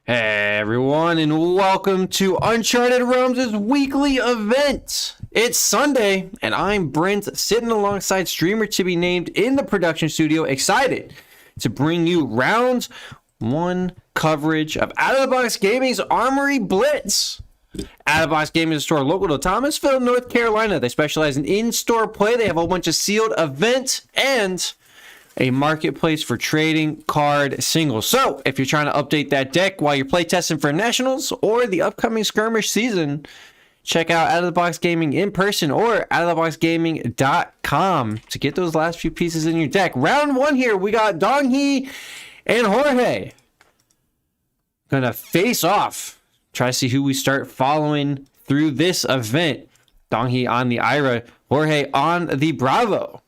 Hey everyone, and welcome to Uncharted Realms' weekly event. It's Sunday, and I'm Brent, sitting alongside streamer to be named in the production studio, excited to bring you round one coverage of Out of the Box Gaming's Armory Blitz. Out of the Box Gaming is a store local to Thomasville, North Carolina. They specialize in-store play. They have a whole bunch of sealed events and a marketplace for trading card singles. So if you're trying to update that deck while you're playtesting for nationals or the upcoming skirmish season, check out Out of the Box Gaming in person or outoftheboxgaming.com to get those last few pieces in your deck. Round one here, we got Donghee and Jorge gonna face off. Try to see who we start following through this event. Donghee on the Ira, Jorge on the Bravo.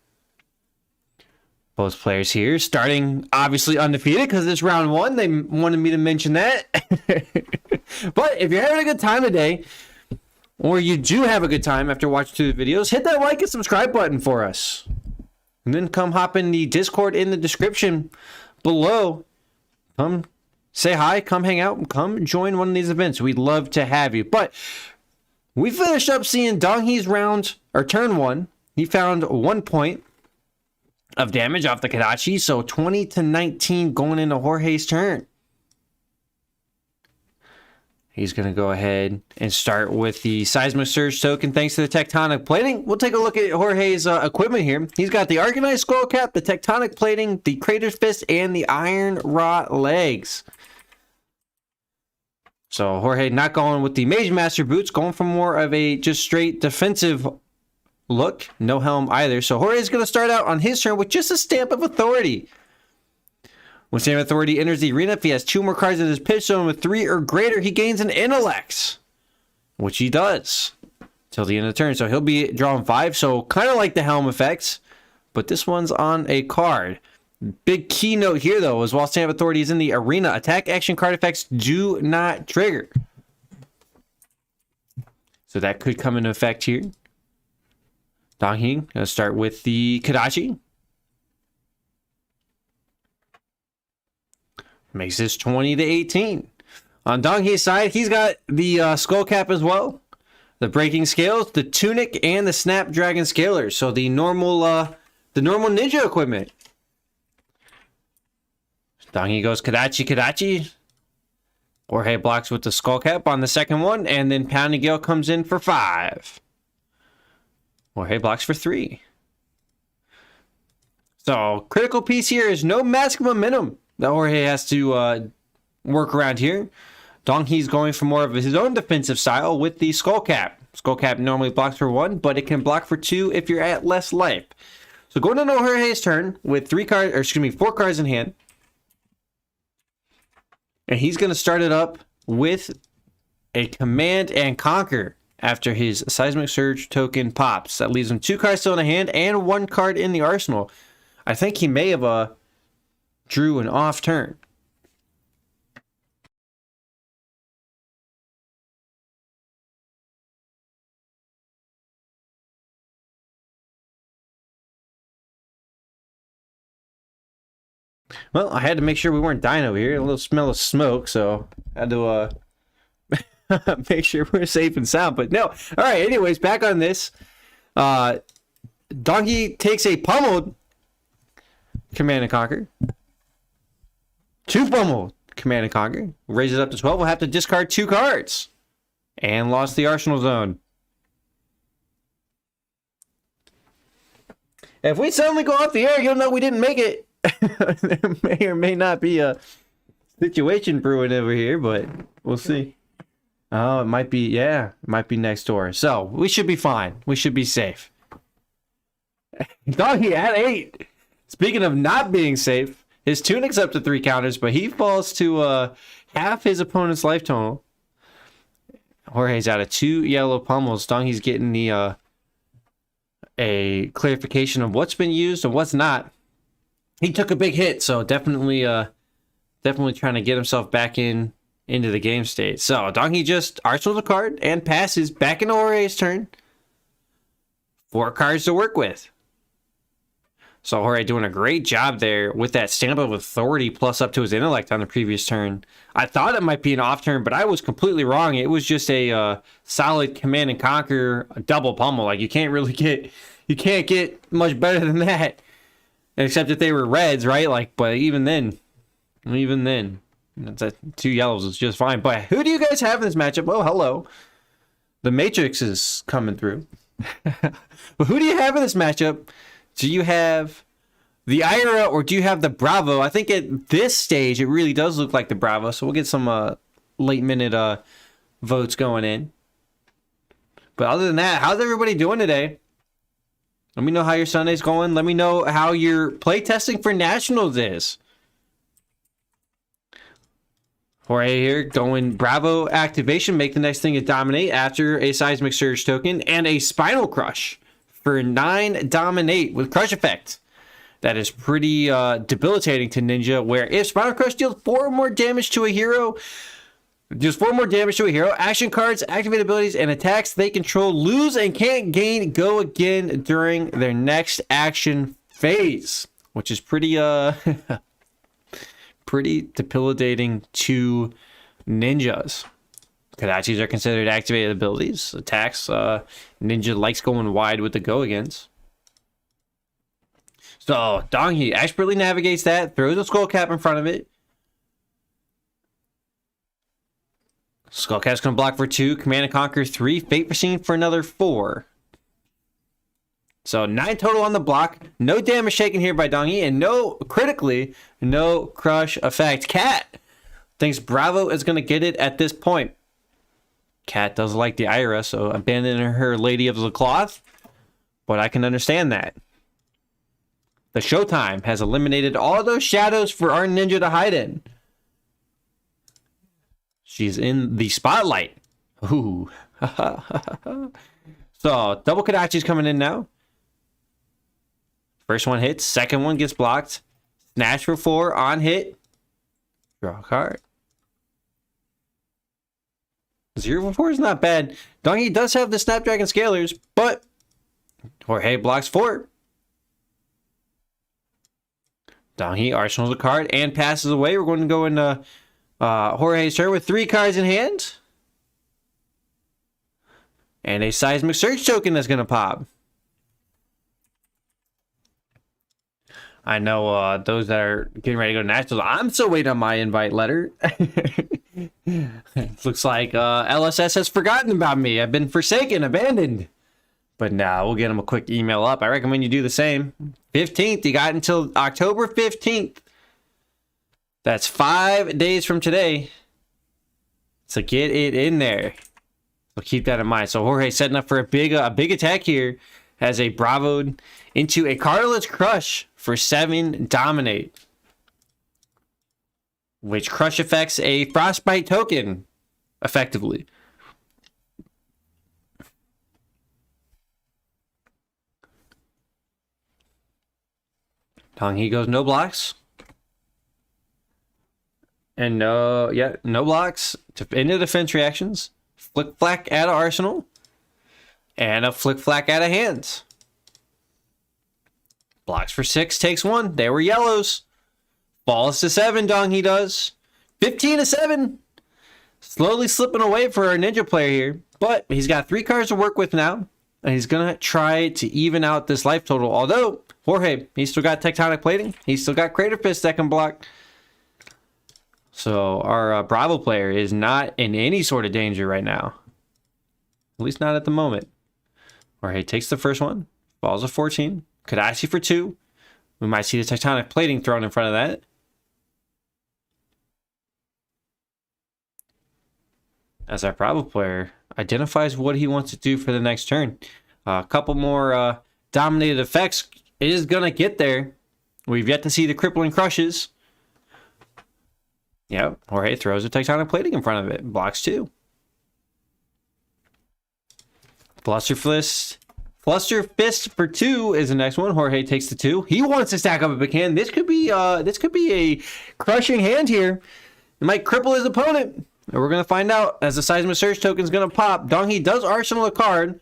Both players here starting obviously undefeated because it's round one. They wanted me to mention that. But if you're having a good time today, or you do have a good time after watching through the videos, hit that like and subscribe button for us. And then come hop in the Discord in the description below. Come say hi, come hang out, come join one of these events. We'd love to have you. But we finished up seeing Donghee's round, or turn one. He found 1 point of damage off the Kadachi, so 20-19 going into Jorge's turn. He's going to go ahead and start with the Seismic Surge token thanks to the Tectonic Plating. We'll take a look at Jorge's equipment here. He's got the Arcanized Skull Cap, the Tectonic Plating, the Crater's Fist, and the Iron Rot Legs. So Jorge not going with the Mage Master Boots, going for more of a just straight defensive look. No helm either. So Jorge is going to start out on his turn with just a Stamp of Authority. When Stamp of Authority enters the arena, if he has 2 more cards in his pitch zone with 3 or greater, he gains an Intellect, which he does till the end of the turn. So he'll be drawing 5. So kind of like the helm effects, but this one's on a card. Big keynote here though is while Stamp of Authority is in the arena, attack action card effects do not trigger. So that could come into effect here. Donghee going to start with the Kadachi. Makes this 20-18. On Donghee's side, he's got the Skull Cap as well. The Breaking Scales, the Tunic, and the Snapdragon Scalers. So the normal ninja equipment. Donghee goes Kadachi. Jorge blocks with the Skull Cap on the second one, and then Pounding Gale comes in for 5. Jorge blocks for 3. So, critical piece here is no Mask Momentum that Jorge has to work around here. Donghee's going for more of his own defensive style with the Skull Cap. Skull Cap normally blocks for 1, but it can block for 2 if you're at less life. So, going into Jorge's turn with 4 cards in hand. And he's going to start it up with a Command and Conquer after his Seismic Surge token pops. That leaves him 2 cards still in the hand and 1 card in the arsenal. I think he may have drew an off turn. Well, I had to make sure we weren't dying over here. A little smell of smoke, so I had to make sure we're safe and sound, but no. All right, anyways, back on this. Donghee takes a pummeled Command and Conquer. 2 pummeled Command and Conquer. Raises it up to 12. We'll have to discard 2 cards. And lost the Arsenal Zone. If we suddenly go off the air, you'll know we didn't make it. There may or may not be a situation brewing over here, but we'll see. Oh, it might be, yeah, it might be next door. So, we should be fine. We should be safe. Donghee at 8. Speaking of not being safe, his Tunic's up to 3 counters, but he falls to half his opponent's life total. Jorge's out of 2 yellow pummels. Donghee's getting the a clarification of what's been used and what's not. He took a big hit, so definitely trying to get himself back into the game state. So Donghee just arsenals a card and passes back into Jorge's turn. 4 cards to work with. So Jorge doing a great job there with that stamp of authority plus up to his intellect on the previous turn. I thought it might be an off turn, but I was completely wrong. It was just a solid command and conquer, a double pummel. Like you can't get much better than that. Except if they were reds, right? Like, but even then, that's 2 yellows is just fine. But who do you guys have in this matchup? Oh, hello. The Matrix is coming through. But who do you have in this matchup? Do you have the Ira or do you have the Bravo? I think at this stage, it really does look like the Bravo. So we'll get some late minute votes going in. But other than that, how's everybody doing today? Let me know how your Sunday's going. Let me know how your play testing for Nationals is. Jorge here going Bravo activation. Make the next thing a dominate after a seismic surge token and a spinal crush for 9 dominate with crush effect. That is pretty debilitating to Ninja, where if spinal crush deals 4 more damage to a hero, action cards, activate abilities, and attacks they control lose and can't gain go again during their next action phase, which is pretty pretty debilitating to Ninjas. Kodachis are considered activated abilities. Attacks, Ninja likes going wide with the go against. So Donghi expertly navigates that, throws a skull cap in front of it. Skull cap's gonna block for 2, command and conquer 3, fate foreseen for another 4. So 9 total on the block. No damage taken here by Donghi, and critically, no crush effect. Cat thinks Bravo is gonna get it at this point. Cat does like the Ira, so abandoning her Lady of the Cloth, but I can understand that. The Showtime has eliminated all those shadows for our Ninja to hide in. She's in the spotlight. Ooh. So, double Kodachi's coming in now. First one hits, second one gets blocked. Snatch for 4 on hit. Draw a card. 0 for 4 is not bad. Donghi does have the Snapdragon Scalers, but Jorge blocks 4. Donghi arsenals a card and passes away. We're going to go into Jorge's turn with 3 cards in hand. And a seismic surge token that's going to pop. I know those that are getting ready to go to Nationals, I'm still waiting on my invite letter. Looks like LSS has forgotten about me. I've been forsaken, abandoned. But nah, we'll get them a quick email up. I recommend you do the same. 15th, you got until October 15th. That's 5 days from today. So get it in there. So keep that in mind. So Jorge setting up for a big attack here. Has a Bravoed into a Cartilage Crush for 7 dominate. Which crush affects a Frostbite token, effectively. Donghi goes no blocks. And no blocks. Into defense reactions. Flick Flack out of Arsenal. And a Flick Flack out of hands. Blocks for 6, takes 1. They were yellows. Falls to 7, Donghi does. 15 to 7. Slowly slipping away for our Ninja player here. But he's got 3 cards to work with now. And he's going to try to even out this life total. Although, Jorge, he's still got Tectonic Plating. He's still got Crater Fist that can block. So our Bravo player is not in any sort of danger right now. At least not at the moment. Jorge takes the first one. Falls a 14. Kodachi for 2. We might see the Tectonic Plating thrown in front of that. As our Bravo player identifies what he wants to do for the next turn. A couple more dominated effects is going to get there. We've yet to see the crippling crushes. Yep, Jorge throws a Tectonic Plating in front of it. Blocks 2. Fluster Fist for 2 is the next one. Jorge takes the 2. He wants to stack up if it can. This could be a crushing hand here. It might cripple his opponent. And we're gonna find out as the Seismic Surge token is gonna pop. Donghi does arsenal a card,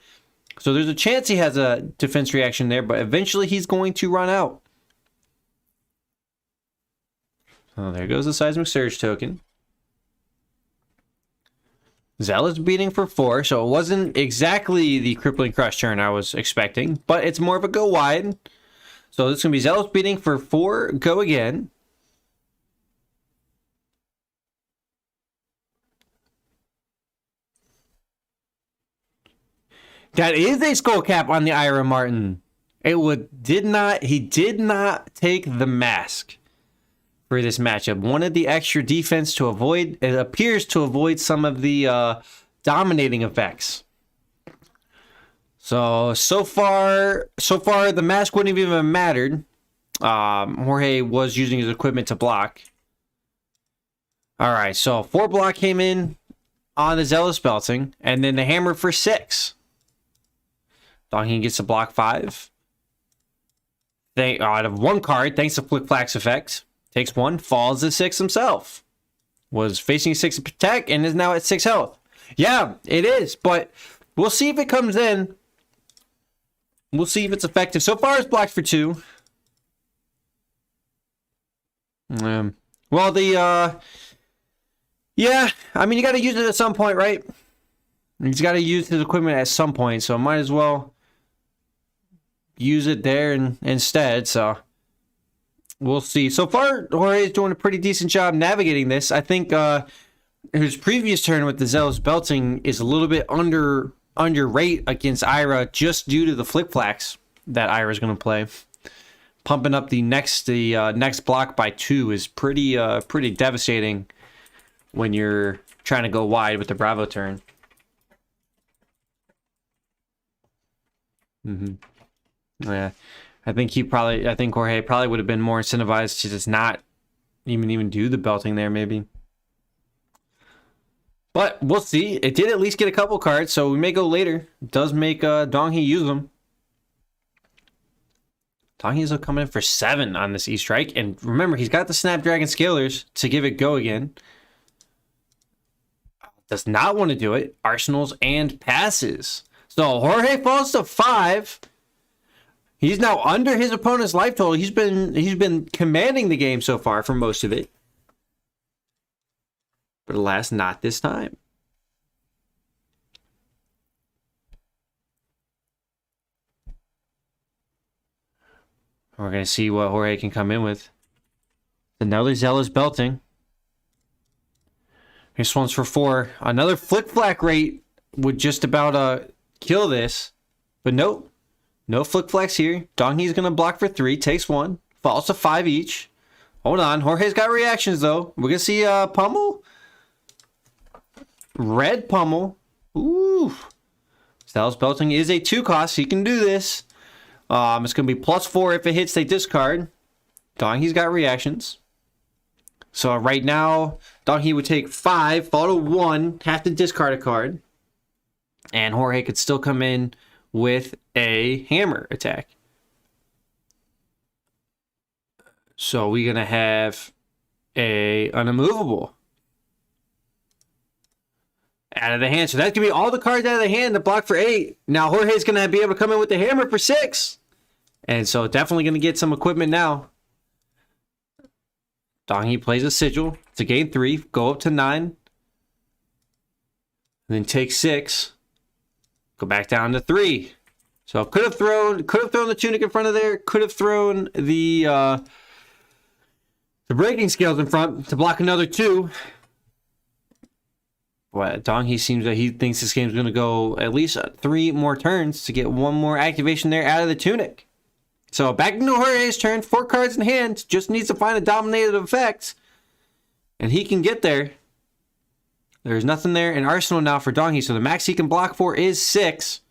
so there's a chance he has a defense reaction there, but eventually he's going to run out. Oh, there goes the Seismic Surge token. Zealot's beating for 4, so it wasn't exactly the Crippling Crush turn I was expecting, but it's more of a go wide. So this is going to be Zealot's beating for 4, go again. That is a skull cap on the Ira Martin. He did not take the mask for this matchup. Wanted the extra defense to avoid, it appears to avoid some of the dominating effects. So far the mask wouldn't have even mattered. Jorge was using his equipment to block. All right, so 4 block came in on the Zealous belting, and then the hammer for 6. Donkey gets to block 5. Out of 1 card, thanks to Flick Flack's effect. Takes 1, falls to 6 himself. Was facing 6 attack and is now at 6 health. Yeah, it is, but we'll see if it comes in. We'll see if it's effective. So far, it's blocked for 2. Well, yeah, I mean, you got to use it at some point, right? He's got to use his equipment at some point, so might as well use it there instead. So we'll see. So far, Jorge is doing a pretty decent job navigating this. I think his previous turn with the Zealous belting is a little bit under rate against Ira, just due to the Flick Flacks that Ira's going to play. Pumping up the next block by 2 is pretty devastating when you're trying to go wide with the Bravo turn. Yeah, I think Jorge probably would have been more incentivized to just not even do the belting there, maybe. But we'll see. It did at least get a couple cards, so we may go later. It does make Donghee use them. Donghee will come in for 7 on this E-Strike, and remember, he's got the Snapdragon Scalers to give it go again. Does not want to do it. Arsenals and passes. So Jorge falls to 5. He's now under his opponent's life total. He's been commanding the game so far for most of it. But alas, not this time. We're going to see what Jorge can come in with. Another Zealous belting. This one's for 4. Another Flick Flack rate would just about kill this. But nope. No Flick Flacks here. Donghee's going to block for 3. Takes 1. Falls to 5 each. Hold on. Jorge's got reactions, though. We're going to see Pummel. Red Pummel. Ooh. Zealous belting is a 2 cost. He can do this. It's going to be +4 if it hits. They discard. Donghee's got reactions. So right now, Donghee would take 5, fall to 1, have to discard a card. And Jorge could still come in with a hammer attack. So we're going to have an unimmovable out of the hand. So that's going to be all the cards out of the hand to block for 8. Now Jorge's going to be able to come in with the hammer for 6. And so definitely going to get some equipment now. Donghee plays a Sigil to gain 3, go up to 9. And then take 6. Go back down to 3. So could have thrown the Tunic in front of there. Could have thrown the Breaking Scales in front to block another 2. But Donghee seems that he thinks this game's going to go at least 3 more turns to get 1 more activation there out of the Tunic. So back into Jorge's turn. 4 cards in hand. Just needs to find a dominated effect. And he can get there. There's nothing there in Arsenal now for Donghee. So the max he can block for is 6.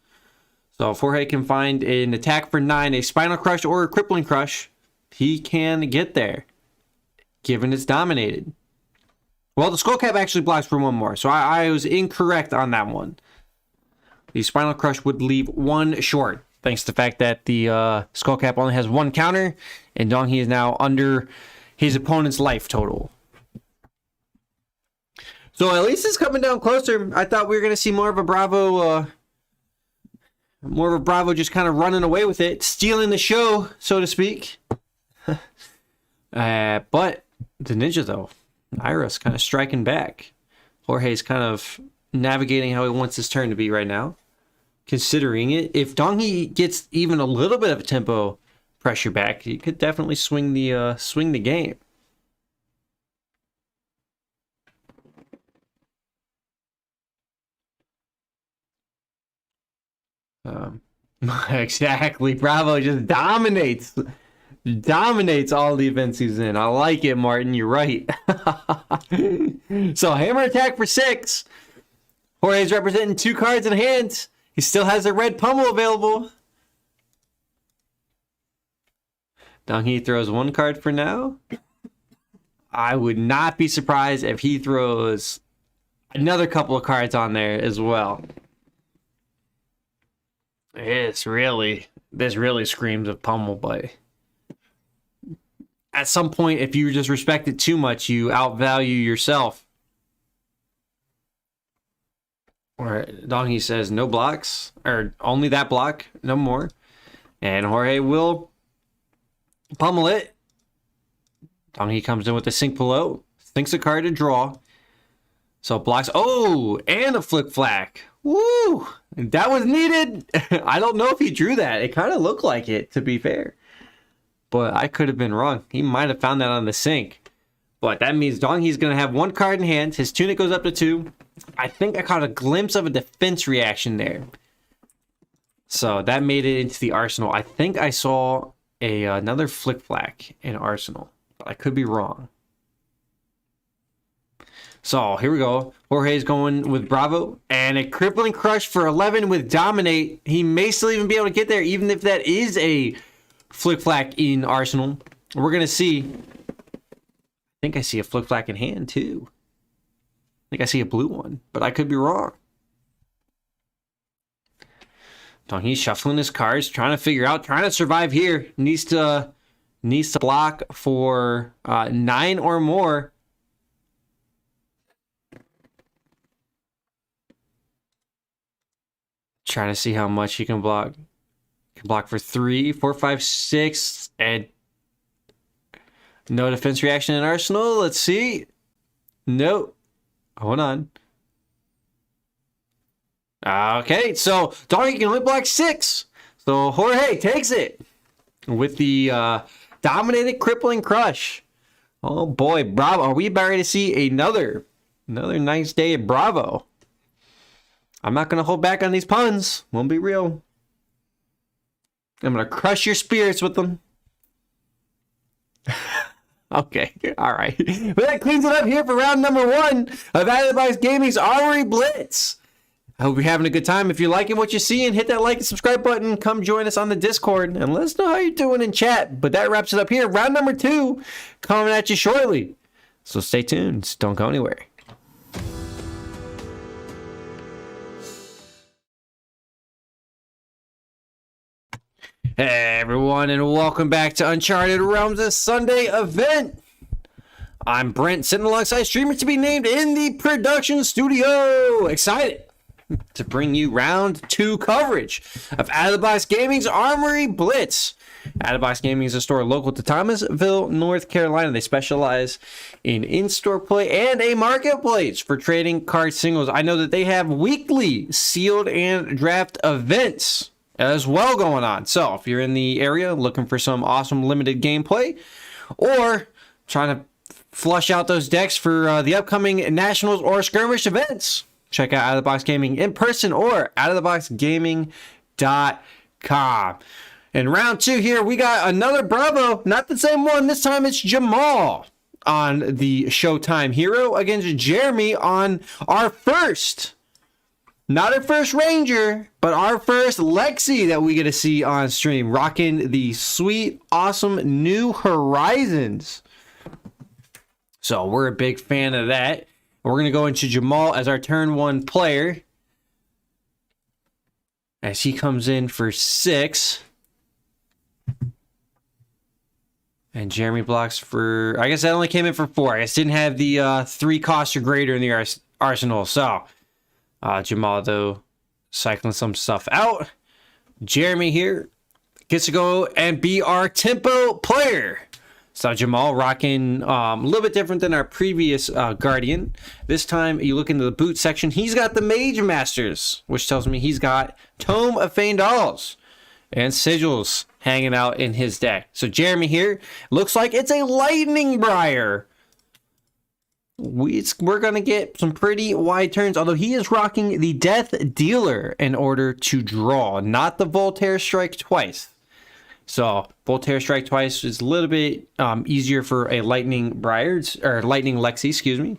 So if Jorge can find an attack for 9, a Spinal Crush or a Crippling Crush, he can get there. Given it's dominated. Well, the Skull Cap actually blocks for 1 more. So I was incorrect on that one. The Spinal Crush would leave 1 short. Thanks to the fact that the Skull Cap only has 1 counter. And Donghee is now under his opponent's life total. So at least it's coming down closer. I thought we were going to see more of a Bravo just kind of running away with it. Stealing the show, so to speak. But the Ninja, though. Ira's kind of striking back. Jorge's kind of navigating how he wants his turn to be right now. Considering it, if Donghee gets even a little bit of a tempo pressure back, he could definitely swing the game. Exactly. Bravo just dominates all the events he's in. I like it, Martin. You're right. So hammer attack for 6. Jorge's representing 2 cards in hand. He still has a red pummel available. Donghee throws 1 card for now. I would not be surprised if he throws another couple of cards on there as well. This really screams of pummel, but at some point, if you just respect it too much, you outvalue yourself. Or Donghee says no blocks, or only that block, no more. And Jorge will pummel it. Donghee comes in with a sink below, thinks a card to draw. So blocks. Oh, and a flick flack. Woo! That was needed. I don't know if he drew that. It kind of looked like it, to be fair. But I could have been wrong. He might have found that on the sink. But that means Donghee's going to have 1 card in hand. His tunic goes up to 2. I think I caught a glimpse of a defense reaction there. So that made it into the arsenal. I think I saw another flick flack in arsenal. But I could be wrong. So here we go. Jorge's going with Bravo. And a crippling crush for 11 with Dominate. He may still even be able to get there, even if that is a flick flack in arsenal. We're going to see. I think I see a flick flack in hand too. I think I see a blue one, but I could be wrong. He's shuffling his cards, trying to survive here. Needs to block for 9 or more. Trying to see how much he can block. Can block for 3, 4, 5, 6, and no defense reaction in arsenal. Let's see. Nope. Hold on. Okay, so Donghee can only block 6. So Jorge takes it with the dominated crippling crush. Oh boy, Bravo. Are we about ready to see another nice day at Bravo? I'm not going to hold back on these puns. Won't be real. I'm going to crush your spirits with them. Okay, all right. But that cleans it up here for round number 1 of Out of the Box Gaming's Armory Blitz. I hope you're having a good time. If you're liking what you're seeing, hit that like and subscribe button. Come join us on the Discord and let us know how you're doing in chat. But that wraps it up here. Round number 2 coming at you shortly. So stay tuned. Don't go anywhere. Hey everyone, and welcome back to Uncharted Realms' Sunday event. I'm Brent, sitting alongside streamer to be named in the production studio. Excited to bring you round 2 coverage of Out of the Box Gaming's Armory Blitz. Out of the Box Gaming is a store local to Thomasville, North Carolina. They specialize in-store play and a marketplace for trading card singles. I know that they have weekly sealed and draft events as well going on. So if you're in the area looking for some awesome limited gameplay or trying to flush out those decks for the upcoming nationals or skirmish events, check out Out of the Box Gaming in person or outoftheboxgaming.com. In round 2 here, we got another Bravo, not the same one. This time it's Jamal on the Showtime Hero against Jeremy on our first, not our first Ranger, but our first Lexi that we get to see on stream, rocking the sweet, awesome New Horizons. So we're a big fan of that. We're going to go into Jamal as our turn 1 player, as he comes in for 6. And Jeremy blocks for, I guess that only came in for 4. I guess didn't have the 3 cost or greater in the arsenal. So Jamal, though, cycling some stuff out. Jeremy here gets to go and be our tempo player. So Jamal rocking a little bit different than our previous Guardian. This time you look into the boot section, he's got the Mage Masters, which tells me he's got Tome of Faendals and Sigils hanging out in his deck. So Jeremy here, looks like it's a Lightning Briar. We're going to get some pretty wide turns, although he is rocking the Death Dealer in order to draw, not the Voltaire Strike Twice. So Voltaire Strike Twice is a little bit easier for a Lightning Briar, or Lightning Lexi, excuse me,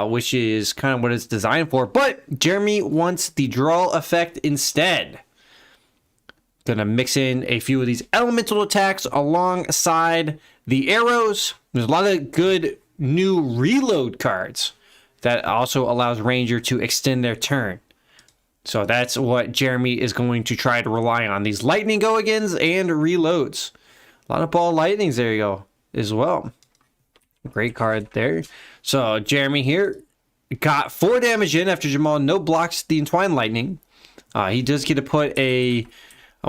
which is kind of what it's designed for. But Jeremy wants the draw effect instead. Gonna mix in a few of these elemental attacks alongside the arrows. There's a lot of good new reload cards that also allows Ranger to extend their turn. So that's what Jeremy is going to try to rely on. These lightning go-agains and reloads. A lot of ball lightnings, there you go, as well. Great card there. So Jeremy here got 4 damage in after Jamal no blocks the Entwined Lightning. He does get to put a,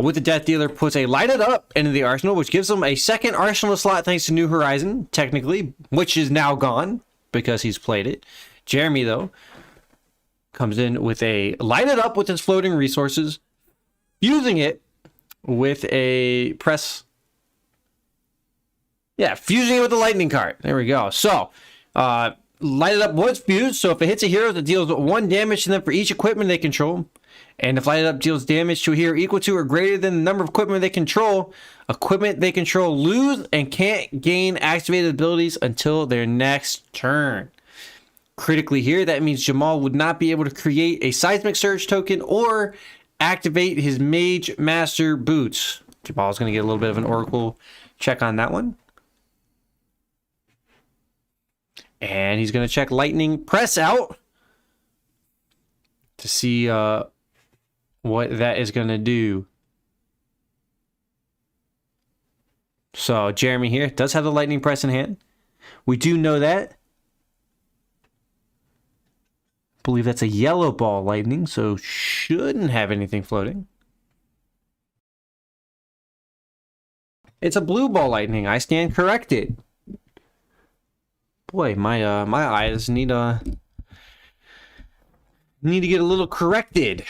with the Death Dealer, puts a Lighted Up into the arsenal, which gives him a second arsenal slot thanks to New Horizon, technically, which is now gone because he's played it. Jeremy, though, comes in with a Lighted Up with his floating resources, fusing it with a press. Yeah, fusing it with the lightning card. There we go. So, Lighted Up was fused, so if it hits a hero that deals 1 damage to them for each equipment they control, and if Lighted Up deals damage to a hero equal to or greater than the number of equipment they control lose and can't gain activated abilities until their next turn. Critically here, that means Jamal would not be able to create a Seismic Surge token or activate his Mage Master boots. Jamal's going to get a little bit of an Oracle check on that one. And he's going to check Lightning Press out to see what that is going to do. So Jeremy here does have the Lightning Press in hand. We do know that. Believe that's a yellow ball lightning, so shouldn't have anything floating. It's a blue ball lightning. I stand corrected. Boy, my my eyes need to get a little corrected.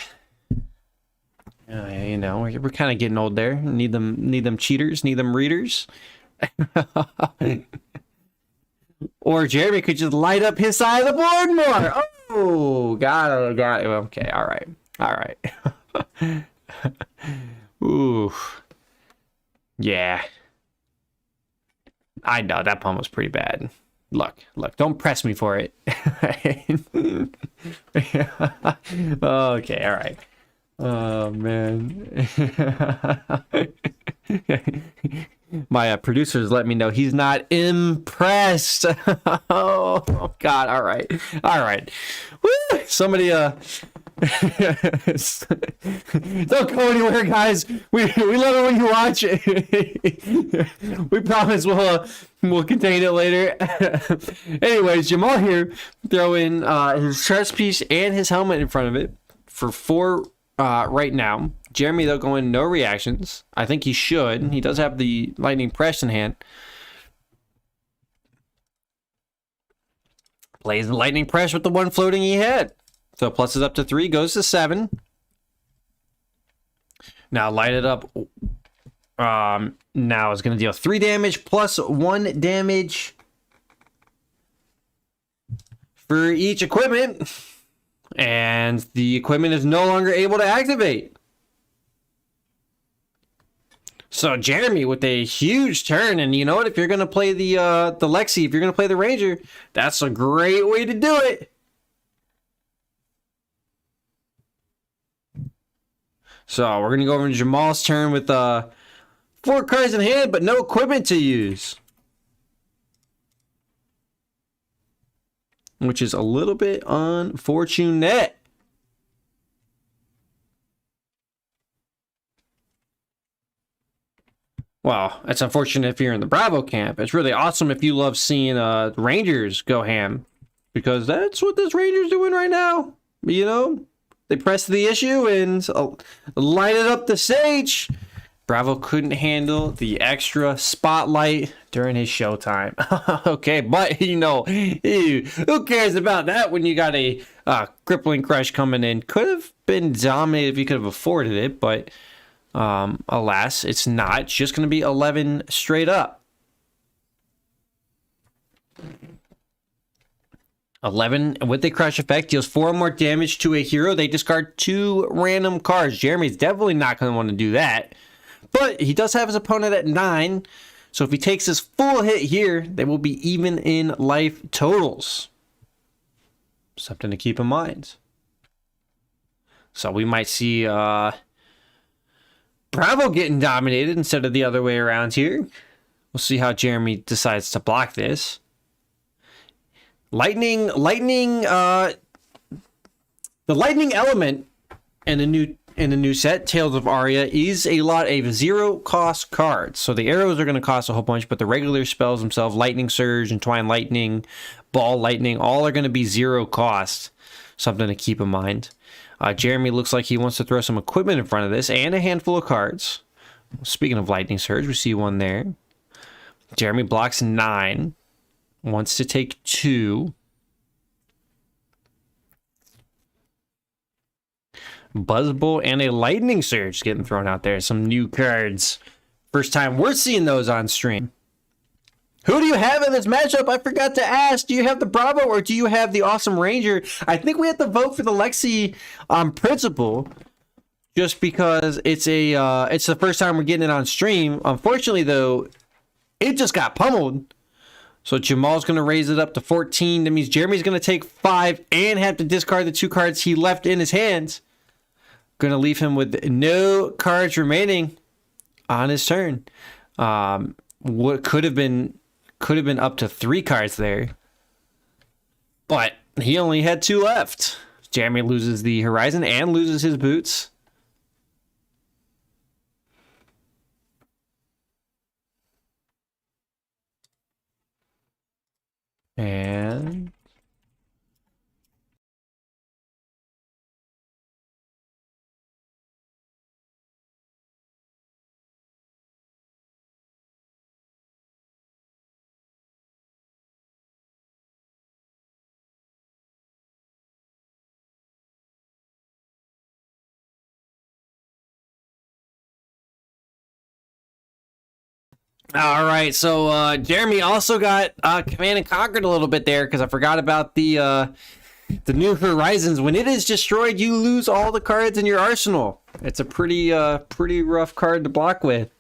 You know, we're kind of getting old there. Need them cheaters, need them readers. Or Jeremy could just light up his side of the board more. Oh, got it. Okay, all right. Ooh. Yeah. I know, that pun was pretty bad. Look, don't press me for it. Okay, all right. Oh, man. My producers let me know he's not impressed. Oh God! All right. Woo! Somebody, don't go anywhere, guys. We love it when you watch it. We promise we'll contain it later. Anyways, Jamal here throwing his chest piece and his helmet in front of it for 4 right now. Jeremy, though, going no reactions. I think he should. He does have the Lightning Press in hand. Plays the Lightning Press with the 1 floating he had. So plus is up to 3, goes to 7. Now Lighted Up. Now is going to deal 3 damage plus 1 damage for each equipment. And the equipment is no longer able to activate. So Jeremy with a huge turn, and you know what? If you're gonna play the Lexi, if you're gonna play the Ranger, that's a great way to do it. So we're gonna go over to Jamal's turn with 4 cards in hand, but no equipment to use, which is a little bit unfortunate. Well, it's unfortunate if you're in the Bravo camp. It's really awesome if you love seeing Rangers go ham, because that's what this Ranger's doing right now. You know, they press the issue and light it up the stage. Bravo couldn't handle the extra spotlight during his showtime. Okay, but who cares about that when you got a crippling crush coming in? Could have been dominated if you could have afforded it, but alas, it's not. It's just going to be 11 straight up. 11 with the crush effect deals 4 more damage to a hero. They discard 2 random cards. Jeremy's definitely not going to want to do that. But he does have his opponent at 9. So if he takes his full hit here, they will be even in life totals. Something to keep in mind. So we might see Bravo getting dominated instead of the other way around here. We'll see how Jeremy decides to block this. The lightning element in the new set, Tales of Aria, is a lot of 0 cost cards. So the arrows are going to cost a whole bunch, but the regular spells themselves, Lightning Surge, Entwine Lightning, Ball Lightning, all are going to be 0 cost. Something to keep in mind. Jeremy looks like he wants to throw some equipment in front of this and a handful of cards. Speaking of Lightning Surge, we see one there. Jeremy blocks 9. Wants to take 2. Buzzbolt and a Lightning Surge getting thrown out there. Some new cards. First time we're seeing those on stream. Who do you have in this matchup? I forgot to ask. Do you have the Bravo or do you have the Awesome Ranger? I think we have to vote for the Lexi on principle. Just because it's the first time we're getting it on stream. Unfortunately, though, it just got pummeled. So Jamal's going to raise it up to 14. That means Jeremy's going to take 5 and have to discard the 2 cards he left in his hands. Going to leave him with no cards remaining on his turn. What could have been up to 3 cards there. But he only had 2 left. Jeremy loses the Horizon and loses his boots. And all right, so Jeremy also got Command and Conquered a little bit there because I forgot about the new Horizons. When it is destroyed, you lose all the cards in your arsenal. It's a pretty rough card to block with.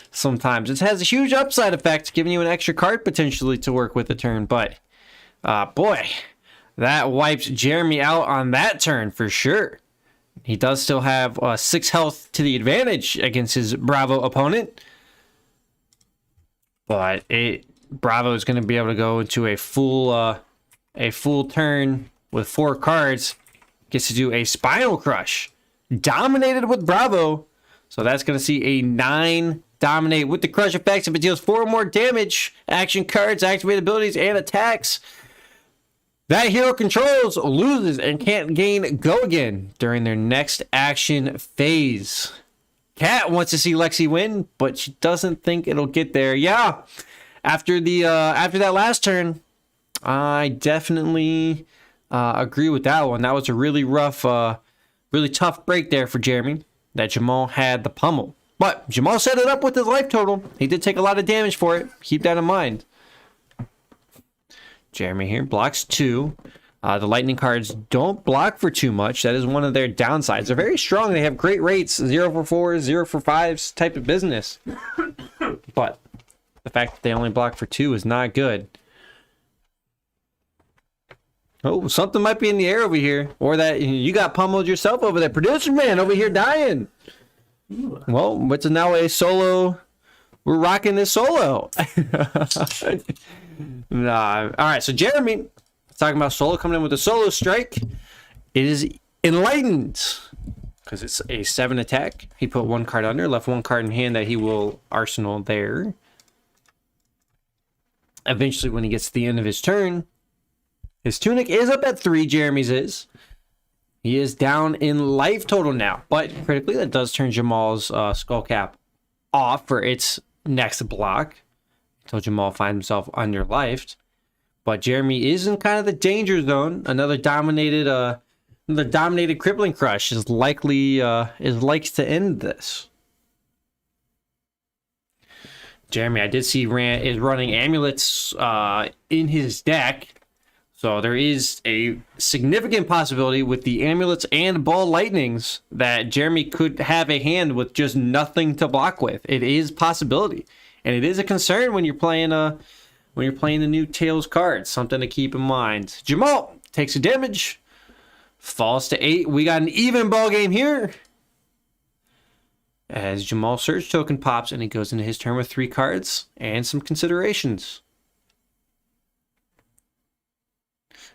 Sometimes it has a huge upside effect, giving you an extra card potentially to work with a turn. But boy, that wipes Jeremy out on that turn for sure. He does still have 6 health to the advantage against his Bravo opponent. But Bravo is going to be able to go into a full turn with 4 cards. Gets to do a Spinal Crush. Dominated with Bravo. So that's going to see a 9 dominate with the Crush effects. If it deals 4 more damage, action cards, activated abilities, and attacks, that hero controls loses and can't gain Go Again during their next action phase. Kat wants to see Lexi win, but she doesn't think it'll get there. Yeah, after that last turn, I definitely agree with that one. That was a really rough, really tough break there for Jeremy. That Jamal had the pummel, but Jamal set it up with his life total. He did take a lot of damage for it. Keep that in mind. Jeremy here blocks 2. The lightning cards don't block for too much. That is one of their downsides. They're very strong. They have great rates. 0 for 4s, 0 for 5s type of business. But the fact that they only block for 2 is not good. Oh, something might be in the air over here. Or that you got pummeled yourself over there. Producer man over here dying. Well, it's now a solo. We're rocking this solo. Nah. All right, so Jeremy... talking about solo coming in with a solo strike. It is enlightened because it's a 7 attack. He put 1 card under, left 1 card in hand that he will arsenal there. Eventually, when he gets to the end of his turn, his tunic is up at 3. Jeremy's is. He is down in life total now, but critically, that does turn Jamal's skull cap off for its next block until Jamal finds himself underlifed. But Jeremy is in kind of the danger zone. Another dominated crippling crush is likely likes to end this. Jeremy, I did see is running amulets in his deck. So there is a significant possibility with the amulets and ball lightnings that Jeremy could have a hand with just nothing to block with. It is a possibility, and it is a concern when you're playing the new Tails cards. Something to keep in mind. Jamal takes a damage, falls to 8. We got an even ball game here. As Jamal's Surge token pops and he goes into his turn with 3 cards and some considerations.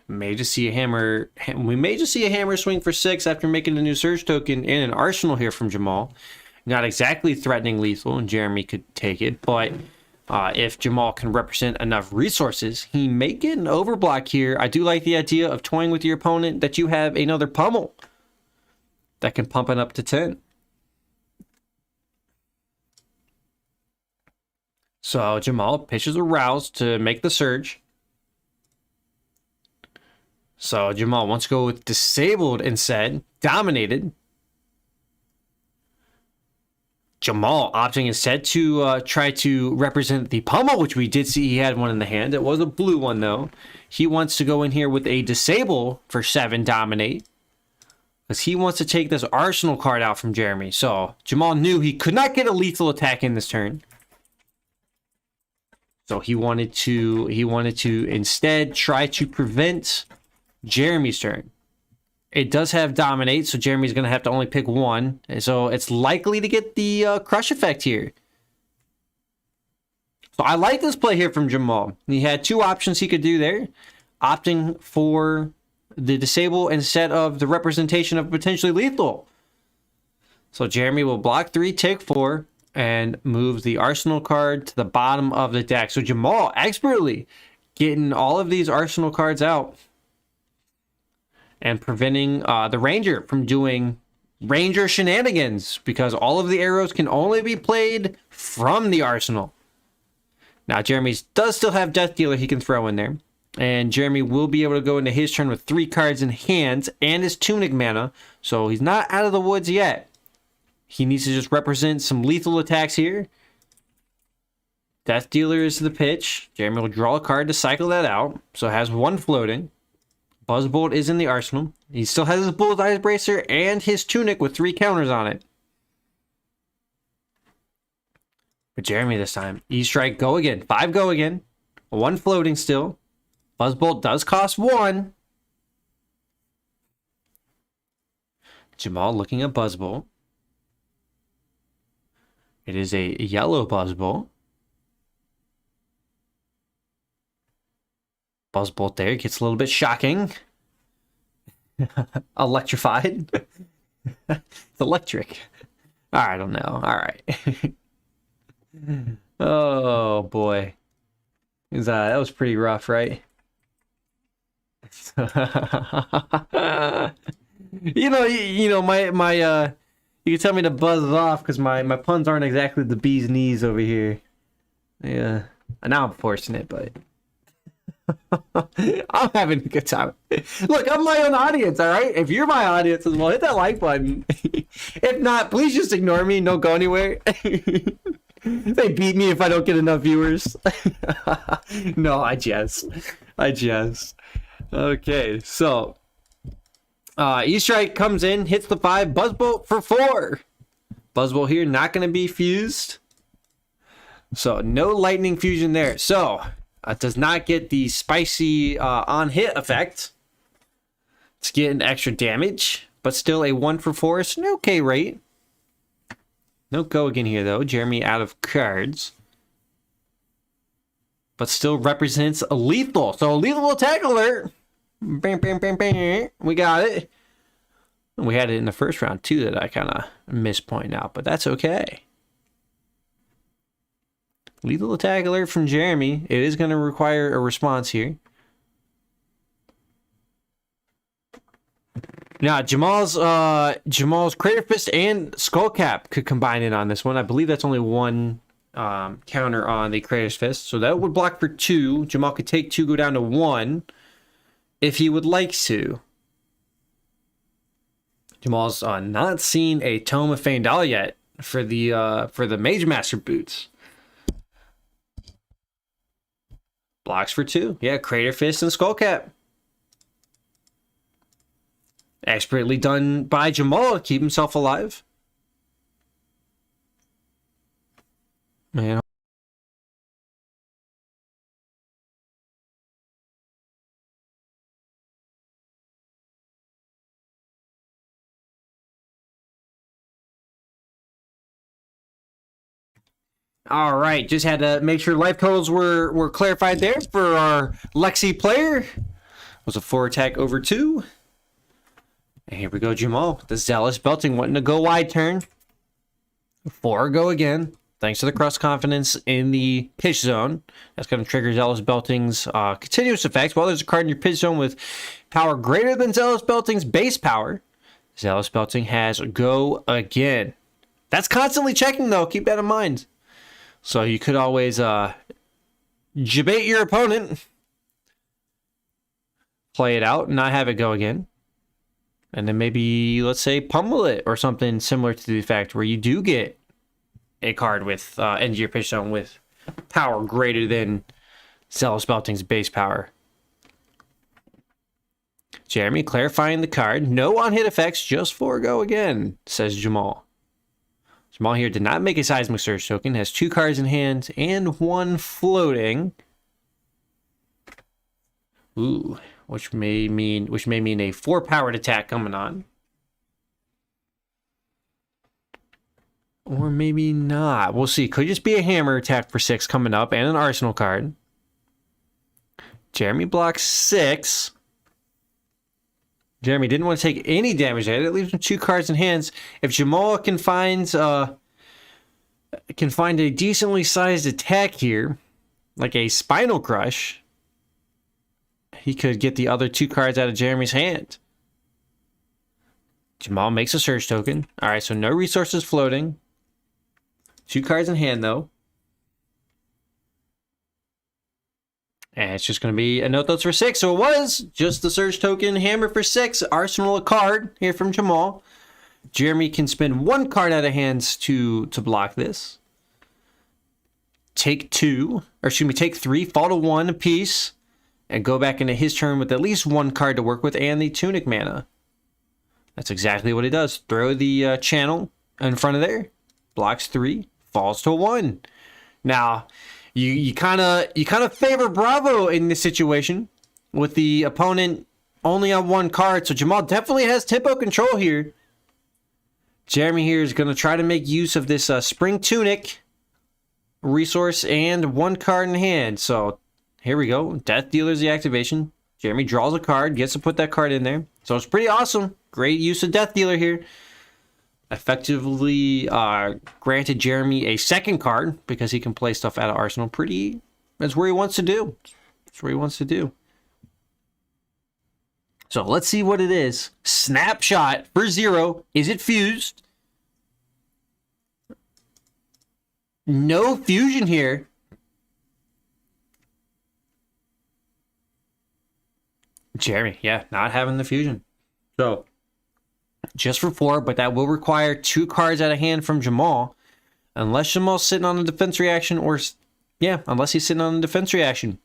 We may just see a hammer swing for 6 after making a new Surge token and an arsenal here from Jamal. Not exactly threatening lethal, and Jeremy could take it, but if Jamal can represent enough resources, he may get an overblock here. I do like the idea of toying with your opponent that you have another pummel that can pump it up to 10. So Jamal pitches a Rouse to make the Surge. So Jamal wants to go with Disabled instead. Dominated. Jamal opting instead to try to represent the pummel, which we did see he had one in the hand. It was a blue one, though. He wants to go in here with a Disable for 7 Dominate, because he wants to take this Arsenal card out from Jeremy. So Jamal knew he could not get a lethal attack in this turn. So he wanted to instead try to prevent Jeremy's turn. It does have Dominate, so Jeremy's going to have to only pick one. So it's likely to get the Crush effect here. So I like this play here from Jamal. He had 2 options he could do there. Opting for the Disable instead of the representation of potentially lethal. So Jeremy will block 3, take 4, and move the Arsenal card to the bottom of the deck. So Jamal expertly getting all of these Arsenal cards out and preventing the Ranger from doing Ranger shenanigans, because all of the arrows can only be played from the Arsenal. Now, Jeremy does still have Death Dealer he can throw in there, and Jeremy will be able to go into his turn with 3 cards in hand and his Tunic mana, so he's not out of the woods yet. He needs to just represent some lethal attacks here. Death Dealer is the pitch. Jeremy will draw a card to cycle that out, so has 1 floating. Buzzbolt is in the arsenal. He still has his Bullseye Bracer and his Tunic with 3 counters on it. But Jeremy this time. E-Strike, go again. 5 go again. 1 floating still. Buzzbolt does cost 1. Jamal looking at Buzzbolt. It is a yellow Buzzbolt. Buzzbolt there gets a little bit shocking. Electrified. It's electric. I don't know. All right. Oh boy, that was pretty rough, right? you know, my you can tell me to buzz off because my puns aren't exactly the bee's knees over here. Yeah, now I'm forcing it, but. I'm having a good time. Look, I'm my own audience, all right? If you're my audience as well, hit that like button. If not, please just ignore me. Don't go anywhere. They beat me if I don't get enough viewers. No, I jest. Okay, so E-Strike comes in, hits the 5, Buzzbolt for 4. Buzzbolt here not going to be fused. So no lightning fusion there. So does not get the spicy on hit effect. It's getting extra damage, but still a 1 for 4. It's an okay rate. No go again here though. Jeremy out of cards, but still represents a lethal. So a lethal attack alert. Bam, bam, bam, bam. We got it. We had it in the first round too that I kind of missed pointing out, but that's okay. Lethal attack alert from Jeremy. It is going to require a response here. Now, Jamal's Crater Fist and Skull Cap could combine in on this one. I believe that's only one counter on the Crater Fist. So that would block for 2. Jamal could take 2, go down to 1 if he would like to. Jamal's not seen a Tome of Feindal yet for the Mage Master boots. Blocks for 2. Yeah, Crater Fist and Skull Cap. Expertly done by Jamal to keep himself alive. Man. All right, just had to make sure life totals were clarified there for our Lexi player. It was a 4 attack over 2. And here we go, Jamal. The Zealous Belting wanting to go wide turn. 4 go again. Thanks to the cross confidence in the pitch zone. That's going to trigger Zealous Belting's continuous effects. Well, there's a card in your pitch zone with power greater than Zealous Belting's base power. Zealous Belting has go again. That's constantly checking, though. Keep that in mind. So you could always debate your opponent. Play it out and not have it go again. And then maybe, let's say, pummel it or something similar to the effect where you do get a card with end your pitch zone with power greater than Zealous Belting's base power. Jeremy clarifying the card. No on-hit effects, just 4 go again, says Jamal. Jamal here did not make a Seismic Surge token, has 2 cards in hand and 1 floating. Ooh. Which may mean a 4 powered attack coming on. Or maybe not. We'll see. Could just be a hammer attack for 6 coming up and an arsenal card. Jeremy blocks 6. Jeremy didn't want to take any damage there. That leaves him 2 cards in hands. If Jamal can find a decently sized attack here, like a Spinal Crush, he could get the other 2 cards out of Jeremy's hand. Jamal makes a Surge token. All right, so no resources floating. 2 cards in hand, though. And it's just going to be a note that's for 6. So it was just the Surge token, hammer for 6, arsenal a card here from Jamal. Jeremy can spend 1 card out of hands to block this. Take 3, fall to 1 apiece. And go back into his turn with at least 1 card to work with and the Tunic mana. That's exactly what he does. Throw the channel in front of there. Blocks 3. Falls to 1. Now, you kind of favor Bravo in this situation with the opponent only on 1 card. So Jamal definitely has tempo control here. Jeremy here is going to try to make use of this Spring Tunic resource and 1 card in hand. So here we go. Death Dealer's the activation. Jeremy draws a card, gets to put that card in there. So it's pretty awesome. Great use of Death Dealer here. Effectively granted Jeremy a 2nd card because he can play stuff out of Arsenal. That's where he wants to do. That's where he wants to do. So let's see what it is. Snapshot for 0. Is it fused? No fusion here. Jeremy, yeah, not having the fusion. So, just for 4, but that will require 2 cards out of hand from Jamal. Unless Jamal's sitting on a defense reaction unless he's sitting on a defense reaction.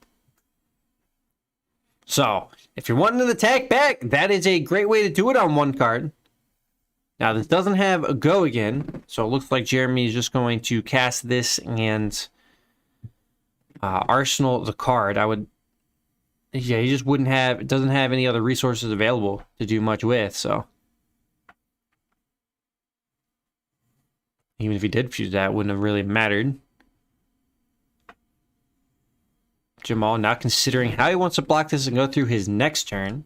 So, if you're wanting an attack back, that is a great way to do it on 1 card. Now, this doesn't have a go again, so it looks like Jeremy is just going to cast this and arsenal the card. He just doesn't have any other resources available to do much with, so. Even if he did fuse that, it wouldn't have really mattered. Jamal not considering how he wants to block this and go through his next turn.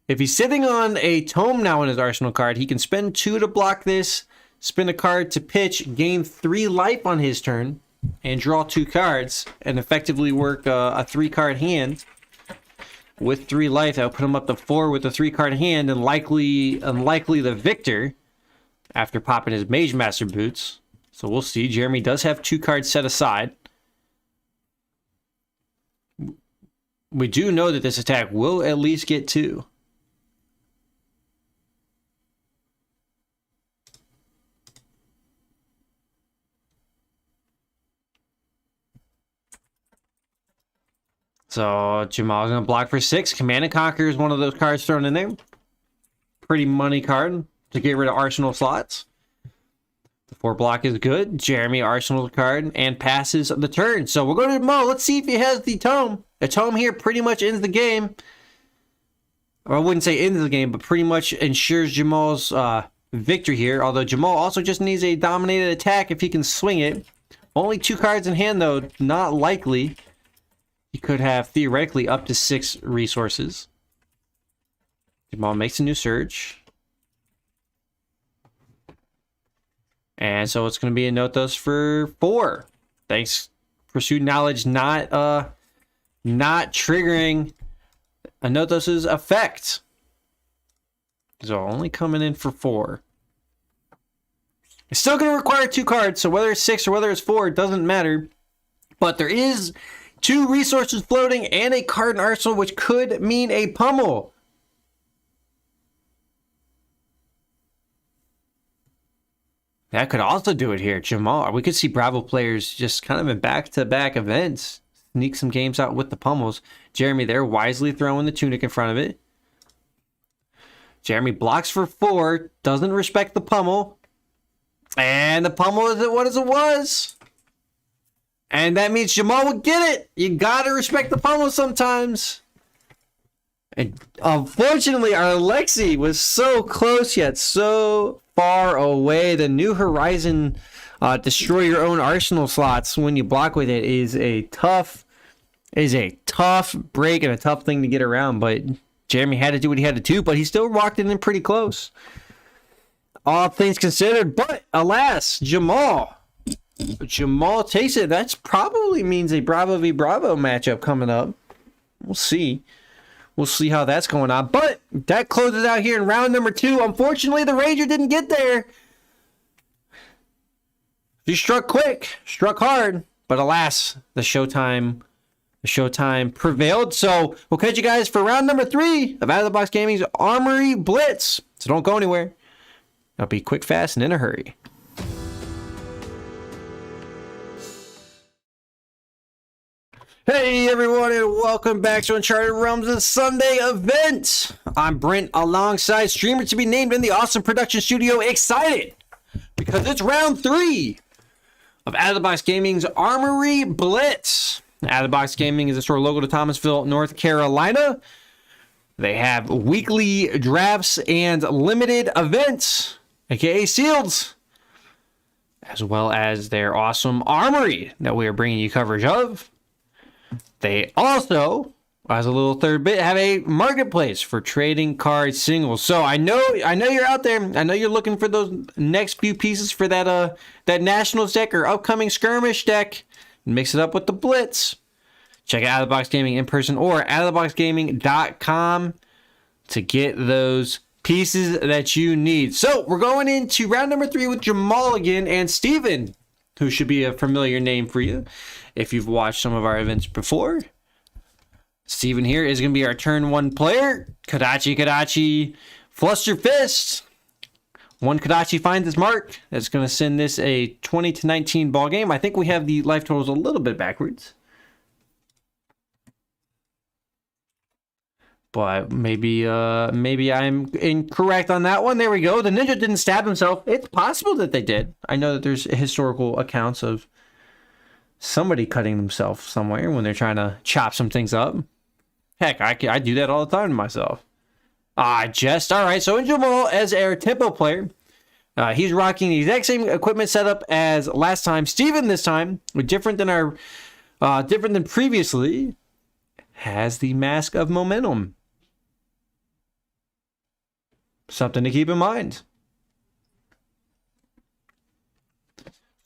If he's sitting on a Tome now in his arsenal card, he can spend 2 to block this, spend a card to pitch, gain 3 life on his turn, and draw 2 cards, and effectively work a 3-card hand. with 3 life. That'll put him up to 4 with a 3-card hand, and unlikely the victor after popping his Mage Master boots. So we'll see. Jeremy does have 2 cards set aside. We do know that this attack will at least get 2. So Jamal's going to block for 6. Command and Conquer is one of those cards thrown in there. Pretty money card to get rid of Arsenal slots. The 4 block is good. Jeremy Arsenal card and passes the turn. So we'll go to Jamal. Let's see if he has the tome. The tome here pretty much ends the game. Or I wouldn't say ends the game, but pretty much ensures Jamal's victory here. Although Jamal also just needs a dominated attack if he can swing it. Only 2 cards in hand though. Not likely. He could have theoretically up to 6 resources. Jamal makes a new surge. And so it's going to be a Notos for 4. Thanks, Pursued Knowledge not triggering a Notos' effect. So only coming in for 4. It's still going to require 2 cards, so whether it's 6 or whether it's 4, it doesn't matter. But there is 2 resources floating and a card in arsenal, which could mean a pummel. That could also do it here. Jamal, we could see Bravo players just kind of in back-to-back events sneak some games out with the pummels. Jeremy there wisely throwing the tunic in front of it. Jeremy blocks for 4, doesn't respect the pummel. And the pummel is what it was. And that means Jamal will get it. You gotta respect the pummel sometimes. And unfortunately, our Alexi was so close yet so far away. The New Horizon destroy your own arsenal slots when you block with it is a tough break and a tough thing to get around. But Jeremy had to do what he had to do, but he still walked it in pretty close. All things considered, but alas, Jamal takes it. That probably means a Bravo v Bravo matchup coming up. We'll see. We'll see how that's going on. But that closes out here in round number 2. Unfortunately, the Ranger didn't get there. He struck quick, struck hard, but alas, the Showtime prevailed. So we'll catch you guys for round number 3 of Out of the Box Gaming's Armory Blitz. So don't go anywhere. I'll be quick, fast, and in a hurry. Hey everyone, and welcome back to Uncharted Realms' Sunday event. I'm Brent, alongside streamer to be named in the awesome production studio, excited because it's round 3 of Out of the Box Gaming's Armory Blitz. Out of the Box Gaming is a store local to Thomasville, North Carolina. They have weekly drafts and limited events, aka sealed, as well as their awesome armory that we are bringing you coverage of. They also, as a little third bit, have a marketplace for trading card singles. So I know you're out there. I know you're looking for those next few pieces for that Nationals deck or upcoming Skirmish deck. Mix it up with the Blitz. Check out of the Box Gaming in person or outoftheboxgaming.com to get those pieces that you need. So we're going into round number 3 with Jamal again and Steven, who should be a familiar name for you if you've watched some of our events before. Steven here is going to be our turn 1 player. Kadachi, Fluster Fist. One Kadachi finds his mark. That's going to send this a 20-19 ball game. I think we have the life totals a little bit backwards. But maybe I'm incorrect on that one. There we go. The ninja didn't stab himself. It's possible that they did. I know that there's historical accounts of somebody cutting themselves somewhere when they're trying to chop some things up. Heck, I do that all the time to myself. All right. So in Jamal, as our tempo player, he's rocking the exact same equipment setup as last time. Steven this time, different than previously, has the Mask of Momentum. Something to keep in mind.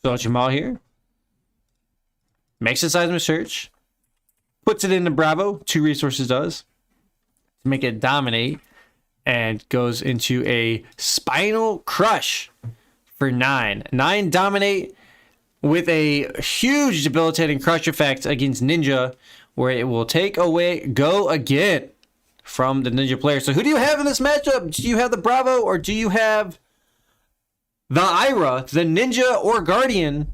So Jamal here makes a seismic search, puts it into Bravo. 2 resources does. to make it dominate, and goes into a Spinal Crush for 9. 9 dominate with a huge debilitating crush effect against Ninja, where it will take away Go Again from the Ninja player. So who do you have in this matchup? Do you have the Bravo, or do you have the Ira, the Ninja or Guardian,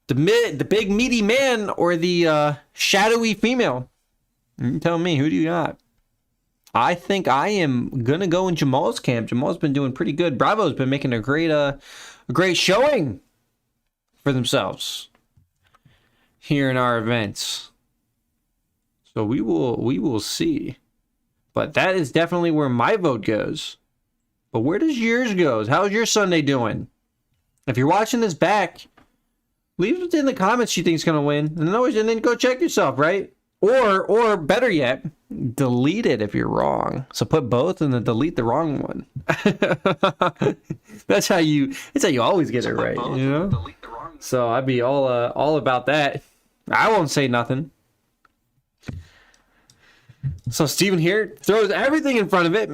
the big meaty man, or the shadowy female? You tell me, who do you got? I think I am gonna go in Jamal's camp. Jamal's been doing pretty good. Bravo's been making a great showing for themselves here in our events. So we will see. But that is definitely where my vote goes. But where does yours go? How's your Sunday doing? If you're watching this back, leave it in the comments you think is gonna win, and then go check yourself, right? Or better yet, delete it if you're wrong. So put both and then delete the wrong one. That's how you always get it right, you know? So I'd be all about that. I won't say nothing. So Steven here throws everything in front of it.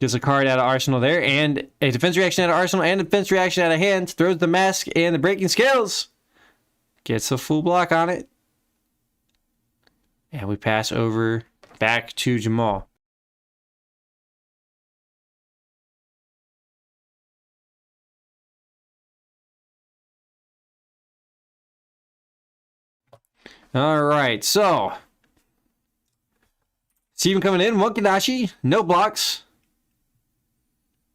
Gets a card out of Arsenal there, and a defense reaction out of Arsenal, and a defense reaction out of hand. Throws the mask and the breaking scales. Gets a full block on it. And we pass over back to Jamal. All right, so Steven coming in, one Kadashi, no blocks.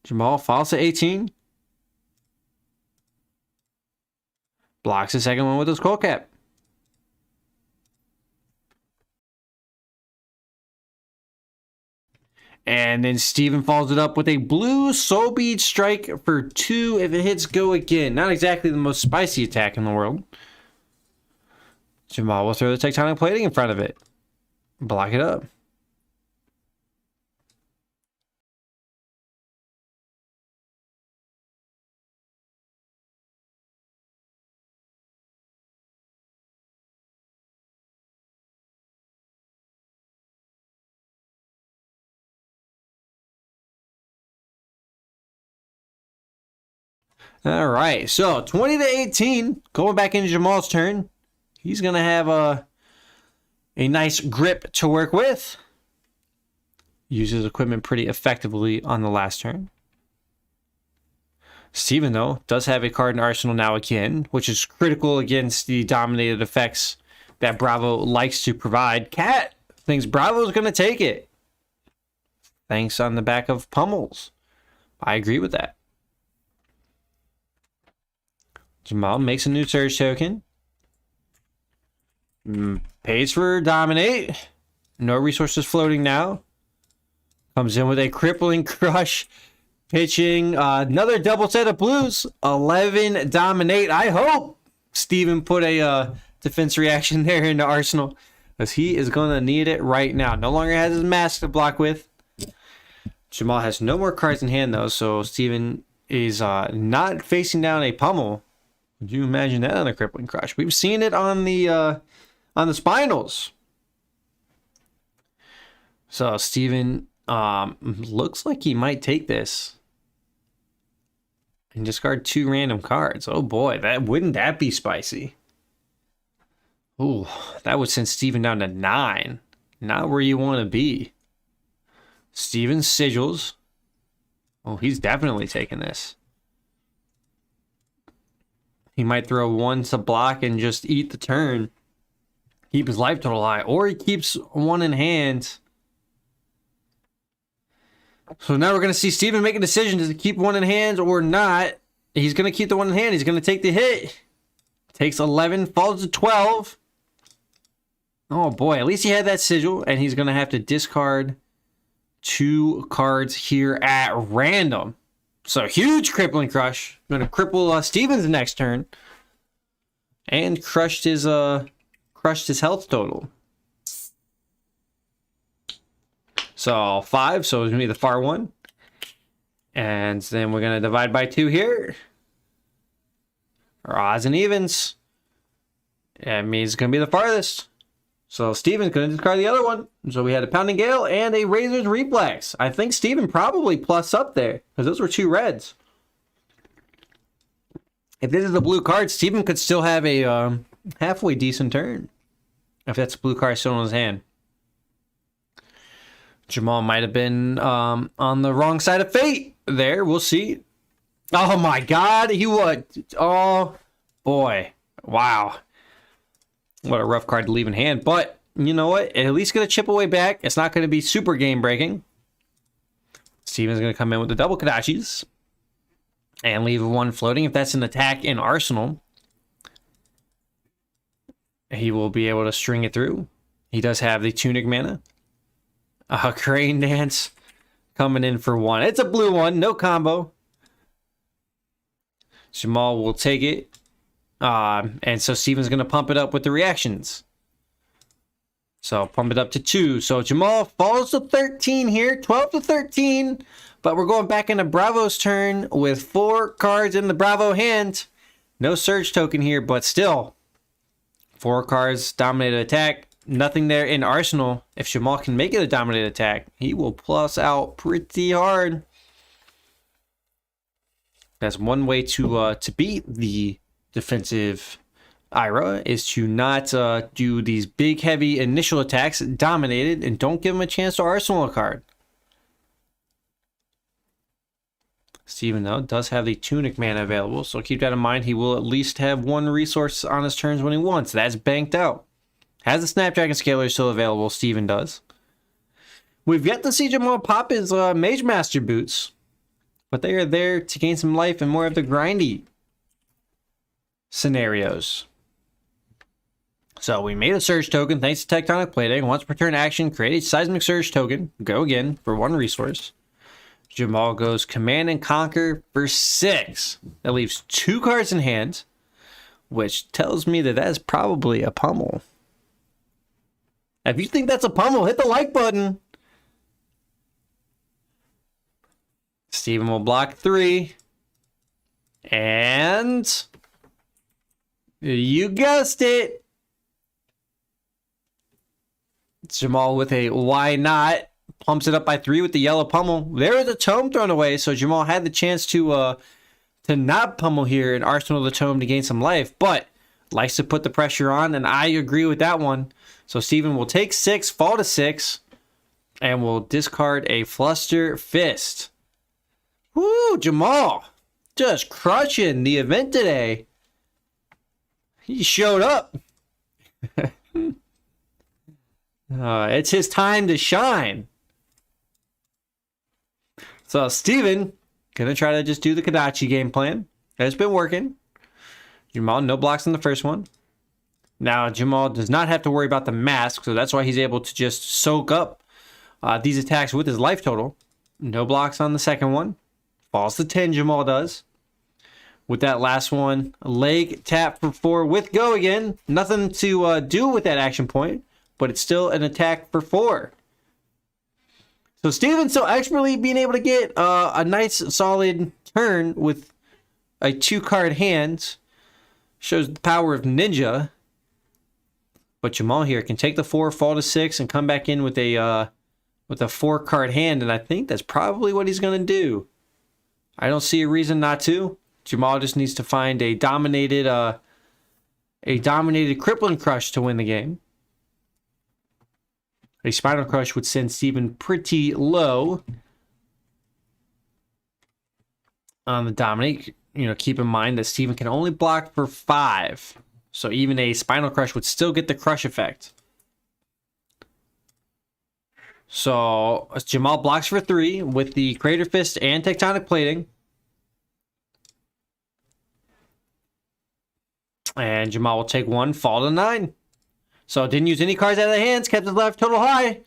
Jamal falls to 18. Blocks the second one with his Skull Cap. And then Steven follows it up with a blue Soul Bead Strike for 2 if it hits Go Again. Not exactly the most spicy attack in the world. Jamal will throw the Tectonic Plating in front of it. Block it up. All right, so 20 to 18, going back into Jamal's turn. He's going to have a nice grip to work with. Uses equipment pretty effectively on the last turn. Steven, though, does have a card in Arsenal now again, which is critical against the dominated effects that Bravo likes to provide. Cat thinks Bravo's going to take it. Thanks on the back of Pummels. I agree with that. Jamal makes a new Surge token. Pays for Dominate. No resources floating now. Comes in with a Crippling Crush. Pitching another double set of blues. 11 Dominate. I hope Steven put a defense reaction there into Arsenal, because he is going to need it right now. No longer has his mask to block with. Jamal has no more cards in hand, though, so Steven is not facing down a Pummel. Would you imagine that on a Crippling Crush? We've seen it on the Spinals. So Steven looks like he might take this and discard 2 random cards. Oh boy, wouldn't that be spicy? Ooh, that would send Steven down to 9. Not where you want to be. Steven sigils. Oh, he's definitely taking this. He might throw 1 to block and just eat the turn. Keep his life total high. Or he keeps 1 in hand. So now we're going to see Steven make a decision to keep 1 in hand or not. He's going to keep the 1 in hand. He's going to take the hit. Takes 11, falls to 12. Oh boy, at least he had that sigil. And he's going to have to discard 2 cards here at random. So huge Crippling Crush. Going to cripple Steven's next turn. And crushed his health total. So 5, so it's going to be the far one. And then we're going to divide by 2 here. Or odds and evens. That means it's going to be the farthest. So Steven's going to discard the other one. So we had a Pounding Gale and a Razor's Reflex. I think Steven probably plus up there because those were 2 reds. If this is a blue card, Steven could still have a halfway decent turn. If that's a blue card still in his hand. Jamal might have been on the wrong side of fate there. We'll see. Oh my God. He would. Oh boy. Wow. What a rough card to leave in hand. But you know what? At least going to chip away back. It's not going to be super game breaking. Steven's going to come in with the double Kadachis. And leave 1 floating. If that's an attack in Arsenal, he will be able to string it through. He does have the Tunic mana. Crane Dance coming in for 1. It's a blue one, no combo. Jamal will take it. And so Steven's going to pump it up with the reactions. So pump it up to 2. So Jamal falls to 13 here, 12 to 13. But we're going back into Bravo's turn with 4 cards in the Bravo hand. No Surge token here, but still 4 cards, dominated attack. Nothing there in Arsenal. If Jamal can make it a dominated attack, he will plus out pretty hard. That's one way to beat the defensive Ira, is to not do these big, heavy initial attacks, dominated, and don't give him a chance to Arsenal a card. Steven, though, does have the Tunic mana available, so keep that in mind. He will at least have 1 resource on his turns when he wants. That's banked out. Has the Snapdragon Scaler still available, Steven does. We've yet to see Jamal pop his Mage Master boots, but they are there to gain some life and more of the grindy scenarios. So we made a Surge token thanks to Tectonic Plating. Once per turn action, create a Seismic Surge token. Go again for 1 resource. Jamal goes Command and Conquer for 6. That leaves 2 cards in hand, which tells me that is probably a pummel. If you think that's a pummel, hit the like button. Steven will block 3. And you guessed it. Jamal with a why not. Pumps it up by 3 with the yellow pummel. There was a tome thrown away, so Jamal had the chance to not pummel here and Arsenal the tome to gain some life, but likes to put the pressure on, and I agree with that one. So Steven will take 6, fall to 6, and will discard a Fluster Fist. Woo, Jamal just crushing the event today. He showed up. It's his time to shine. So Steven gonna try to just do the Kadachi game plan. It's been working. Jamal, no blocks on the first one. Now Jamal does not have to worry about the mask, so that's why he's able to just soak up these attacks with his life total. No blocks on the second one. Falls to 10, Jamal does. With that last one, leg tap for 4 with go again. Nothing to do with that action point, but it's still an attack for 4. So Steven's so expertly being able to get a nice solid turn with a 2-card hand. Shows the power of Ninja. But Jamal here can take the 4, fall to 6, and come back in with a 4-card hand, and I think that's probably what he's gonna do. I don't see a reason not to. Jamal just needs to find a dominated Crippling Crush to win the game. A Spinal Crush would send Steven pretty low on the dominate. You know, keep in mind that Steven can only block for 5. So even a Spinal Crush would still get the crush effect. So Jamal blocks for 3 with the Crater Fist and Tectonic Plating. And Jamal will take 1, fall to 9. So didn't use any cards out of the hands, kept his life total high.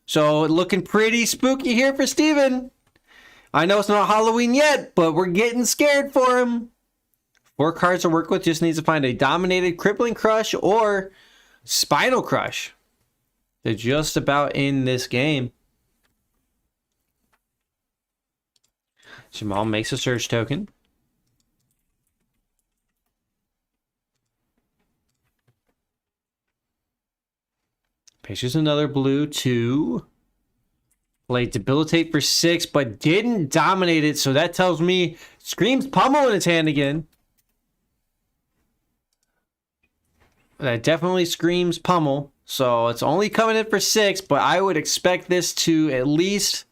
So looking pretty spooky here for Steven. I know it's not Halloween yet, but we're getting scared for him. 4 cards to work with, just needs to find a dominated Crippling Crush or Spinal Crush. They're just about in this game. Jamal makes a Surge token. Pitches another blue to play Debilitate for 6, but didn't dominate it. So that tells me Scream's Pummel in his hand again. That definitely screams Pummel. So it's only coming in for 6, but I would expect this to at least...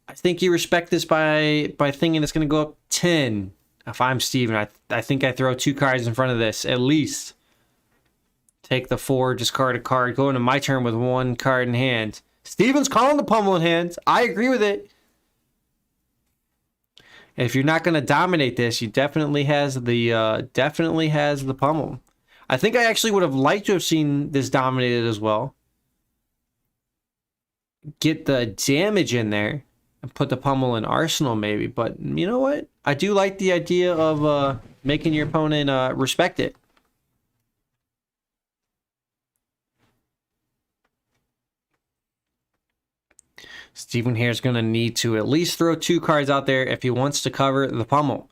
I think you respect this by thinking it's going to go up 10. If I'm Steven, I think I throw 2 cards in front of this, at least. Take the 4, discard a card, go into my turn with 1 card in hand. Steven's calling the Pummel in hand. I agree with it. If you're not going to dominate this, you definitely has the Pummel. I think I actually would have liked to have seen this dominated as well. Get the damage in there and put the Pummel in Arsenal maybe. But you know what? I do like the idea of making your opponent respect it. Steven here is going to need to at least throw 2 cards out there if he wants to cover the Pummel.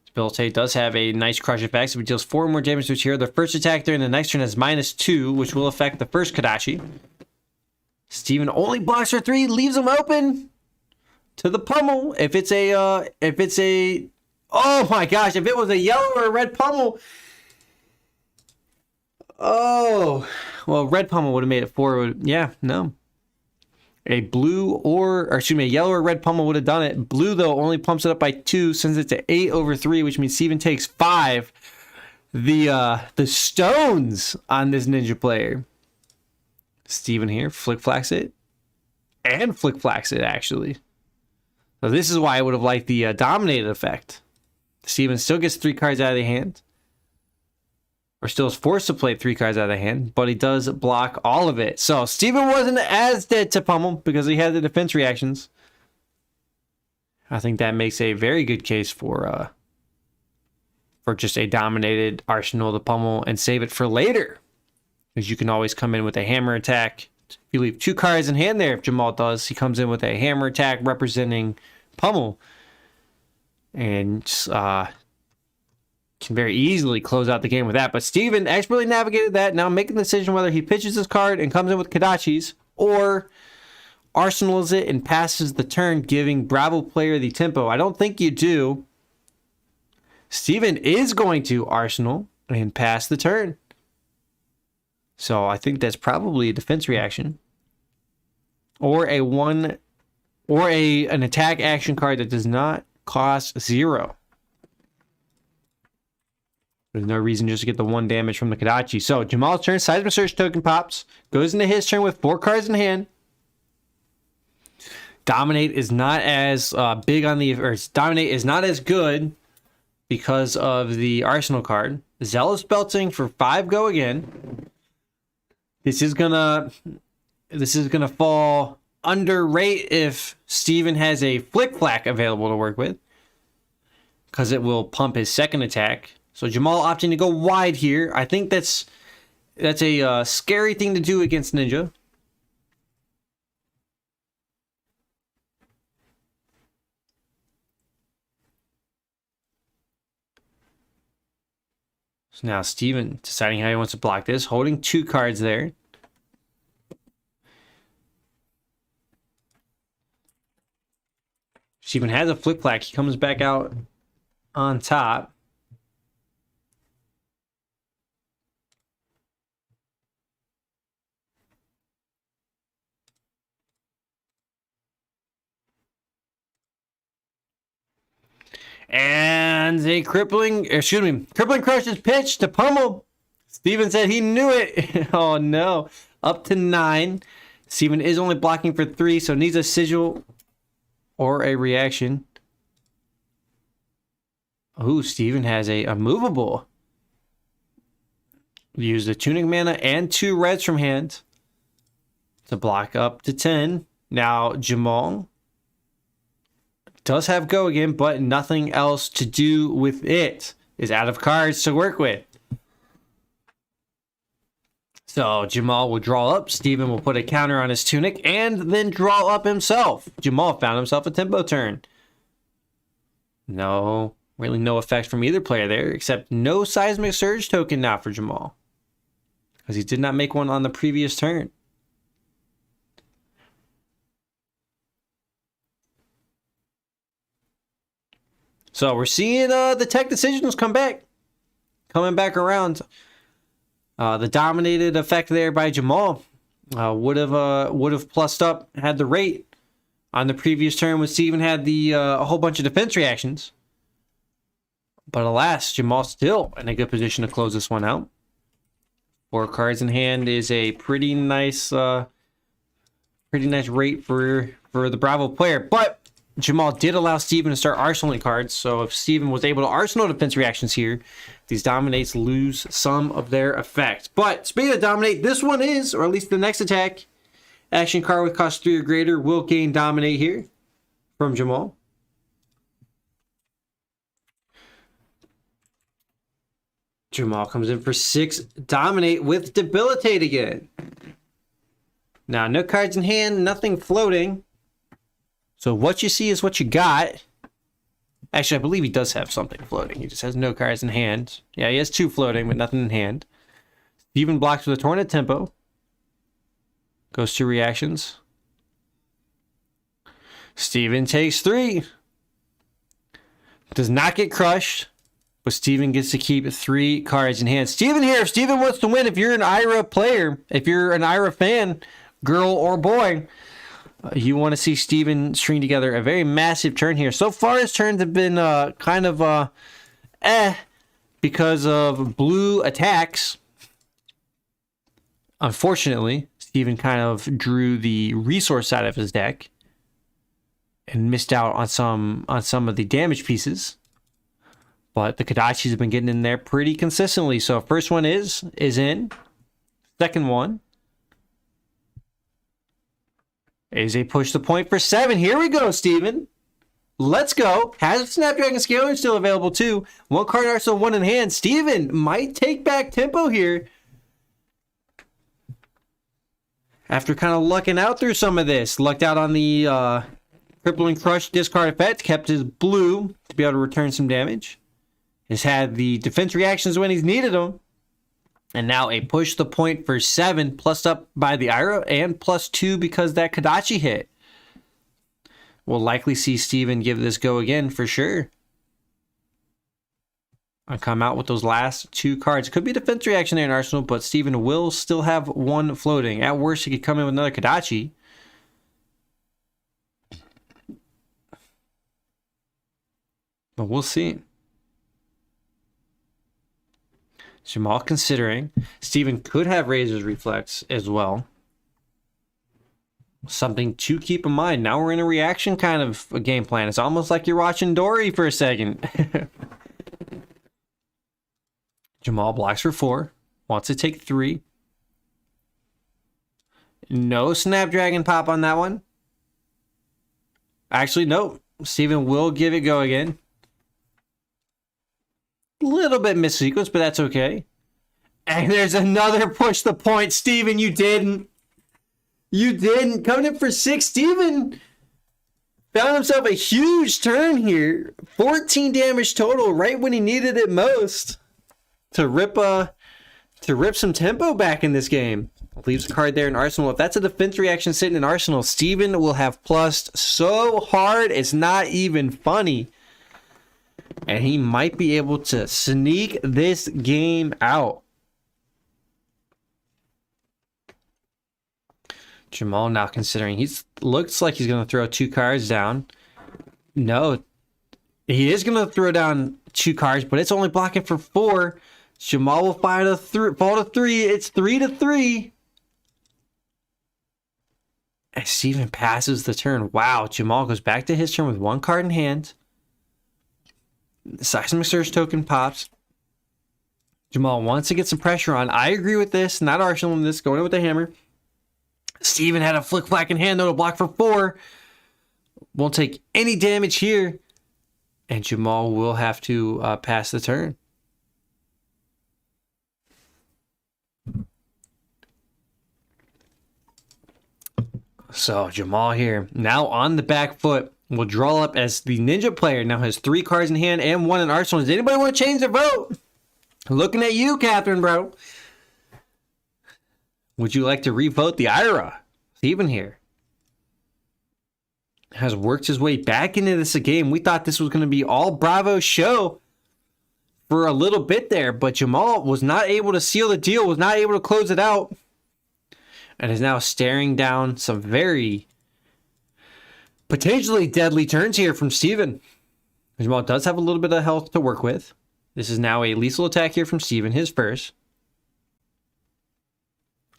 Debilitate does have a nice crush effect, so he deals 4 more damage to each hero. The first attack during the next turn has -2, which will affect the first Kadachi. Steven only blocks for 3, leaves him open to the Pummel. If it's a, oh my gosh, if it was a yellow or a red Pummel, oh, well, red Pummel would have made it 4. Yeah, no. A blue or excuse me, a yellow or red Pummel would have done it. Blue, though, only pumps it up by 2, sends it to 8 over 3, which means Steven takes 5. The stones on this ninja player. Steven here flick-flacks it. And flick-flacks it, actually. So this is why I would have liked the dominated effect. Steven still gets 3 cards out of the hand. Or still is forced to play 3 cards out of the hand, but he does block all of it. So Steven wasn't as dead to Pummel because he had the defense reactions. I think that makes a very good case for just a dominated Arsenal to Pummel and save it for later. Because you can always come in with a hammer attack. You leave 2 cards in hand there if Jamal does. He comes in with a hammer attack representing Pummel. And can very easily close out the game with that. But Steven expertly navigated that, now making the decision whether he pitches his card and comes in with Kadachis, or arsenals it and passes the turn, giving Bravo player the tempo. I don't think you do. Steven is going to arsenal and pass the turn. So I think that's probably a defense reaction. Or an attack action card that does not cost 0. There's no reason just to get the 1 damage from the Kadachi. So Jamal's turn, Seismic Surge token pops, goes into his turn with 4 cards in hand. Dominate is not as Dominate is not as good because of the Arsenal card. Zealous Belting for 5 go again. This is gonna fall under rate if Steven has a Flick-Flack available to work with, because it will pump his second attack. So Jamal opting to go wide here. I think that's a scary thing to do against Ninja. So now Steven deciding how he wants to block this, holding 2 cards there. Steven has a Flick-Flack. He comes back out on top. And a crippling crush is pitched to Pummel. Steven said he knew it. Oh no. Up to 9. Steven is only blocking for 3, so needs a sigil or a reaction. Ooh, Steven has a movable. Use the Tunic mana and 2 reds from hand to block up to 10. Now Jamal does have go again, but nothing else to do with it. Is out of cards to work with. So Jamal will draw up. Steven will put a counter on his Tunic and then draw up himself. Jamal found himself a tempo turn. No, really no effect from either player there, except no Seismic Surge token now for Jamal. because he did not make one on the previous turn. So we're seeing the tech decisions coming back around. The dominated effect there by Jamal would have plussed up had the rate on the previous turn when Steven had the a whole bunch of defense reactions. But alas, Jamal still in a good position to close this one out. 4 cards in hand is a pretty nice rate for the Bravo player. But Jamal did allow Steven to start arsenaling cards, so if Steven was able to arsenal defense reactions here, these dominates lose some of their effect. But speaking of dominate, this one is, or at least the next attack, action card with cost 3 or greater will gain dominate here from Jamal. Jamal comes in for 6 dominate with debilitate again. Now, no cards in hand, nothing floating. So what you see is what you got. Actually, I believe he does have something floating. He just has no cards in hand. Yeah, he has 2 floating, but nothing in hand. Steven blocks with a torn at tempo. Goes to reactions. Steven takes 3. Does not get crushed. But Steven gets to keep 3 cards in hand. Steven here, if Steven wants to win, if you're an IRA player, if you're an IRA fan, girl or boy, you want to see Steven string together a very massive turn here. So far, his turns have been kind of because of blue attacks. Unfortunately, Steven kind of drew the resource side of his deck and missed out on some of the damage pieces. But the Kodachis have been getting in there pretty consistently. So first one is in. Second one is a push the point for 7. Here we go, Steven. Let's go. Has a Snapdragon Scaler still available too. 1 card arsenal, 1 in hand. Steven might take back tempo here. After kind of lucking out through some of this. Lucked out on the Crippling Crush discard effect. Kept his blue to be able to return some damage. Has had the defense reactions when he's needed them. And now a push the point for 7, plus up by the Ira, and plus 2 because that Kodachi hit. We'll likely see Steven give this go again for sure. I'll come out with those last 2 cards. Could be defense reaction there in Arsenal, but Steven will still have 1 floating. At worst, he could come in with another Kodachi. But we'll see. Jamal considering. Steven could have Razor's Reflex as well. Something to keep in mind. Now we're in a reaction kind of a game plan. It's almost like you're watching Dory for a second. Jamal blocks for 4. Wants to take 3. No Snapdragon pop on that one. Actually, nope. Steven will give it go again. Little bit missequenced, but that's okay. And there's another push the point. Steven, you didn't. You didn't. Coming in for 6. Steven found himself a huge turn here. 14 damage total right when he needed it most. To rip some tempo back in this game. Leaves a card there in Arsenal. If that's a defense reaction sitting in Arsenal, Steven will have plussed so hard it's not even funny. And he might be able to sneak this game out. Jamal now considering. Looks like he's going to throw 2 cards down. No. He is going to throw down 2 cards, but it's only blocking for 4. Jamal will fall to 3. It's 3-3. And Steven passes the turn. Wow. Jamal goes back to his turn with 1 card in hand. The Seismic Surge token pops. Jamal wants to get some pressure on. I agree with this. Not Arsenal in this. Going in with the hammer. Steven had a Flick Flack in hand, though, to block for 4. Won't take any damage here. And Jamal will have to pass the turn. So Jamal here, now on the back foot, will draw up as the Ninja player. Now has 3 cards in hand and 1 in Arsenal. Does anybody want to change their vote? Looking at you, Catherine, bro. Would you like to revote the IRA? Steven here has worked his way back into this game. We thought this was going to be all Bravo show for a little bit there, but Jamal was not able to seal the deal, was not able to close it out, and is now staring down some very potentially deadly turns here from Steven. Jamal does have a little bit of health to work with. This is now a lethal attack here from Steven, his first.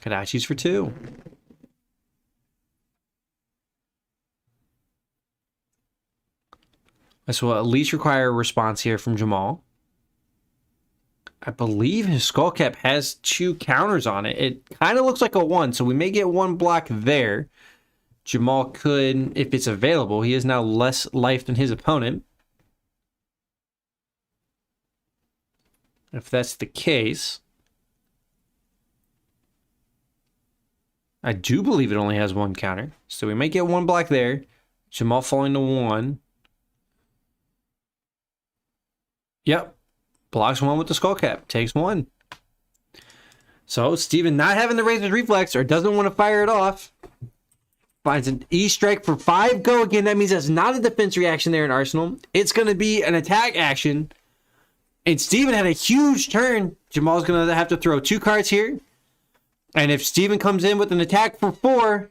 Kadachi's for 2. This will at least require a response here from Jamal. I believe his skull cap has 2 counters on it. It kind of looks like a 1, so we may get 1 block there. Jamal could, if it's available, he has now less life than his opponent. If that's the case, I do believe it only has 1 counter. So we may get 1 block there. Jamal falling to 1. Yep. Blocks 1 with the skull cap. Takes 1. So Steven not having to raise his reflex or doesn't want to fire it off. Finds an E strike for 5 go again. That means that's not a defense reaction there in Arsenal. It's going to be an attack action. And Steven had a huge turn. Jamal's going to have to throw 2 cards here. And if Steven comes in with an attack for 4,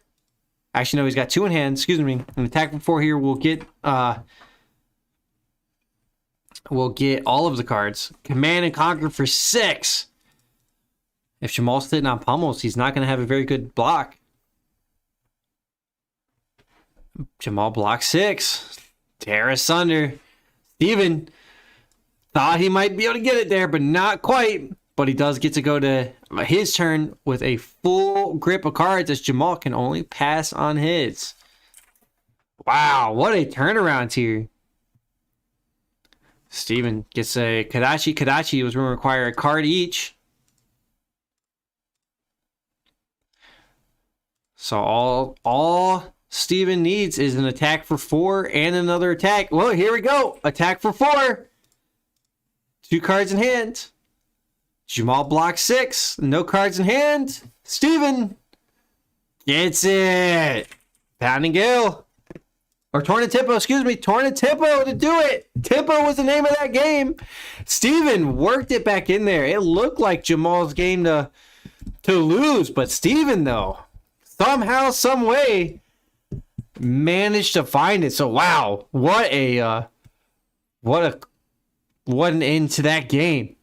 actually no, he's got 2 in hand. Excuse me. An attack for 4 here will get all of the cards. Command and Conquer for 6. If Jamal's sitting on pummels, he's not going to have a very good block. Jamal blocks 6. Tear asunder. Steven thought he might be able to get it there, but not quite. But he does get to go to his turn with a full grip of cards as Jamal can only pass on his. Wow, what a turnaround here. Steven gets a Kadachi. Kadachi was going to require a card each. So all Steven needs is an attack for 4 and another attack. Well, here we go. Attack for 4. 2 cards in hand. Jamal blocks 6. No cards in hand. Steven gets it. Pounding Gale. Or Tornatippo, excuse me. Tornatippo to do it. Tippo was the name of that game. Steven worked it back in there. It looked like Jamal's game to lose. But Steven, though, somehow, some way, managed to find it. So, wow. What an end to that game.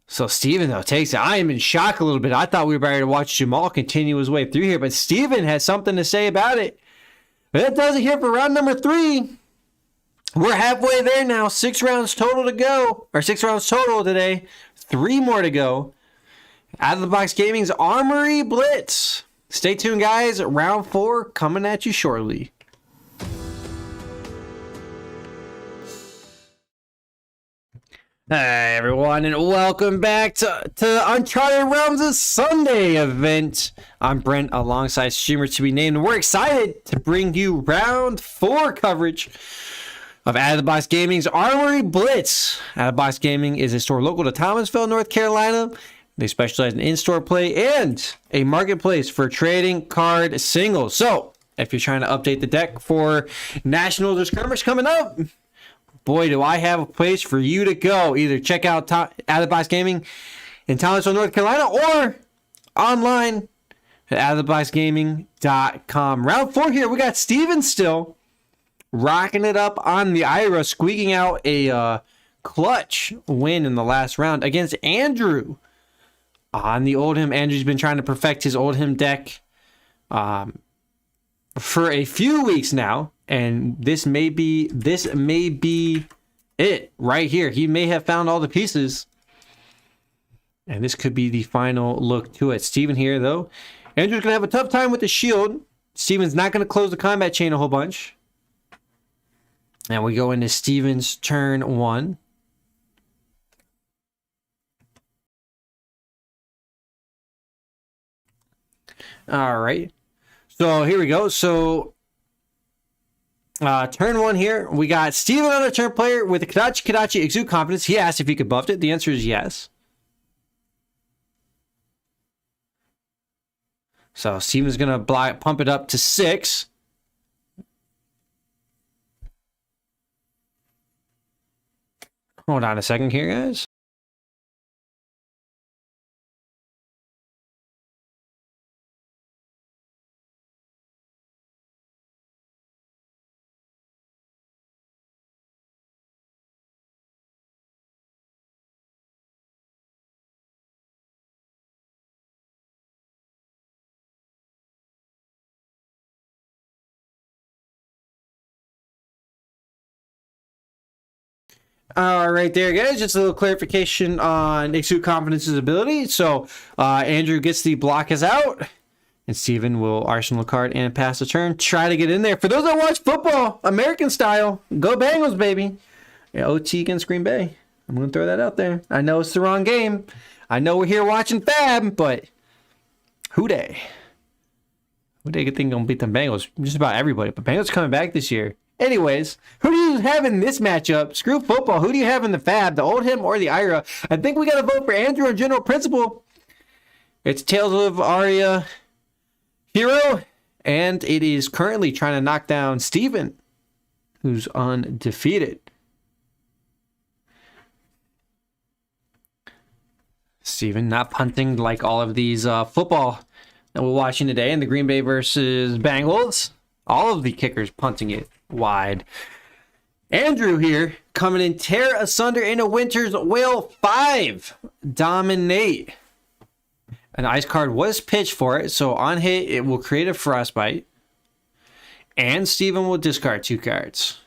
So Steven, though, takes it. I am in shock a little bit. I thought we were ready to watch Jamal continue his way through here, but Steven has something to say about it. But that does it here for round number 3. We're halfway there now. 6 rounds total to go. Or 6 rounds total today. 3 more to go. Out of the Box Gaming's Armory Blitz. Stay tuned, guys. Round 4 coming at you shortly. Hey everyone, and welcome back to Uncharted Realms' Sunday event. I'm Brent, alongside streamer to be named, and we're excited to bring you round 4 coverage of Out of the Box Gaming's Armory Blitz. Out of the Box Gaming is a store local to Thomasville, North Carolina. They specialize in in-store play and a marketplace for trading card singles. So, if you're trying to update the deck for Nationals or Skirmish coming up, boy, do I have a place for you to go. Either check out Out of the Box Gaming in Thomasville, North Carolina, or online at outoftheboxgaming.com. Round 4 here, we got Steven still rocking it up on the IRA, squeaking out a clutch win in the last round against Andrew on the Oldhim. Andrew's been trying to perfect his Oldhim deck for a few weeks now. And this may be it right here. He may have found all the pieces. And this could be the final look to it. Steven here, though. Andrew's going to have a tough time with the shield. Steven's not going to close the combat chain a whole bunch. And we go into Steven's turn 1. All right. So here we go. So turn 1 here, we got Steven on a turn player with a Kadachi Exude Confidence. He asked if he could buff it. The answer is yes. So Steven's going to pump it up to 6. Hold on a second here, guys. All right, there, guys. Just a little clarification on Exude Confidence's ability. So, Andrew gets the block is out, and Steven will arsenal a card and pass the turn. Try to get in there. For those that watch football, American style, go Bengals, baby. Yeah, OT against Green Bay. I'm going to throw that out there. I know it's the wrong game. I know we're here watching Fab, but who dey? Who dey good thing going to beat the Bengals? Just about everybody. But Bengals coming back this year. Anyways, who do you have in this matchup? Screw football. Who do you have in the Fab, the Oldhim or the Ira? I think we got to vote for Andrew on general principle. It's Tales of Aria Hero, and it is currently trying to knock down Steven, who's undefeated. Steven not punting like all of these football that we're watching today in the Green Bay versus Bengals. All of the kickers punting it wide. Andrew here coming in tear asunder in a Winter's Whale 5. Dominate. An ice card was pitched for it, so on hit it will create a frostbite. And Steven will discard 2 cards.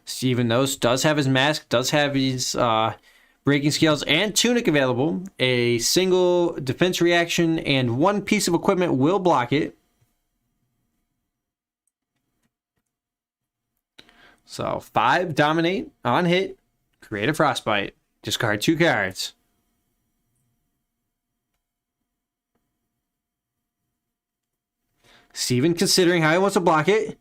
Steven does have his mask, does have his breaking scales and tunic available. A single defense reaction and 1 piece of equipment will block it. So 5 dominate on hit, create a frostbite, discard 2 cards. Steven considering how he wants to block it.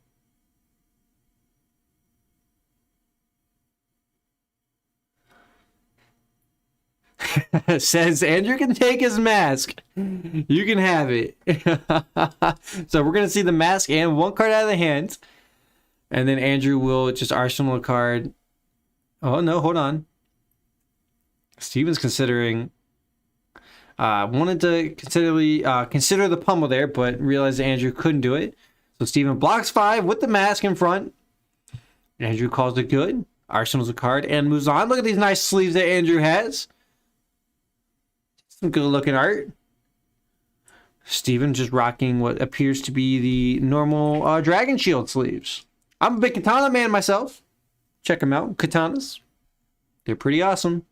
Says Andrew can take his mask. You can have it. So we're going to see the mask and 1 card out of the hand. And then Andrew will just arsenal a card. Oh, no, hold on. Steven's considering... wanted to consider the pummel there, but realized Andrew couldn't do it. So Steven blocks 5 with the mask in front. Andrew calls it good. Arsenals a card and moves on. Look at these nice sleeves that Andrew has. Some good looking art. Steven just rocking what appears to be the normal Dragon Shield sleeves. I'm a big katana man myself. Check them out. Katanas. They're pretty awesome.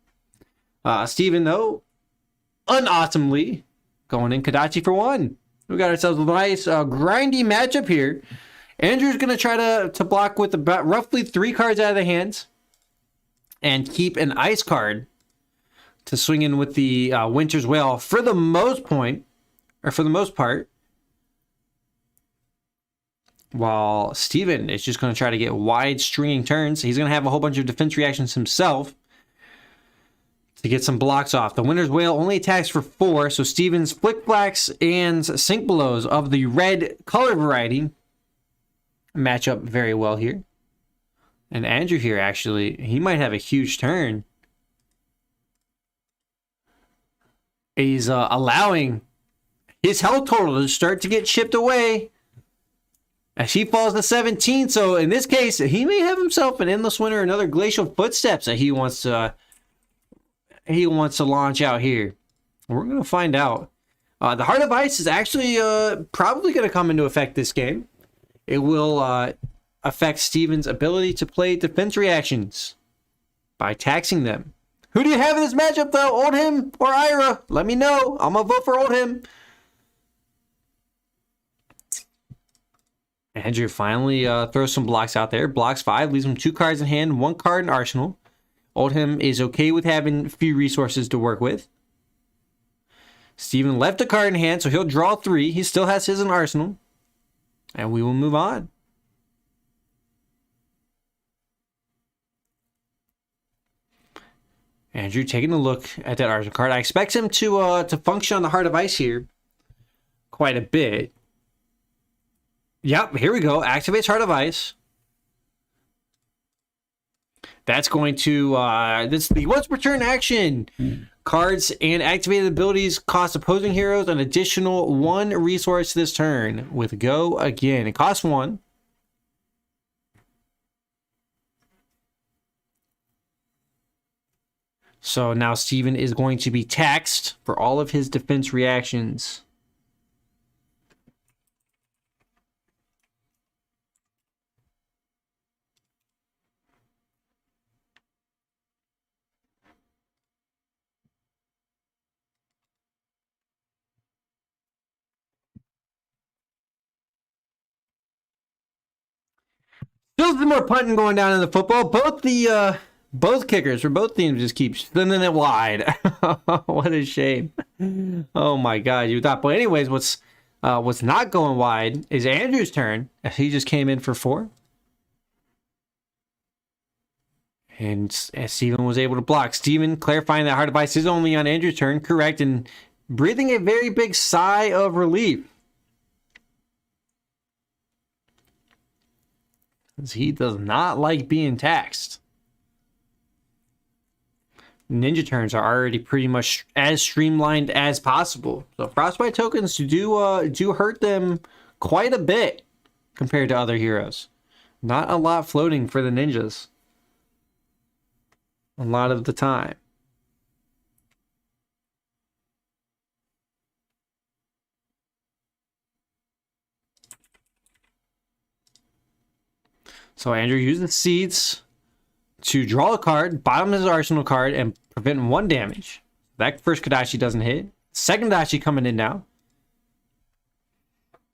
Steven, though, unawesomely going in Kadachi for 1. We got ourselves a nice grindy matchup here. Andrew's going to try to block with about roughly 3 cards out of the hands and keep an ice card to swing in with the Winter's Whale for the most part. While Steven is just going to try to get wide stringing turns. He's going to have a whole bunch of defense reactions himself to get some blocks off. The Winter's Whale only attacks for 4, so Steven's Flick Flacks and Sink Belows of the red color variety match up very well here. And Andrew here, actually, he might have a huge turn. He's allowing his health total to start to get chipped away as he falls to 17. So in this case, he may have himself an Endless Winter, another Glacial Footsteps that he wants to launch out here. We're going to find out. The Heart of Ice is actually probably going to come into effect this game. It will affect Steven's ability to play defense reactions by taxing them. Who do you have in this matchup, though? Oldhim or Ira? Let me know. I'm going to vote for Oldhim. Andrew finally throws some blocks out there. Blocks 5, leaves him 2 cards in hand, 1 card in arsenal. Oldhim is okay with having a few resources to work with. Steven left a card in hand, so he'll draw 3. He still has his in arsenal. And we will move on. Andrew taking a look at that arsenal card. I expect him to function on the Heart of Ice here. quite a bit. Yep, here we go. Activates Heart of Ice. That's going to, this the once per turn action. Cards and activated abilities cost opposing heroes an additional 1 resource this turn with Go Again. It costs 1. So now Steven is going to be taxed for all of his defense reactions. Still some more punting going down in the football. Both kickers for both teams just keep sending it wide. What a shame. Oh my god, you thought. But anyways, what's not going wide is Andrew's turn. He just came in for 4. And Steven was able to block. Steven clarifying that Heart of Ice is only on Andrew's turn, correct, and breathing a very big sigh of relief. He does not like being taxed. Ninja turns are already pretty much as streamlined as possible. So Frostbite tokens do hurt them quite a bit compared to other heroes. Not a lot floating for the ninjas. A lot of the time. So Andrew uses seeds to draw a card, bottom his arsenal card, and prevent 1 damage. That first Kadashi doesn't hit. Second Kadashi coming in now.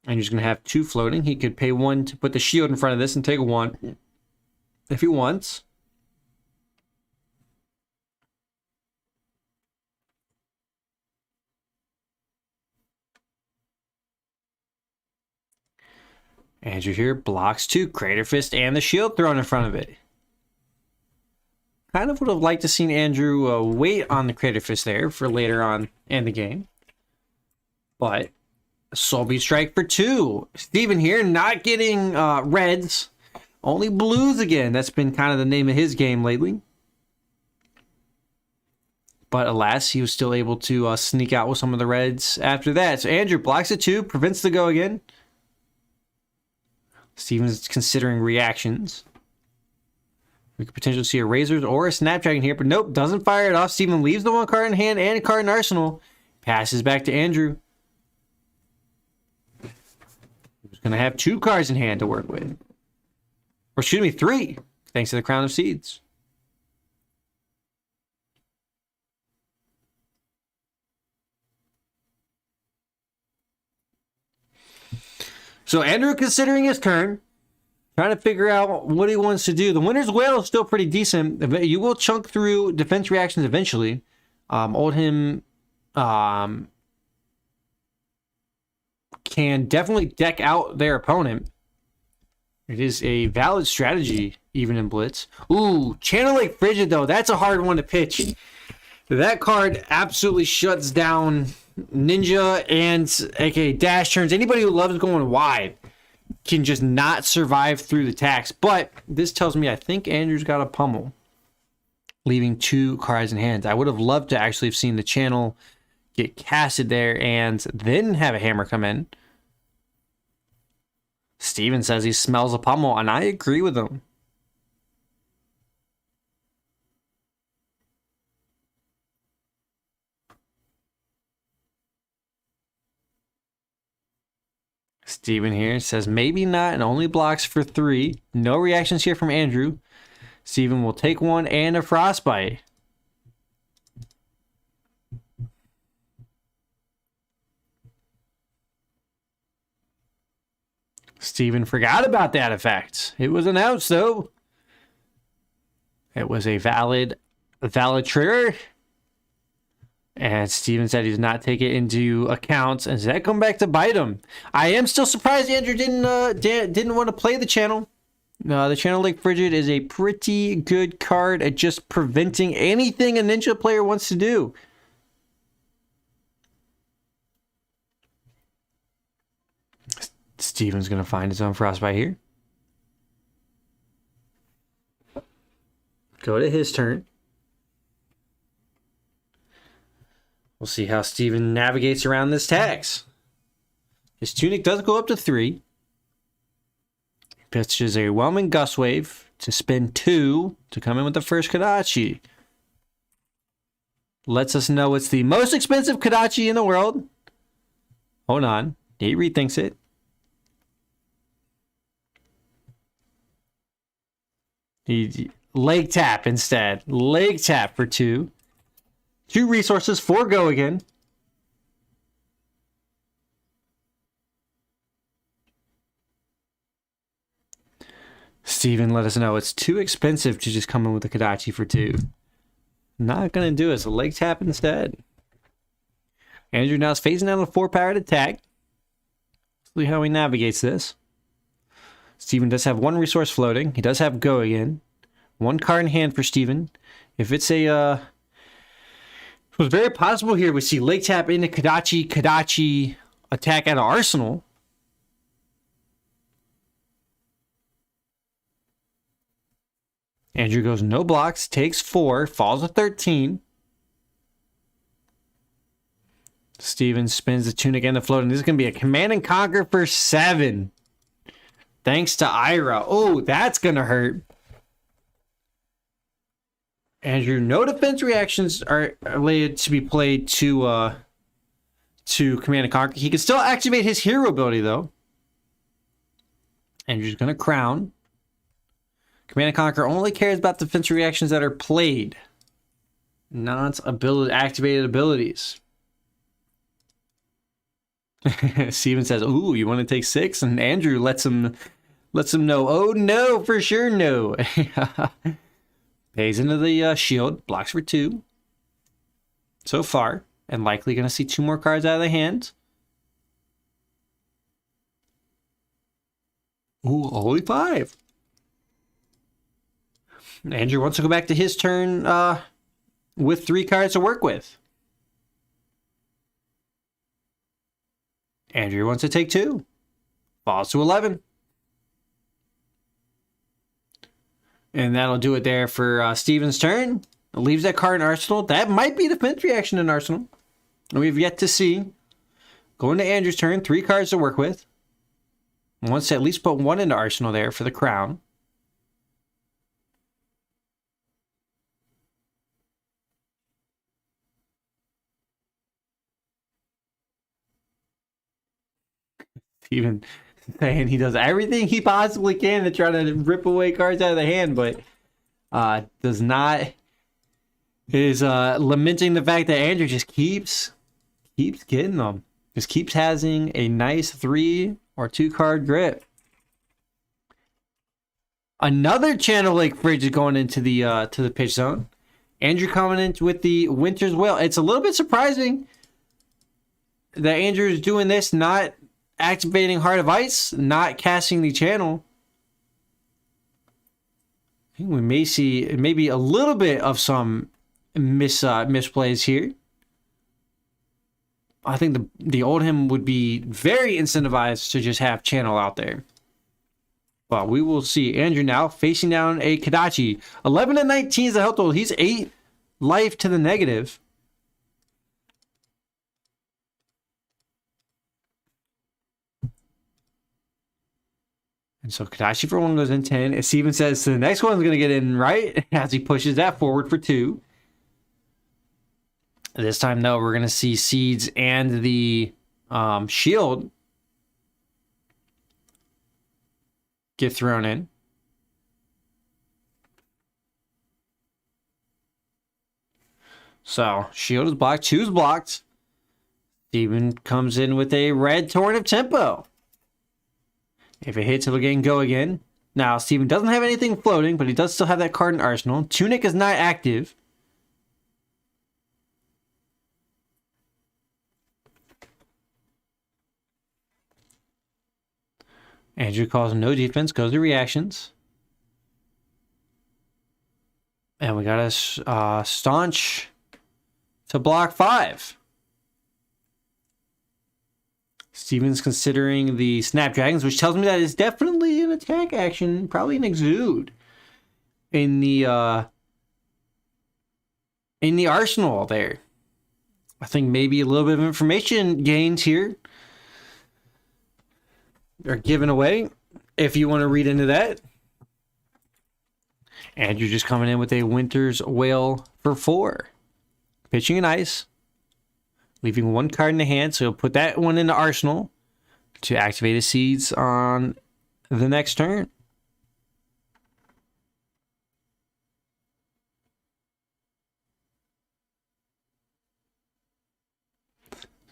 And he's going to have 2 floating. He could pay 1 to put the shield in front of this and take 1 if he wants. Andrew here blocks 2, Crater Fist and the shield thrown in front of it. Kind of would have liked to seen Andrew wait on the Crater Fist there for later on in the game. But Soul Beat Strike for 2. Steven here not getting reds, only blues again. That's been kind of the name of his game lately. But alas, he was still able to sneak out with some of the reds after that. So Andrew blocks it 2, prevents the Go Again. Steven's considering reactions. We could potentially see a Razors or a Snapdragon here, but nope, doesn't fire it off. Steven leaves the 1 card in hand and a card in arsenal. Passes back to Andrew. He's going to have 2 cards in hand to work with. Or excuse me, 3, thanks to the Crown of Seeds. So Andrew considering his turn, trying to figure out what he wants to do. The Winner's Wail is still pretty decent. You will chunk through defense reactions eventually. Oldhim can definitely deck out their opponent. It is a valid strategy, even in Blitz. Ooh, Channel Lake Frigid, though. That's a hard one to pitch. That card absolutely shuts down Ninja and aka Dash turns. Anybody who loves going wide can just not survive through the tax. But this tells me I think Andrew's got a pummel, leaving 2 cards in hand. I would have loved to actually have seen the channel get casted there and then have a hammer come in. Steven says he smells a pummel, and I agree with him. Steven here says maybe not and only blocks for 3. No reactions here from Andrew. Steven will take 1 and a Frostbite. Steven forgot about that effect. It was announced, though. It was a valid trigger. And Steven said he did not take it into account. And does that come back to bite him? I am still surprised Andrew didn't want to play the channel. The Channel Lake Frigid is a pretty good card at just preventing anything a Ninja player wants to do. Steven's going to find his own frostbite here. Go to his turn. We'll see how Steven navigates around this tax. His tunic does go up to 3. Pitches a whelming gust wave to spin 2 to come in with the first Kodachi. Lets us know it's the most expensive Kodachi in the world. Hold on. He rethinks it. He leg tap instead. Leg tap for 2. 2 resources, 4 go again. Steven let us know it's too expensive to just come in with a Kodachi for 2. Not going to do it. It's a leg tap instead. Andrew now is phasing down a 4-powered attack. See how he navigates this. Steven does have 1 resource floating. He does have go again. 1 card in hand for Steven. If it's a... it was very possible here we see leg tap into Kodachi attack out of Arsenal. Andrew goes no blocks, takes 4, falls to 13. Steven spins the tunic and the floating. This is going to be a command and conquer for 7. Thanks to Ira. Oh, that's going to hurt. Andrew, no defense reactions are related to be played to command and conquer. He can still activate his hero ability, though. Andrew's going to crown. Command and Conquer only cares about defense reactions that are played, not activated abilities. Steven says, "Ooh, you want to take 6?" And Andrew lets him know. Oh no, for sure no. Pays into the shield, blocks for 2. So far, and likely going to see 2 more cards out of the hand. Ooh, only 5. Andrew wants to go back to his turn with 3 cards to work with. Andrew wants to take 2. Falls to 11. And that'll do it there for Steven's turn. Leaves that card in Arsenal. That might be the defense reaction in Arsenal. We've yet to see. Going to Andrew's turn. 3 cards to work with. Wants to at least put 1 into Arsenal there for the crown. Even saying he does everything he possibly can to try to rip away cards out of the hand, but does not. Is lamenting the fact that Andrew just keeps getting them. Just keeps having a nice 3 or 2 card grip. Another Channel Lake Fridge is going into the to the pitch zone. Andrew coming in with the Winter's Will. It's a little bit surprising that Andrew is doing this, not activating Heart of Ice, not casting the channel. I think we may see maybe a little bit of some misplays here. I think the old him would be very incentivized to just have channel out there. But we will see. Andrew now facing down a Kodachi. 11 and 19 is the health total. He's 8 life to the negative. And so Kodachi for 1 goes in 10. As Steven says, the next one's going to get in right as he pushes that forward for 2. This time, though, we're going to see Seeds and the shield get thrown in. So, shield is blocked. 2 is blocked. Steven comes in with a red Torrent of Tempo. If it hits, it'll again go again. Now, Steven doesn't have anything floating, but he does still have that card in Arsenal. Tunic is not active. Andrew calls no defense, goes to reactions. And we got a Staunch to block 5. Steven's considering the Snapdragons, which tells me that it's definitely an attack action, probably an exude in the arsenal there. I think maybe a little bit of information gains here are given away if you want to read into that. Andrew just coming in with a Winter's Wail for 4. Pitching an ice. Leaving 1 card in the hand, so he'll put that one in the arsenal to activate his seeds on the next turn.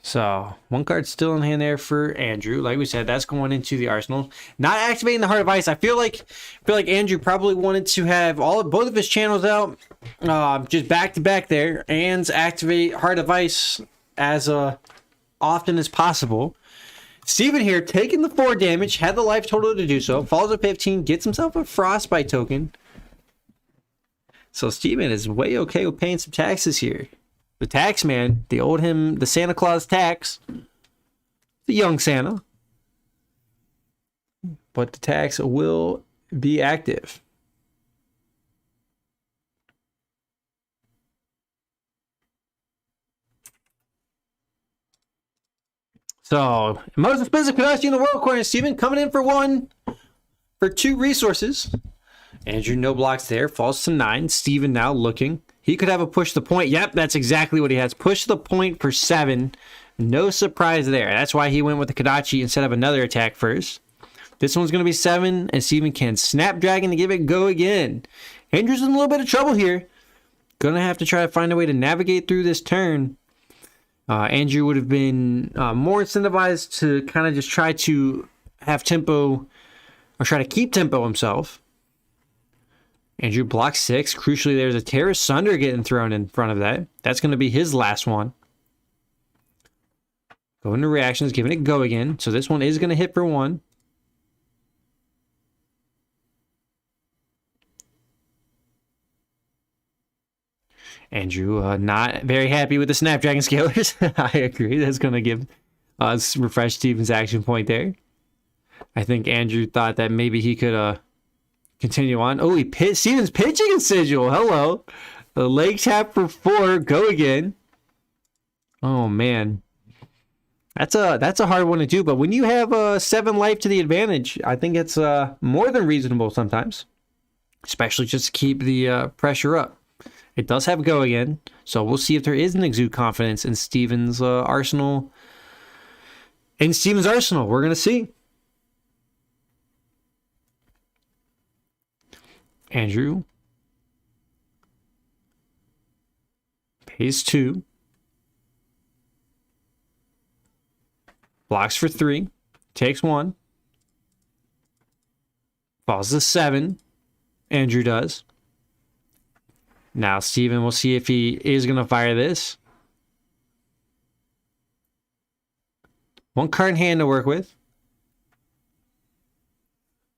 So, 1 card still in hand there for Andrew. Like we said, that's going into the arsenal. Not activating the Heart of Ice. I feel like Andrew probably wanted to have both of his channels out, just back to back there, and activate Heart of Ice as often as possible. Steven here taking the 4 damage, had the life total to do so, falls to 15, gets himself a Frostbite token. So Steven is way okay with paying some taxes here. The tax man, they owed him the Santa Claus tax. The young Santa. But the tax will be active. So, most expensive Kadashi in the world, according to Steven, coming in for 2 resources. Andrew, no blocks there, falls to 9. Steven now looking. He could have a push the point. Yep, that's exactly what he has. Push the point for 7. No surprise there. That's why he went with the Kadachi instead of another attack first. This one's going to be 7, and Steven can Snapdragon to give it go again. Andrew's in a little bit of trouble here. Gonna have to try to find a way to navigate through this turn. Andrew would have been more incentivized to kind of just try to have tempo, or try to keep tempo himself. Andrew blocks 6. Crucially, there's a Terra Sunder getting thrown in front of that. That's going to be his last one. Going to reactions, giving it go again. So this one is going to hit for 1. Andrew, not very happy with the Snapdragon Scalers. I agree. That's going to give refresh Steven's action point there. I think Andrew thought that maybe he could continue on. Oh, Steven's pitching a Sigil. Hello. The leg tap for 4. Go again. Oh, man. That's a hard one to do. But when you have 7 life to the advantage, I think it's more than reasonable sometimes. Especially just to keep the pressure up. It does have go again, so we'll see if there is an exude confidence in Steven's arsenal. In Steven's arsenal, we're going to see. Andrew pays 2. Blocks for 3. Takes 1. Falls to 7. Andrew does. Now, Steven, we'll see if he is going to fire this. 1 card in hand to work with.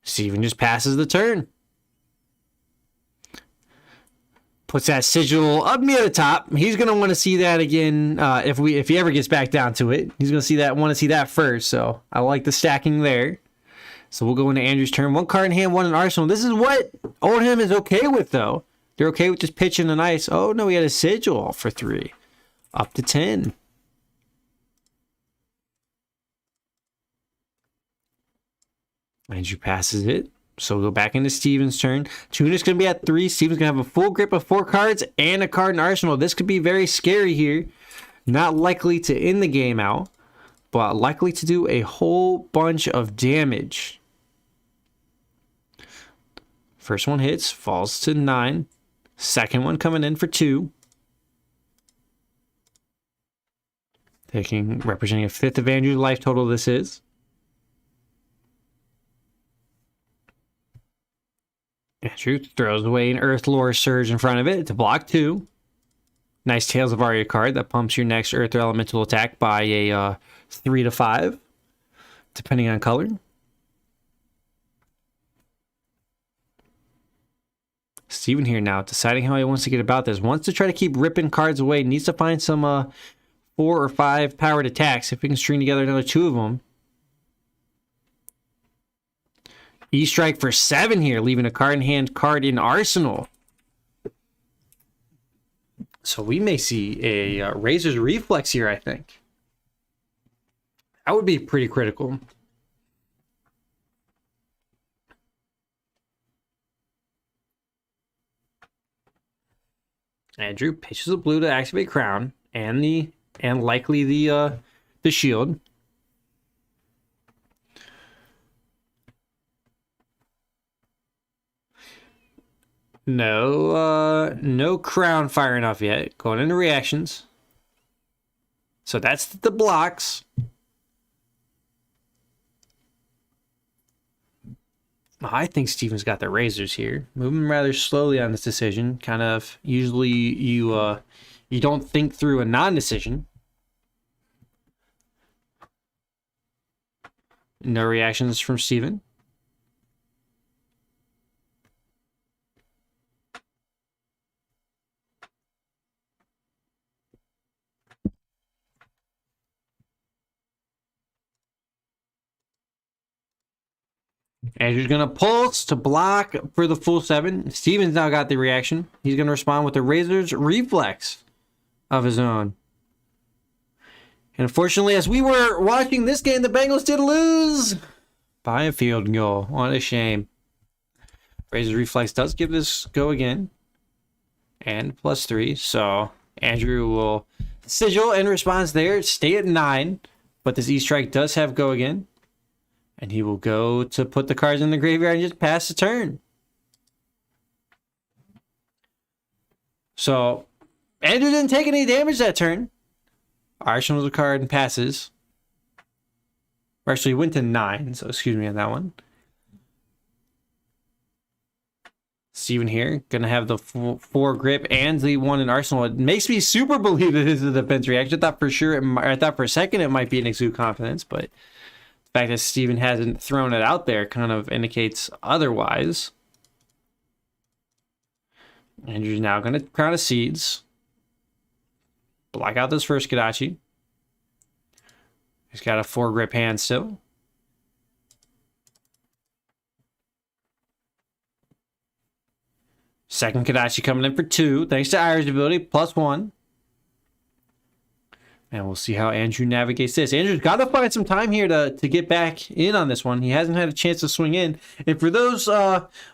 Steven just passes the turn. Puts that Sigil up near the top. He's going to want to see that again if he ever gets back down to it. He's going to want to see that first. So I like the stacking there. So we'll go into Andrew's turn. 1 card in hand, 1 in arsenal. This is what Oldham is okay with, though. They're okay with just pitching an ice. Oh, no, he had a Sigil for 3. Up to 10. Andrew passes it. So we'll go back into Steven's turn. Tuna's going to be at 3. Steven's going to have a full grip of 4 cards and a card in arsenal. This could be very scary here. Not likely to end the game out, but likely to do a whole bunch of damage. First one hits, falls to 9. Second one coming in for 2. Representing a 5th of Andrew's life total this is. Andrew throws away an Earth Lore Surge in front of it to block 2. Nice Tales of Aria card that pumps your next Earth or Elemental attack by a 3 to 5, depending on color. Steven here now, deciding how he wants to get about this. Wants to try to keep ripping cards away. Needs to find some 4 or 5 powered attacks. If we can string together another 2 of them. E-Strike for 7 here, leaving a card in hand, card in arsenal. So we may see a Razor's Reflex here, I think. That would be pretty critical. Andrew pitches a blue to activate Crown and likely the shield. No Crown firing off yet. Going into reactions. So that's the blocks. I think Steven's got the Razors here. Moving rather slowly on this decision. Kind of, usually you don't think through a non-decision. No reactions from Steven. Andrew's going to pulse to block for the full 7. Steven's now got the reaction. He's going to respond with the Razor's Reflex of his own. And unfortunately, as we were watching this game, the Bengals did lose by a field goal. What a shame. Razor's Reflex does give this go again. And +3. So Andrew will sigil in response there. Stay at 9. But this E-Strike does have go again. And he will go to put the cards in the graveyard and just pass the turn. So, Andrew didn't take any damage that turn. Arsenal's a card and passes. Or actually, went to 9, so excuse me on that one. Steven here, going to have the 4 grip and the 1 in Arsenal. It makes me super believe that this is a defense reaction. I thought for a second it might be an Exude Confidence, but the fact that Steven hasn't thrown it out there kind of indicates otherwise. Andrew's now going to Crown of Seeds. Block out this first Kodachi. He's got a 4 grip hand still. Second Kodachi coming in for 2. Thanks to Ira's ability, +1. And we'll see how Andrew navigates this. Andrew's got to find some time here to get back in on this one. He hasn't had a chance to swing in. And for those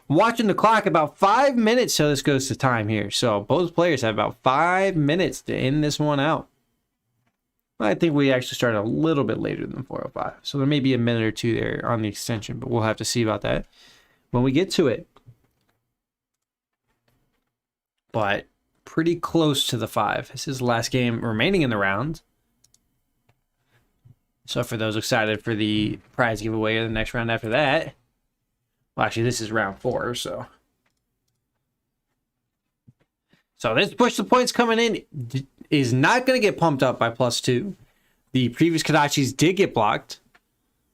watching the clock, about 5 minutes till this goes to time here. So both players have about 5 minutes to end this one out. I think we actually started a little bit later than 4:05. So there may be a minute or 2 there on the extension, but we'll have to see about that when we get to it. But pretty close to the 5. This is the last game remaining in the round. So for those excited for the prize giveaway or the next round after that, well, actually this is round 4, so this push the points coming in is not going to get pumped up by +2. The previous Kodachis did get blocked,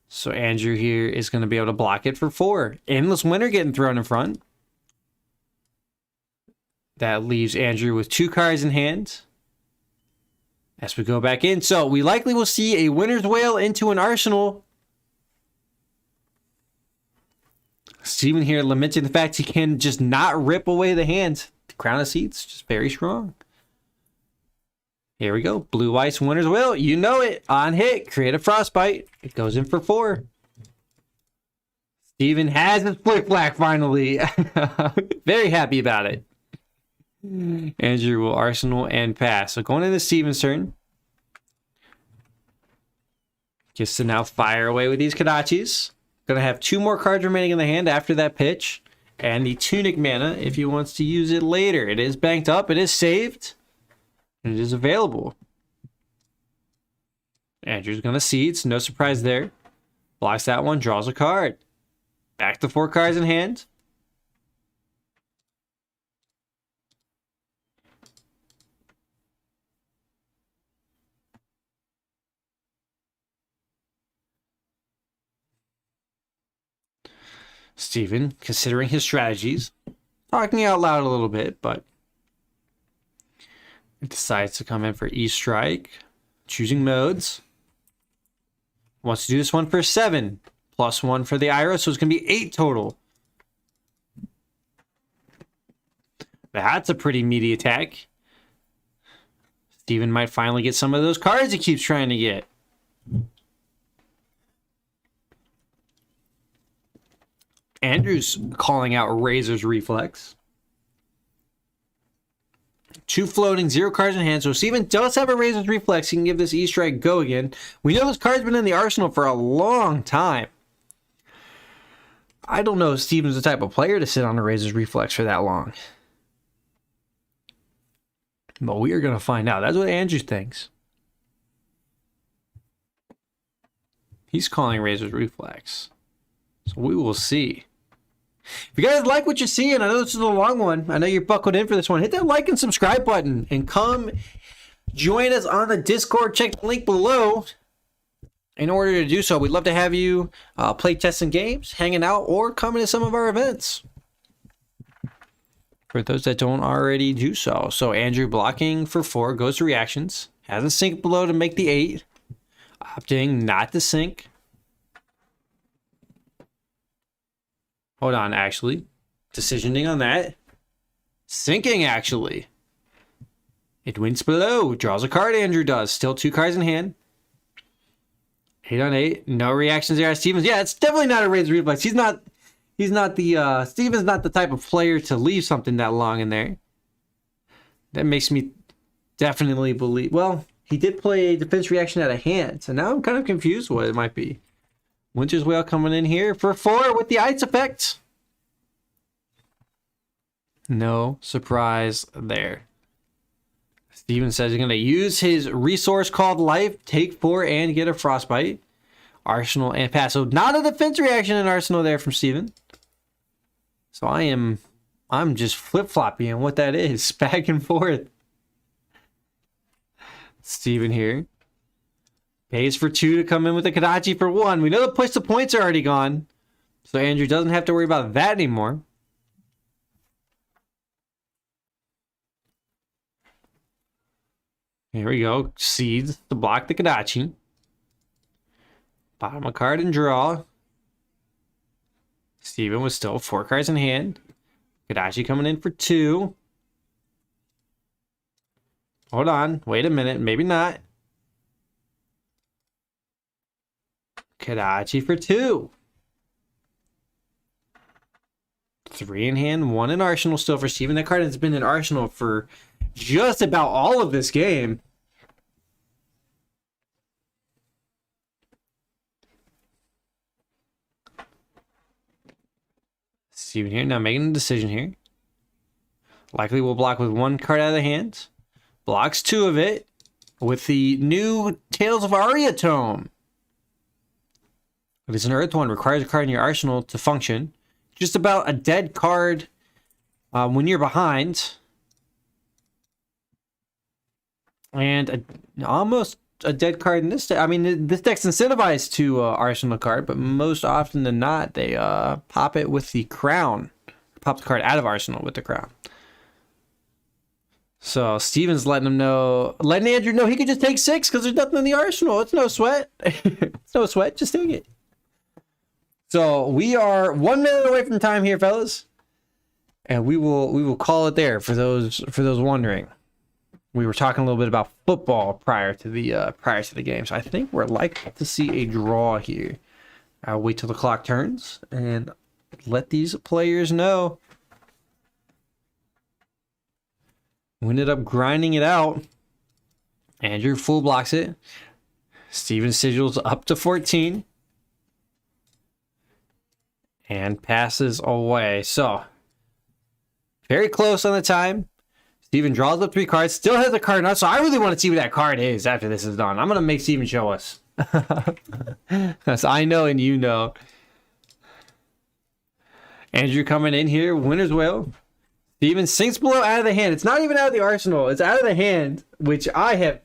so Andrew here is going to be able to block it for 4. Endless Winter getting thrown in front. That leaves Andrew with 2 cards in hand as we go back in. So we likely will see a Winter's Wail into an Arsenal. Steven here lamenting the fact he can just not rip away the hand. The Crown of Seeds, just very strong. Here we go. Blue Ice Winter's Wail. You know it. On hit, create a Frostbite. It goes in for 4. Steven has his Flick Flack finally. Very happy about it. Andrew will Arsenal and pass. So going into Steven's turn. Gets to now fire away with these Kodachis. Going to have 2 more cards remaining in the hand after that pitch. And the Tunic mana if he wants to use it later. It is banked up. It is saved. And it is available. Andrew's going to Seeds. No surprise there. Blocks that one. Draws a card. Back to 4 cards in hand. Steven, considering his strategies, talking out loud a little bit, but decides to come in for E-Strike. Choosing modes. Wants to do this one for 7. +1 for the IRA, so it's going to be 8 total. That's a pretty meaty attack. Steven might finally get some of those cards he keeps trying to get. Andrew's calling out Razor's Reflex. 2 floating, 0 cards in hand. So Steven does have a Razor's Reflex. He can give this Easter egg go again. We know this card's been in the arsenal for a long time. I don't know if Steven's the type of player to sit on a Razor's Reflex for that long. But we are going to find out. That's what Andrew thinks. He's calling Razor's Reflex. So we will see. If you guys like what you're seeing, I know this is a long one. I know you're buckled in for this one. Hit that like and subscribe button and come join us on the Discord. Check the link below. In order to do so, we'd love to have you play testing games, hanging out, or coming to some of our events. For those that don't already do so. So Andrew blocking for 4, goes to reactions. Has a sink below to make the 8. Opting not to sink. Hold on, actually. Decisioning on that. Sinking, actually. It wins below. Draws a card, Andrew does. Still 2 cards in hand. 8 on 8. No reactions there. Stevens. Yeah, it's definitely not a Razor Reflex. He's not the, Stevens not the type of player to leave something that long in there. That makes me definitely believe. Well, he did play a defense reaction out of hand. So now I'm kind of confused what it might be. Winter's Whale coming in here for 4 with the ice effect. No surprise there. Steven says he's going to use his resource called Life, take 4 and get a Frostbite. Arsenal and pass. So not a defense reaction in Arsenal there from Steven. So I'm just flip-flopping on what that is. Back and forth. Steven here. Pays for 2 to come in with a Kadachi for 1. We know the push to points are already gone. So Andrew doesn't have to worry about that anymore. Here we go. Seeds to block the Kadachi. Bottom a card and draw. Steven was still 4 cards in hand. Kadachi coming in for 2. Hold on. Wait a minute. Maybe not. Kadachi for 2. 3 in hand, 1 in Arsenal still for Steven. That card has been in Arsenal for just about all of this game. Steven here, now making a decision here. Likely will block with 1 card out of the hand. Blocks 2 of it with the new Tales of Aria tome. It is an Earth one, requires a card in your arsenal to function. Just about a dead card when you're behind. And almost a dead card in this deck. I mean, this deck's incentivized to Arsenal card, but most often than not, they pop it with the crown. Pop the card out of Arsenal with the crown. So Steven's letting Andrew know he could just take 6 because there's nothing in the Arsenal. It's no sweat. It's no sweat. Just take it. So we are 1 minute away from time here, fellas, and we will call it there for those wondering. We were talking a little bit about football prior to the game, so I think we're likely to see a draw here. I'll wait till the clock turns and let these players know. We ended up grinding it out. Andrew full blocks it. Steven sigils up to 14. And passes away. So, very close on the time. Steven draws up 3 cards. Still has a card not. So I really want to see what that card is after this is done. I'm going to make Steven show us. Because I know and you know. Andrew coming in here. Winner's Whale. Steven sinks below out of the hand. It's not even out of the arsenal. It's out of the hand. Which I have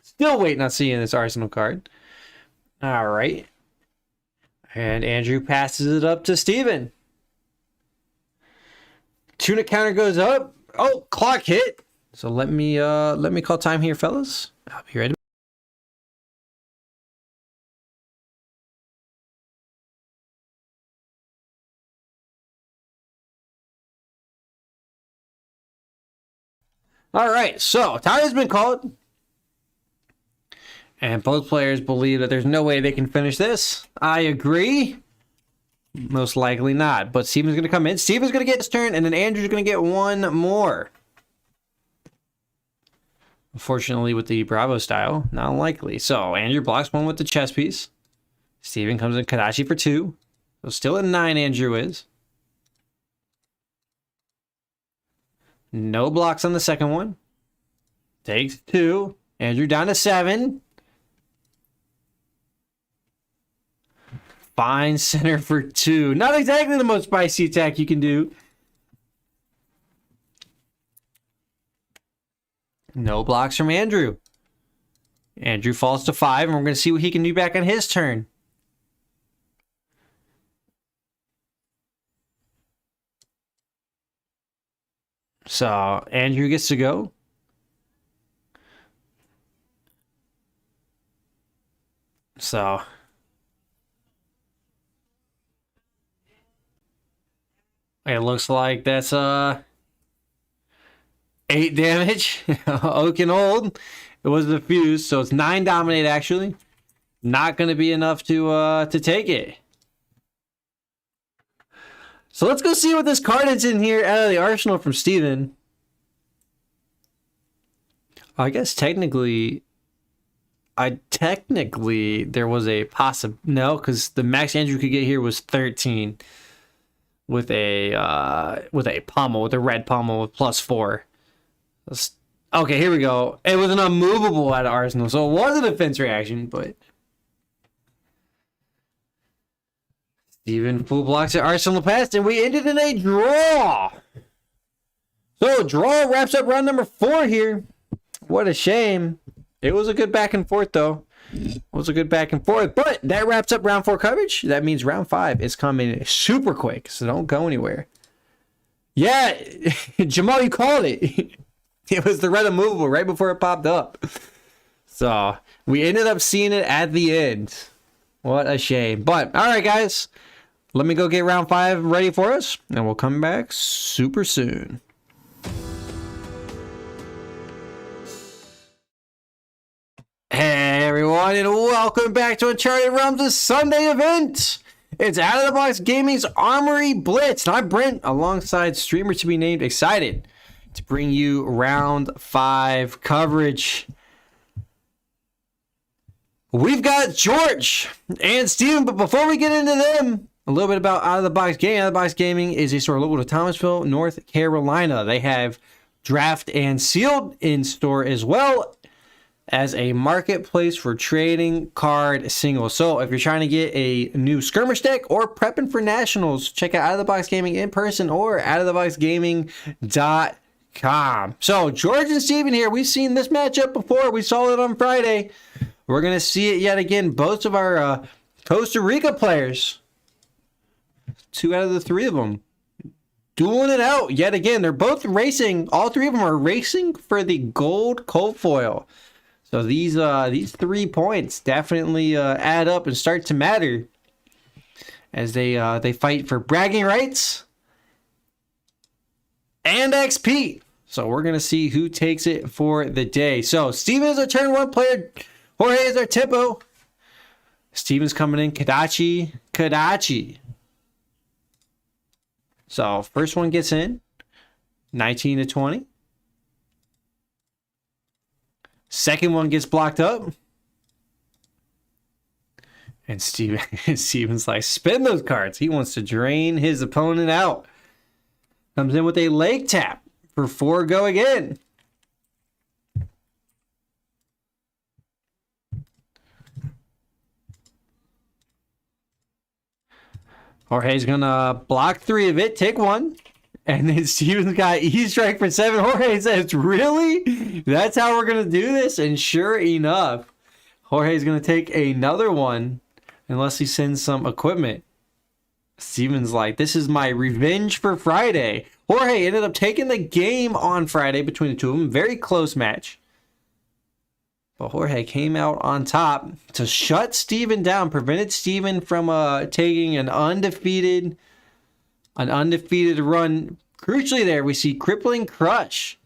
still waiting on seeing this arsenal card. All right. And Andrew passes it up to Steven. Tuna counter goes up. Oh, clock hit. So let me call time here, fellas. I'll be ready. All right, so time has been called. And both players believe that there's no way they can finish this. I agree. Most likely not. But Steven's going to come in. Steven's going to get his turn, and then Andrew's going to get one more. Unfortunately, with the Bravo style, not likely. So, Andrew blocks one with the chess piece. Steven comes in Kadachi for 2. So, still at 9, Andrew is. No blocks on the second one. Takes 2. Andrew down to 7. Fine center for 2. Not exactly the most spicy attack you can do. No blocks from Andrew. Andrew falls to 5, and we're going to see what he can do back on his turn. So, Andrew gets to go. So, it looks like that's 8 damage. Oak and old. It was the fuse, so it's 9 dominate actually. Not going to be enough to take it. So let's go see what this card is in here out of the arsenal from Steven. I guess technically there was a no, because the max Andrew could get here was 13 with a pommel, with a red pommel with +4. Okay, here we go. It was an unmovable out of arsenal, so it was a defense reaction, but Steven full blocks at arsenal past, and we ended in a draw. So draw wraps up round number 4 here. What a shame. It was a good back and forth, though. It was a good back and forth. But that wraps up round 4 coverage. That means round 5 is coming super quick, so don't go anywhere. Yeah, Jamal, you called it. It was the red immovable right before it popped up. So we ended up seeing it at the end. What a shame. But, all right, guys. Let me go get round 5 ready for us, and we'll come back super soon. Hey everyone, and welcome back to Uncharted Realms' Sunday event. It's Out of the Box Gaming's Armory Blitz, and I'm Brent, alongside streamer to be named, excited to bring you round 5 coverage. We've got George and Steven, but before we get into them, a little bit about Out of the Box Gaming. Out of the Box Gaming is a store local to Thomasville, North Carolina. They have draft and sealed in store as well as a marketplace for trading card singles. So if you're trying to get a new skirmish deck or prepping for nationals, check out of the Box Gaming in person or outoftheboxgaming.com. So George and Steven here, we've seen this matchup before. We saw it on Friday. We're going to see it yet again. Both of our Costa Rica players, 2 out of the 3 of them, dueling it out yet again. They're both racing. All 3 of them are racing for the gold cold foil. So these 3 points definitely add up and start to matter as they fight for bragging rights and XP. So we're gonna see who takes it for the day. So Steven is our turn 1 player. Jorge is our tempo. Steven's coming in Kadachi. So first one gets in, 19 to 20. Second one gets blocked up. And Steven's like, spin those cards. He wants to drain his opponent out. Comes in with a leg tap for 4 go again. Jorge's gonna block 3 of it, take 1. And then Steven's got E-Strike for 7. Jorge says, really? That's how we're going to do this? And sure enough, Jorge's going to take another one unless he sends some equipment. Steven's like, this is my revenge for Friday. Jorge ended up taking the game on Friday between the 2 of them. Very close match. But Jorge came out on top to shut Steven down, prevented Steven from taking an undefeated run. Crucially there, we see Crippling Crush.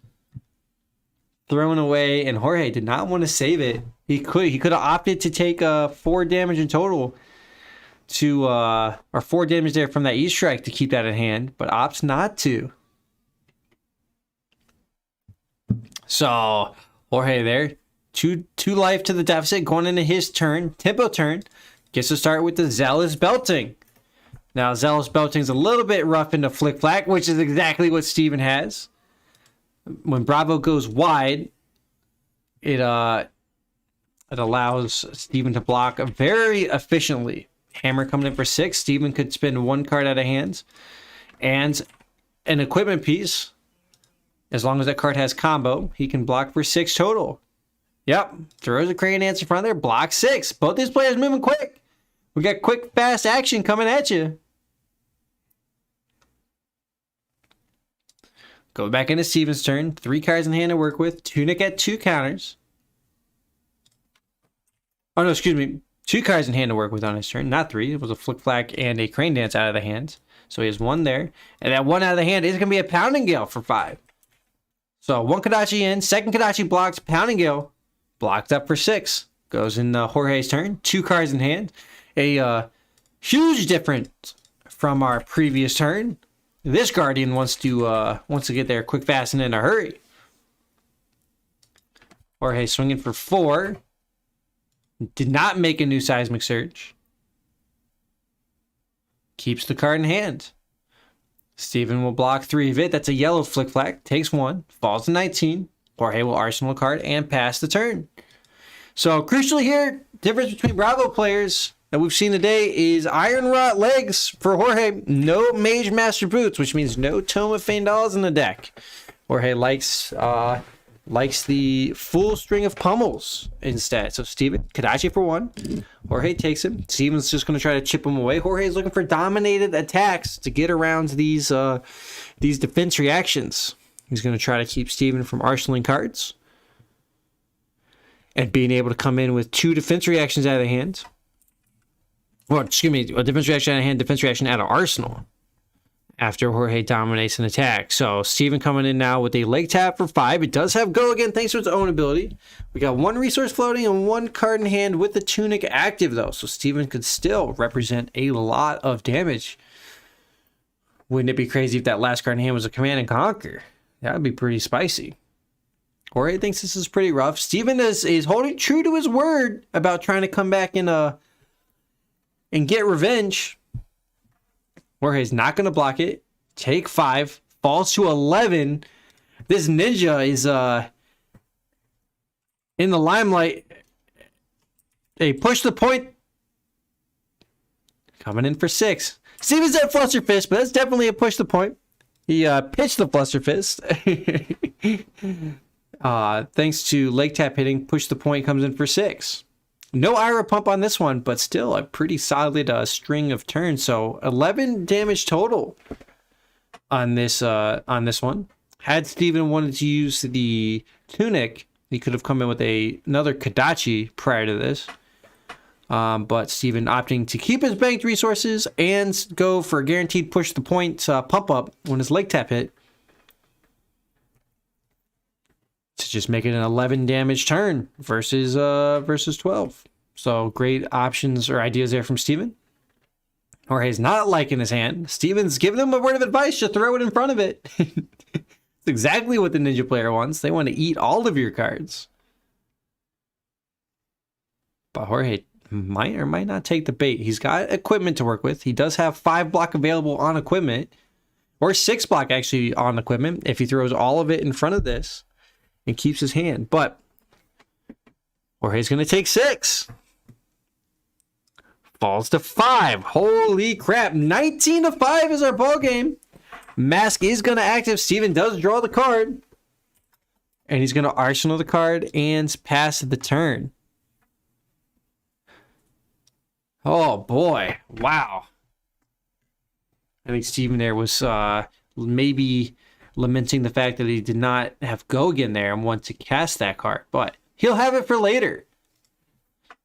thrown away, and Jorge did not want to save it. He could have opted to take 4 damage in total to or 4 damage there from that E-Strike to keep that in hand, but opts not to. So Jorge there, two life to the deficit going into his turn, tempo turn, gets to start with the Zealous Belting. Now Zealous Belting's a little bit rough into Flick Flack, which is exactly what Steven has. When Bravo goes wide, it allows Steven to block very efficiently. Hammer coming in for 6. Steven could spend 1 card out of hands. And an equipment piece. As long as that card has combo, he can block for 6 total. Yep. Throws a Crane Dance in front there. Block 6. Both these players moving quick. We got quick, fast action coming at you. Go back into Steven's turn. 3 cards in hand to work with. Tunic at 2 counters. Oh, no, excuse me. 2 cards in hand to work with on his turn. Not 3. It was a Flick Flack and a Crane Dance out of the hand. So he has 1 there. And that 1 out of the hand is going to be a Pounding Gale for 5. So 1 Kodachi in. 2nd Kodachi blocked. Pounding Gale blocked up for 6. Goes in Jorge's turn. 2 cards in hand. A huge difference from our previous turn. This Guardian wants to get there quick, fast, and in a hurry. Jorge swinging for 4. Did not make a new Seismic Surge. Keeps the card in hand. Steven will block 3 of it. That's a yellow Flick Flack. Takes 1. Falls to 19. Jorge will arsenal a card and pass the turn. So crucially here, difference between Bravo players that we've seen today is Iron Rot Legs for Jorge. No Mage Master Boots, which means no Tome of Fandals in the deck. Jorge likes the full string of pummels instead. So Steven, Kodachi for 1. Jorge takes him. Steven's just going to try to chip him away. Jorge's looking for dominated attacks to get around these defense reactions. He's going to try to keep Steven from arsenaling cards. And being able to come in with 2 defense reactions out of the hand. Well, excuse me, a defense reaction out of hand, defense reaction out of arsenal. After Jorge dominates an attack. So Steven coming in now with a leg tap for 5. It does have go again thanks to its own ability. We got 1 resource floating and 1 card in hand with the Tunic active though. So Steven could still represent a lot of damage. Wouldn't it be crazy if that last card in hand was a Command and Conquer? That would be pretty spicy. Jorge thinks this is pretty rough. Steven is holding true to his word about trying to come back and get revenge. Jorge's not going to block it. Take 5. Falls to 11. This ninja is in the limelight. They push the point. Coming in for 6. Steven's at Fluster Fist, but that's definitely a push the point. He pitched the Fluster Fist. Thanks to leg tap hitting, push the point comes in for 6. No Ira Pump on this one, but still a pretty solid string of turns. So 11 damage total on this one. Had Steven wanted to use the Tunic, he could have come in with another Kodachi prior to this. But Steven opting to keep his banked resources and go for a guaranteed push the point pump up when his leg tap hit. To just make it an 11 damage turn versus 12. So great options or ideas there from Steven. Jorge's not liking his hand. Steven's giving him a word of advice to throw it in front of it. It's exactly what the ninja player wants. They want to eat all of your cards. But Jorge might or might not take the bait. He's got equipment to work with. He does have 5 block available on equipment. Or 6 block actually on equipment if he throws all of it in front of this. And keeps his hand. But Jorge's going to take 6. Falls to 5. Holy crap. 19 to 5 is our ball game. Mask is going to active. Steven does draw the card. And he's going to arsenal the card and pass the turn. Oh boy. Wow. I think Steven there was maybe lamenting the fact that he did not have go again there and want to cast that card, but he'll have it for later.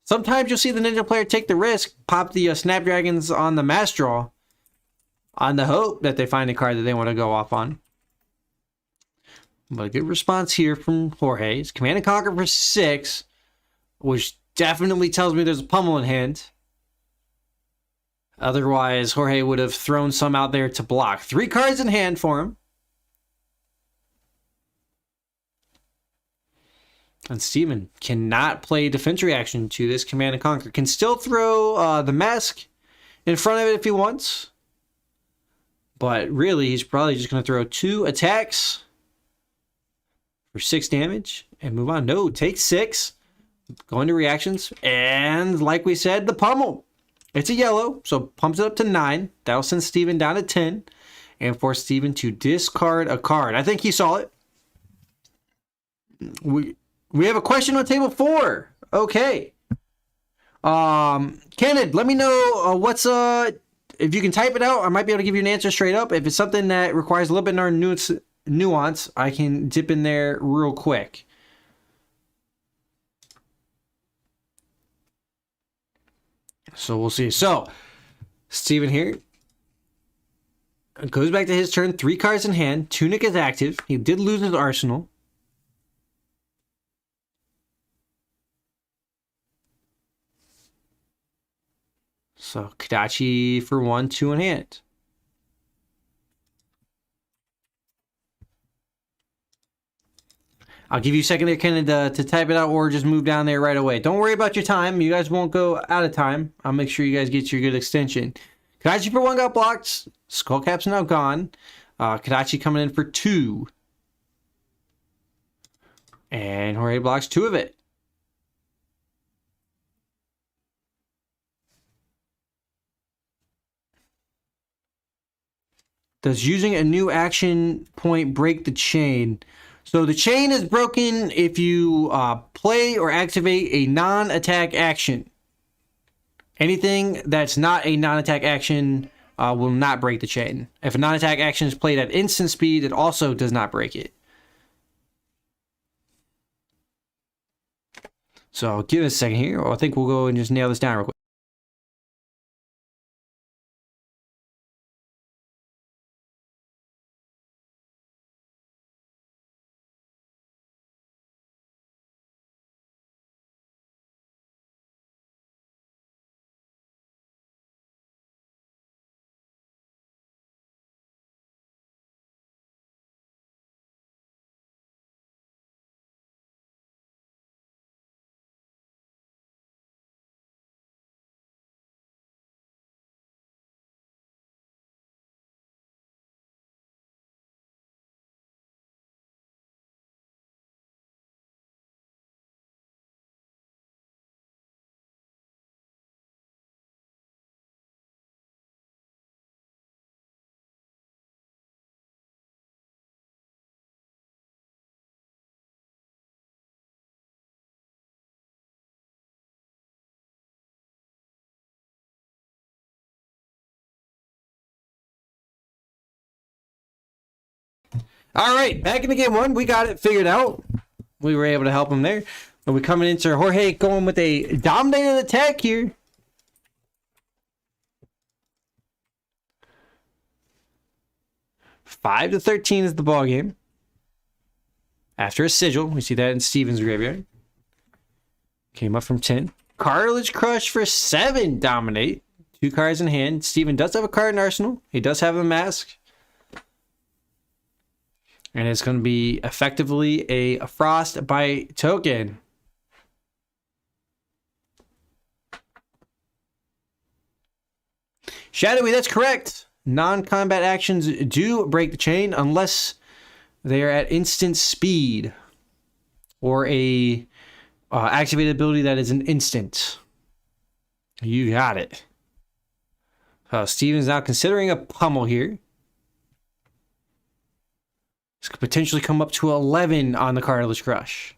Sometimes you'll see the ninja player take the risk, pop the Snapdragons on the mass draw on the hope that they find a card that they want to go off on. But a good response here from Jorge. It's Command and Conquer for 6, which definitely tells me there's a pummel in hand. Otherwise, Jorge would have thrown some out there to block. 3 cards in hand for him. And Steven cannot play defense reaction to this Command and Conquer. Can still throw the mask in front of it if he wants. But really, he's probably just going to throw 2 attacks for 6 damage and move on. No, take 6. Go into reactions. And like we said, the pummel. It's a yellow, so pumps it up to 9. That'll send Steven down to 10 and force Steven to discard a card. I think he saw it. We have a question on table 4. Okay. Kenneth, let me know what's if you can type it out, I might be able to give you an answer straight up. If it's something that requires a little bit more nuance, I can dip in there real quick. So we'll see. So Steven here goes back to his turn. 3 cards in hand. Tunic is active. He did lose his arsenal. So Kodachi for 1, 2 in hand. I'll give you a second there, Ken, to type it out or just move down there right away. Don't worry about your time. You guys won't go out of time. I'll make sure you guys get your good extension. Kodachi for 1 got blocked. Skullcap's now gone. Kodachi coming in for 2. And Jorge blocks 2 of it. Does using a new action point break the chain? So the chain is broken if you play or activate a non-attack action. Anything that's not a non-attack action will not break the chain. If a non-attack action is played at instant speed, it also does not break it. So give us a second here. I think we'll go and just nail this down real quick. All right, back into game 1. We got it figured out. We were able to help him there. But we're coming into Jorge going with a dominated attack here. Five to 13 is the ball game. After a sigil, we see that in Steven's graveyard. Came up from 10. Cartilage Crush for 7. Dominate. 2 cards in hand. Steven does have a card in arsenal. He does have a mask. And it's going to be effectively a Frostbite token. Shadowy, that's correct. Non-combat actions do break the chain unless they are at instant speed or a activated ability that is an instant. You got it. Steven's now considering a pummel here. This could potentially come up to 11 on the Cartilage Crush.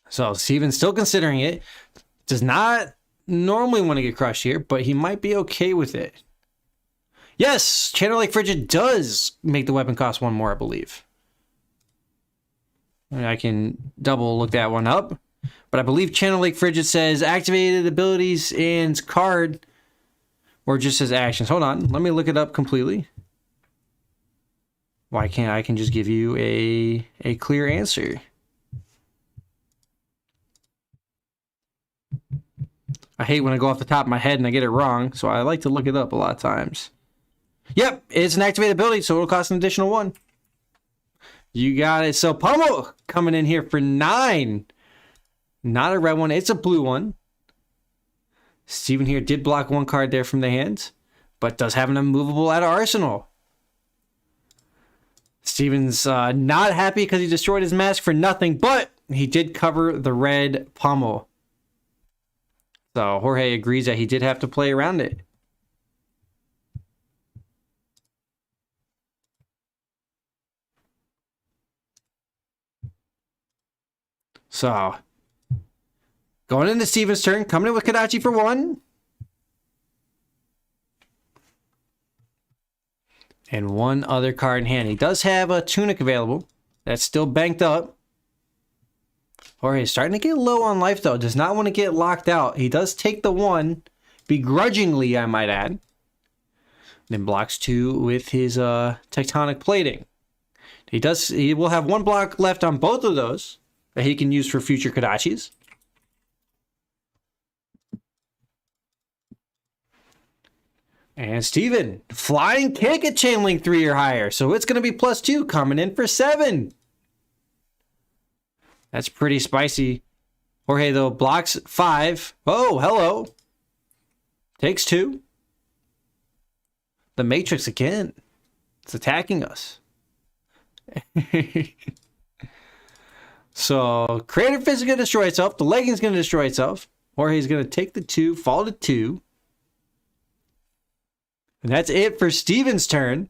So Steven's still considering it. Does not normally want to get crushed here, but he might be okay with it. Yes, Channel Lake Frigid does make the weapon cost 1 more, I believe. I can double look that one up. But I believe Channel Lake Frigid says activated abilities and card, or just says actions. Hold on, let me look it up completely. Why can't I can just give you a clear answer? I hate when I go off the top of my head and I get it wrong, so I like to look it up a lot of times. Yep, it's an activated ability, so it'll cost an additional 1. You got it. So Pummel coming in here for 9. Not a red one, it's a blue one. Steven here did block 1 card there from the hand, but does have an immovable out of arsenal. Steven's not happy because he destroyed his mask for nothing, but he did cover the red Pummel. So Jorge agrees that he did have to play around it. So, going into Steven's turn, coming in with Kodachi for 1. And 1 other card in hand. He does have a Tunic available. That's still banked up. Jorge is starting to get low on life, though. Does not want to get locked out. He does take the 1, begrudgingly, I might add. Then blocks 2 with his Tectonic Plating. He will have 1 block left on both of those that he can use for future Kodachis. And Steven, flying kick at Chain Link 3 or higher. So it's going to be +2 coming in for 7. That's pretty spicy. Jorge, though, blocks 5. Oh, hello. Takes 2. The Matrix again. It's attacking us. So, Creator Fist is going to destroy itself. The legging is going to destroy itself. Jorge's going to take the 2, fall to 2. And that's it for Steven's turn.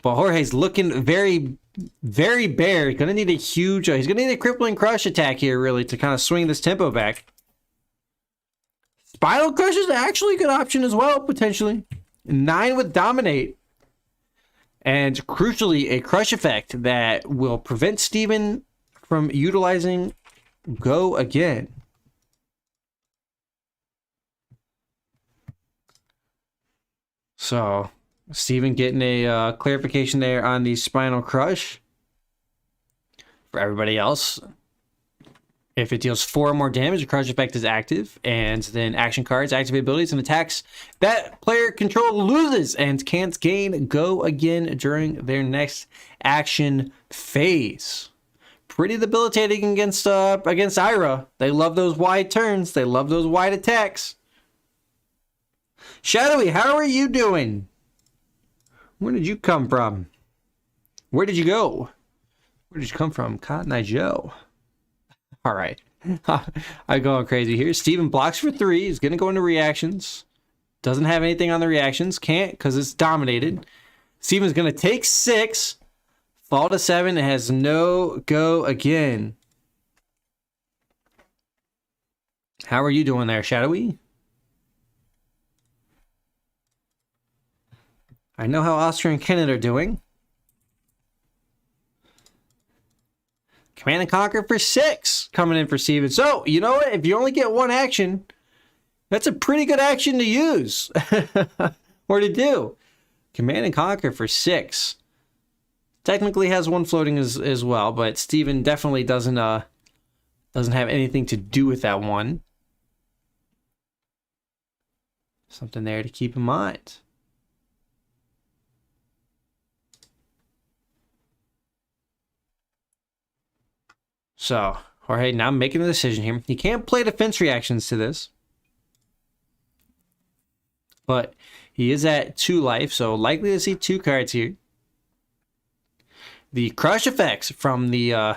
But Jorge's looking very, very bare. He's going to need a huge... he's going to need a crippling crush attack here, really, to kind of swing this tempo back. Spinal Crush is actually a good option as well, potentially. 9 with Dominate. And crucially, a crush effect that will prevent Steven from utilizing Go Again. So, Steven getting a clarification there on the Spinal Crush. For everybody else, if it deals 4 or more damage, the crush effect is active. And then action cards, activate abilities, and attacks that player control loses and can't gain Go Again during their next action phase. Pretty debilitating against Ira. They love those wide turns. They love those wide attacks. Shadowy, how are you doing? Where did you come from? Where did you go? Where did you come from? Cotton Eye Joe. All right. I'm going crazy here. Steven blocks for 3. He's going to go into reactions. Doesn't have anything on the reactions. Can't because it's dominated. Steven's going to take 6. Fall to 7. It has no Go Again. How are you doing there, Shadowy? I know how Oscar and Kenneth are doing. Command and Conquer for 6 coming in for Steven. So, you know what? If you only get 1 action, that's a pretty good action to use. Or to do. Command and Conquer for 6. Technically has 1 floating as well, but Steven definitely doesn't have anything to do with that one. Something there to keep in mind. So, Jorge now making the decision here. He can't play defense reactions to this. But he is at 2 life, so likely to see 2 cards here. The crush effects from the...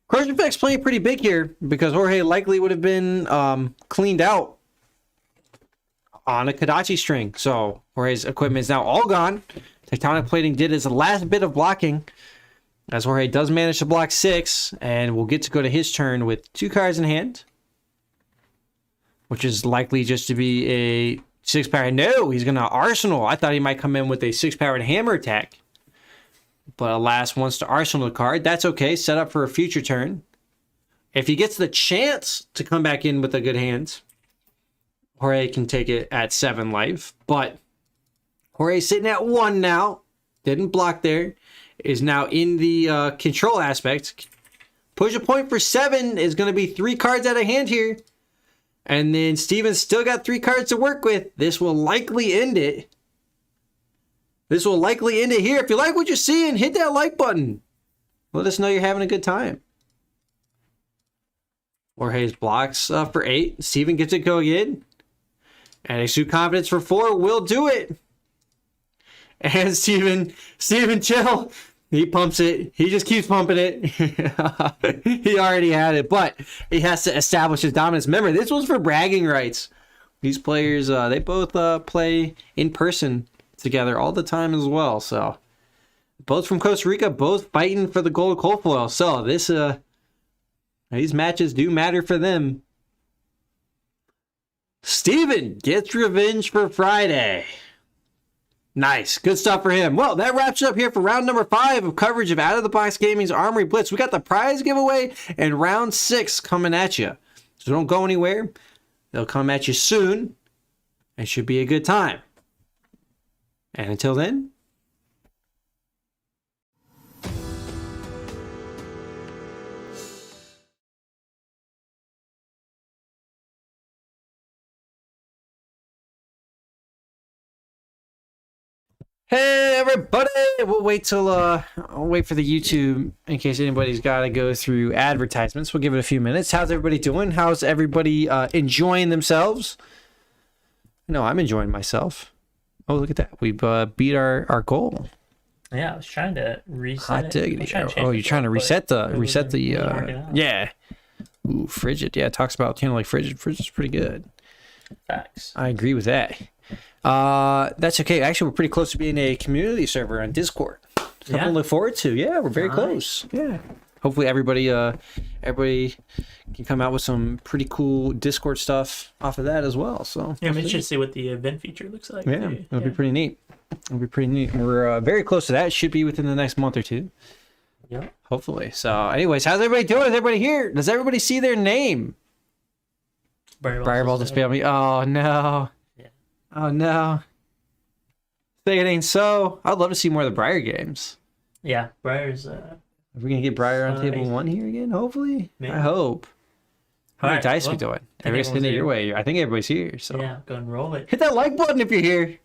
crush effects playing pretty big here because Jorge likely would have been cleaned out on a Kodachi string. So, Jorge's equipment is now all gone. Tectonic Plating did his last bit of blocking. As Jorge does manage to block 6, and we'll get to go to his turn with 2 cards in hand. Which is likely just to be a 6-power. No, he's going to Arsenal. I thought he might come in with a 6-powered hammer attack. But alas, wants to Arsenal the card. That's okay. Set up for a future turn. If he gets the chance to come back in with a good hand, Jorge can take it at 7 life. But Jorge's sitting at 1 now. Didn't block there. Is now in the control aspect. Push a point for 7 is going to be 3 cards out of hand here. And then Steven's still got 3 cards to work with. This will likely end it. This will likely end it here. If you like what you're seeing, hit that like button. Let us know you're having a good time. Jorge's blocks for 8. Steven gets it go again. And Exude Confidence for 4 will do it. And Steven, chill. He pumps it. He just keeps pumping it. He already had it, but he has to establish his dominance. Remember, this was for bragging rights. These players, they both play in person together all the time as well. So, both from Costa Rica, both fighting for the gold cold foil. So, these matches do matter for them. Steven gets revenge for Friday. Nice. Good stuff for him. Well, that wraps up here for round number 5 of coverage of Out of the Box Gaming's Armory Blitz. We got the prize giveaway and round 6 coming at you. So don't go anywhere. They'll come at you soon. It should be a good time. And until then, hey everybody! We'll wait till I'll wait for the YouTube in case anybody's got to go through advertisements. We'll give it a few minutes. How's everybody doing? How's everybody enjoying themselves? No, I'm enjoying myself. Oh, look at that! We beat our goal. Yeah, I was trying to reset. Hot diggity! Oh, you're trying to reset the yeah. Ooh, frigid. Yeah, it talks about like frigid. Frigid's pretty good. Facts. I agree with that. That's okay. Actually, we're pretty close to being a community server on Discord. Something to look forward to. Yeah, we're very close. Yeah. Hopefully everybody can come out with some pretty cool Discord stuff off of that as well. So yeah, I'm interested to see what the event feature looks like. Yeah, it'll be pretty neat. It'll be pretty neat. We're very close to that. It should be within the next month or two. Yeah. Hopefully. So anyways, how's everybody doing? Is everybody here? Does everybody see their name? Briarball just failed me. Oh no. Yeah. Oh no. Say it ain't so. I'd love to see more of the Briar games. Yeah, Briar's Are we gonna get Briar on table 1 here again? Hopefully. Maybe. I hope. How many dice we doing? Everybody's hitting it your way. I think everybody's here. So yeah, go and roll it. Hit that like button if you're here.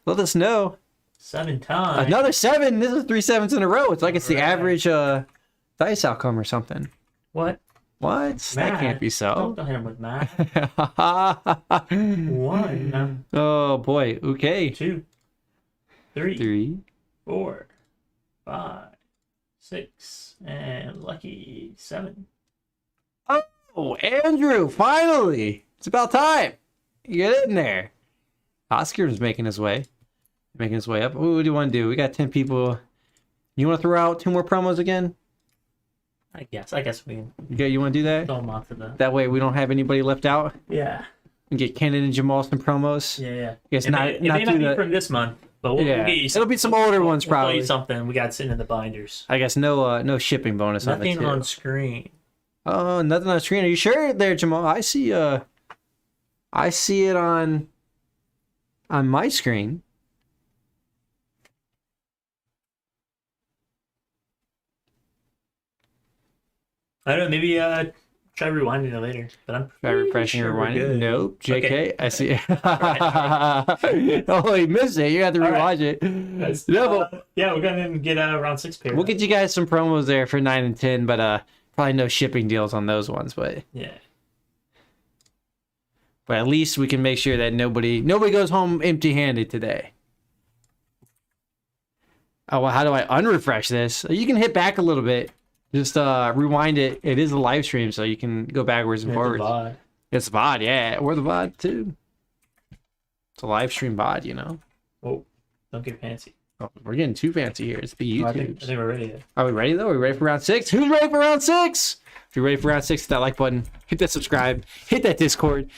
Let us know. 7 times. Another 7. This is 3 7s in a row. It's like it's the average dice outcome or something. What? What? Math. That can't be so. Don't hit him with math. 1. Oh boy. Okay. 2. 3. 3. 4. 5. 6. And lucky 7. Oh, Andrew! Finally, it's about time. Get in there. Oscar's making his way up. What do you want to do? We got 10 people. You want to throw out 2 more promos again? I guess we can. You want to do that? Throw them off to the. That way we don't have anybody left out. Yeah. And get Kenan and Jamal some promos. Yeah. Guess It may not be from this month, but we'll get you some. It'll be some older ones probably. We'll something we got sitting in the binders. I guess no shipping bonus on Nothing on screen. Oh, nothing on screen. Are you sure there, Jamal? I see it on my screen. I don't know, maybe try rewinding it later. But I'm try refreshing sure rewinding. Nope. JK. Okay. I see. Oh, you missed it. You have to rewatch it. Yeah, we're gonna get round 6 pair. We'll get you guys some promos there for 9 and 10, but probably no shipping deals on those ones. But yeah. But at least we can make sure that nobody goes home empty-handed today. Oh, well, how do I unrefresh this? You can hit back a little bit. Just rewind it. It is a live stream, so you can go backwards and forwards. VOD. It's VOD, yeah. Or the VOD, too. It's a live stream VOD, you know? Oh, don't get fancy. Oh, we're getting too fancy here. It's the YouTube. I think we're ready. Are we ready, though? Are we ready for round 6? Who's ready for round 6? If you're ready for round 6, hit that like button. Hit that subscribe. Hit that Discord.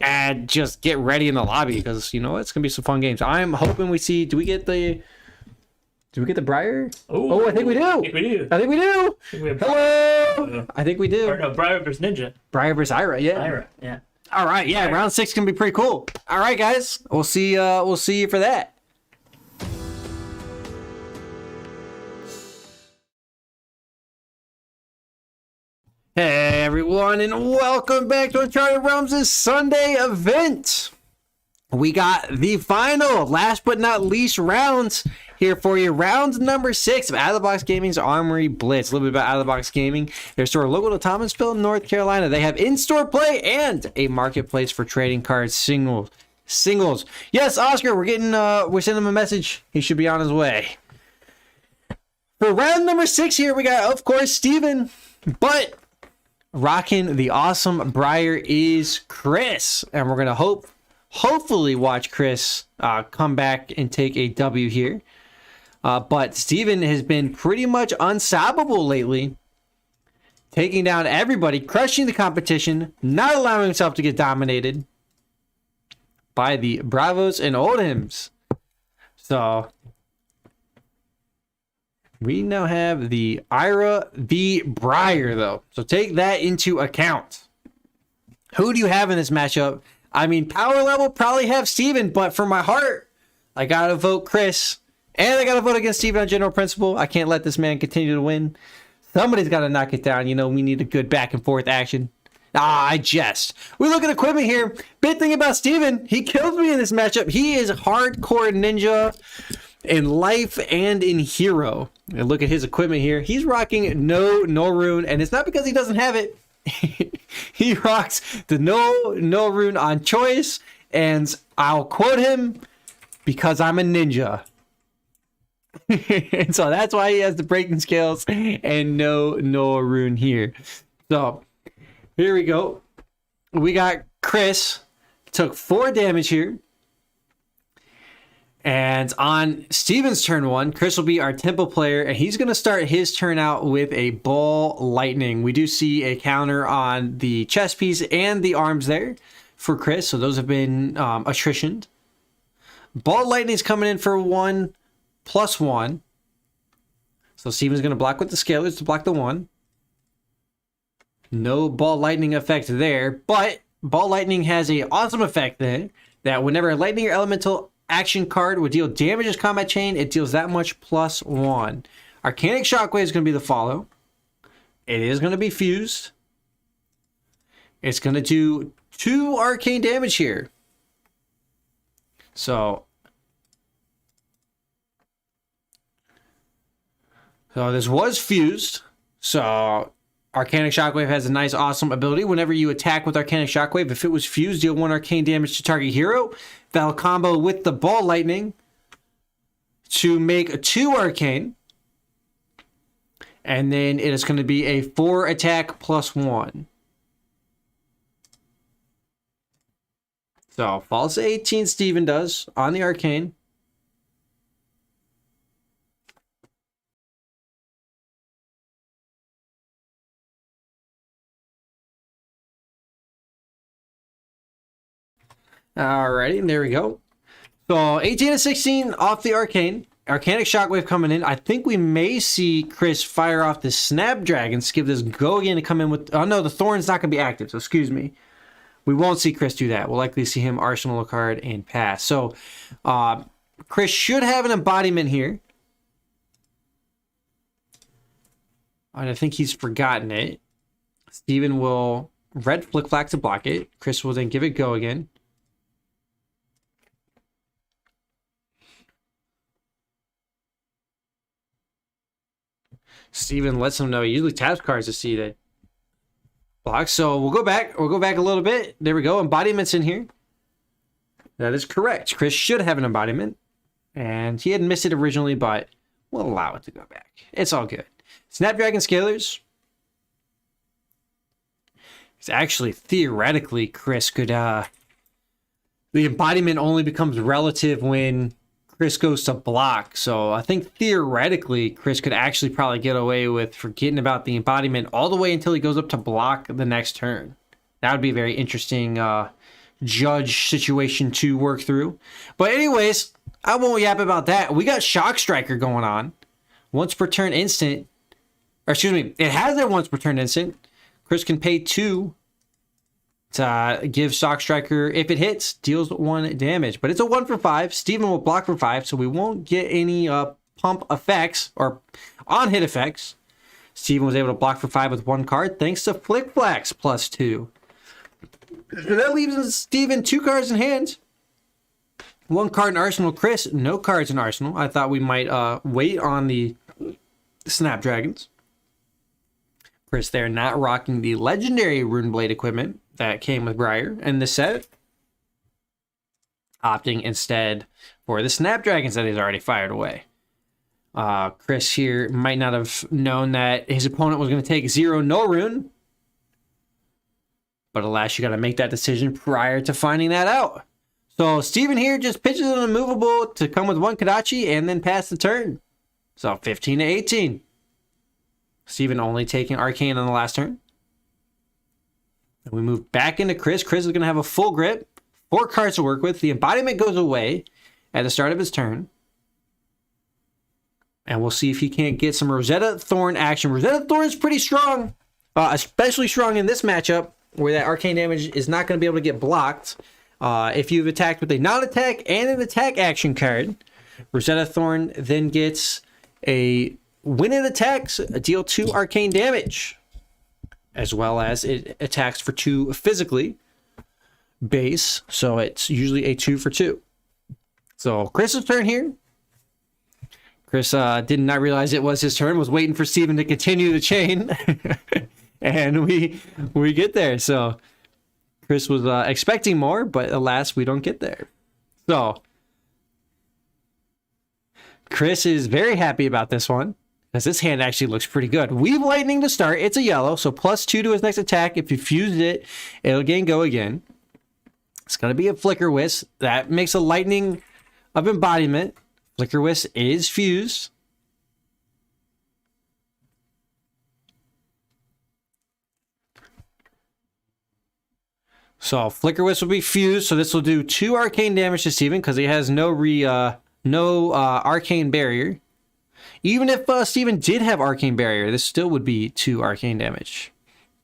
And just get ready in the lobby, because, you know, it's going to be some fun games. I'm hoping we see... Do we get the... Do we get the Briar? Ooh, Oh, I think we do. I think we do. I think we do. I think we have Hello. I think we Or do. no, Briar versus Ninja. Briar versus Ira. Yeah. Ira, yeah. All right. Yeah. Round 6 can be pretty cool. All right, guys. We'll see. We'll see you for that. Hey everyone, and welcome back to Uncharted Realms' Sunday event. We got the final, last but not least, rounds here for you. Round number 6 of Out of the Box Gaming's Armory Blitz. A little bit about Out of the Box Gaming. Their store local to Thomasville, North Carolina. They have in-store play and a marketplace for trading cards singles. Yes, Oscar, we're sending him a message. He should be on his way. For round number 6 here, we got, of course, Steven, but rocking the awesome Briar is Chris, and we're gonna hopefully watch Chris come back and take a W here. But Steven has been pretty much unstoppable lately, taking down everybody, crushing the competition, not allowing himself to get dominated by the Bravos and Oldhams. So we now have the Ira v. Briar, though. So take that into account. Who do you have in this matchup? I mean, power level, probably have Steven, but for my heart, I got to vote Chris. And I got to vote against Steven on general principle. I can't let this man continue to win. Somebody's got to knock it down. You know, we need a good back and forth action. I jest. We look at equipment here. Big thing about Steven, he killed me in this matchup. He is hardcore ninja in life and in hero. And look at his equipment here. He's rocking no rune, and it's not because he doesn't have it. He rocks the no rune on choice, and I'll quote him, because I'm a ninja. And so that's why he has the breaking scales and no rune here. So here we go. We got Chris, took 4 damage here. And on Steven's turn 1, Chris will be our tempo player, and he's going to start his turn out with a ball lightning. We do see a counter on the chest piece and the arms there for Chris, so those have been attritioned. Ball lightning is coming in for 1+1. So Steven's going to block with the scalers to block the 1. No ball lightning effect there, but ball lightning has an awesome effect there, that whenever a lightning or elemental action card would deal damage as combat chain, it deals that much +1. Arcanic Shockwave is going to be the follow. It is going to be fused. It's going to do 2 arcane damage here. So this was fused. So Arcanic Shockwave has a nice, awesome ability. Whenever you attack with Arcanic Shockwave, if it was fused, deal 1 arcane damage to target hero. That'll combo with the ball lightning to make 2 arcane. And then it is going to be a 4 attack +1. So falls to 18, Steven does on the arcane. Alrighty, and there we go. So 18 and 16 off the arcane. Arcanic Shockwave coming in. I think we may see Chris fire off the Snapdragon, skip this go again to come in with... Oh no, the Thorn's not going to be active, so excuse me. We won't see Chris do that. We'll likely see him arsenal a card and pass. So Chris should have an embodiment here. And I think he's forgotten it. Steven will red Flick Flack to block it. Chris will then give it go again. Steven lets him know. He usually taps cards to see that block. So we'll go back. We'll go back a little bit. There we go. Embodiment's in here. That is correct. Chris should have an embodiment. And he had missed it originally, but we'll allow it to go back. It's all good. Snapdragon Scalers. It's actually, theoretically, Chris could... the embodiment only becomes relative when Chris goes to block. So I think theoretically, Chris could actually probably get away with forgetting about the embodiment all the way until he goes up to block the next turn. That would be a very interesting judge situation to work through. But anyways, I won't yap about that. We got Shock Striker going on. Once per turn instant. Or excuse me, it has a once per turn instant. Chris can pay 2 to give Shock Striker, if it hits, deals 1 damage. But it's a 1 for 5. Steven will block for 5, so we won't get any pump effects or on-hit effects. Steven was able to block for 5 with 1 card, thanks to Flick Flax plus 2. So that leaves Steven 2 cards in hand. 1 card in Arsenal. Chris, no cards in Arsenal. I thought we might wait on the Snapdragons. Chris there not rocking the legendary Runeblade equipment that came with Briar in the set. Opting instead for the Snapdragons that he's already fired away. Chris here might not have known that his opponent was going to take 0 no rune. But alas, you got to make that decision prior to finding that out. So Steven here just pitches an immovable to come with 1 Kodachi and then pass the turn. So 15 to 18. Steven only taking Arcane on the last turn. And we move back into Chris. Chris is going to have a full grip. 4 cards to work with. The embodiment goes away at the start of his turn. And we'll see if he can't get some Rosetta Thorn action. Rosetta Thorn is pretty strong. Especially strong in this matchup where that arcane damage is not going to be able to get blocked. If you've attacked with a non-attack and an attack action card, Rosetta Thorn then gets a when it attacks, deal 2 arcane damage, as well as it attacks for 2 physically base. So it's usually a 2 for 2. So Chris's turn here. Chris did not realize it was his turn, was waiting for Steven to continue the chain. And we get there. So Chris was expecting more, but alas, we don't get there. So Chris is very happy about this one, because this hand actually looks pretty good. Weave Lightning to start. It's a yellow, so +2 to his next attack. If you fused it, it'll go again. It's going to be a Flicker Wisp. That makes a Lightning of Embodiment. Flicker Wisp is fused. So Flicker Wisp will be fused, so this will do 2 arcane damage to Steven because he has no arcane barrier. Even if Steven did have arcane barrier, this still would be 2 arcane damage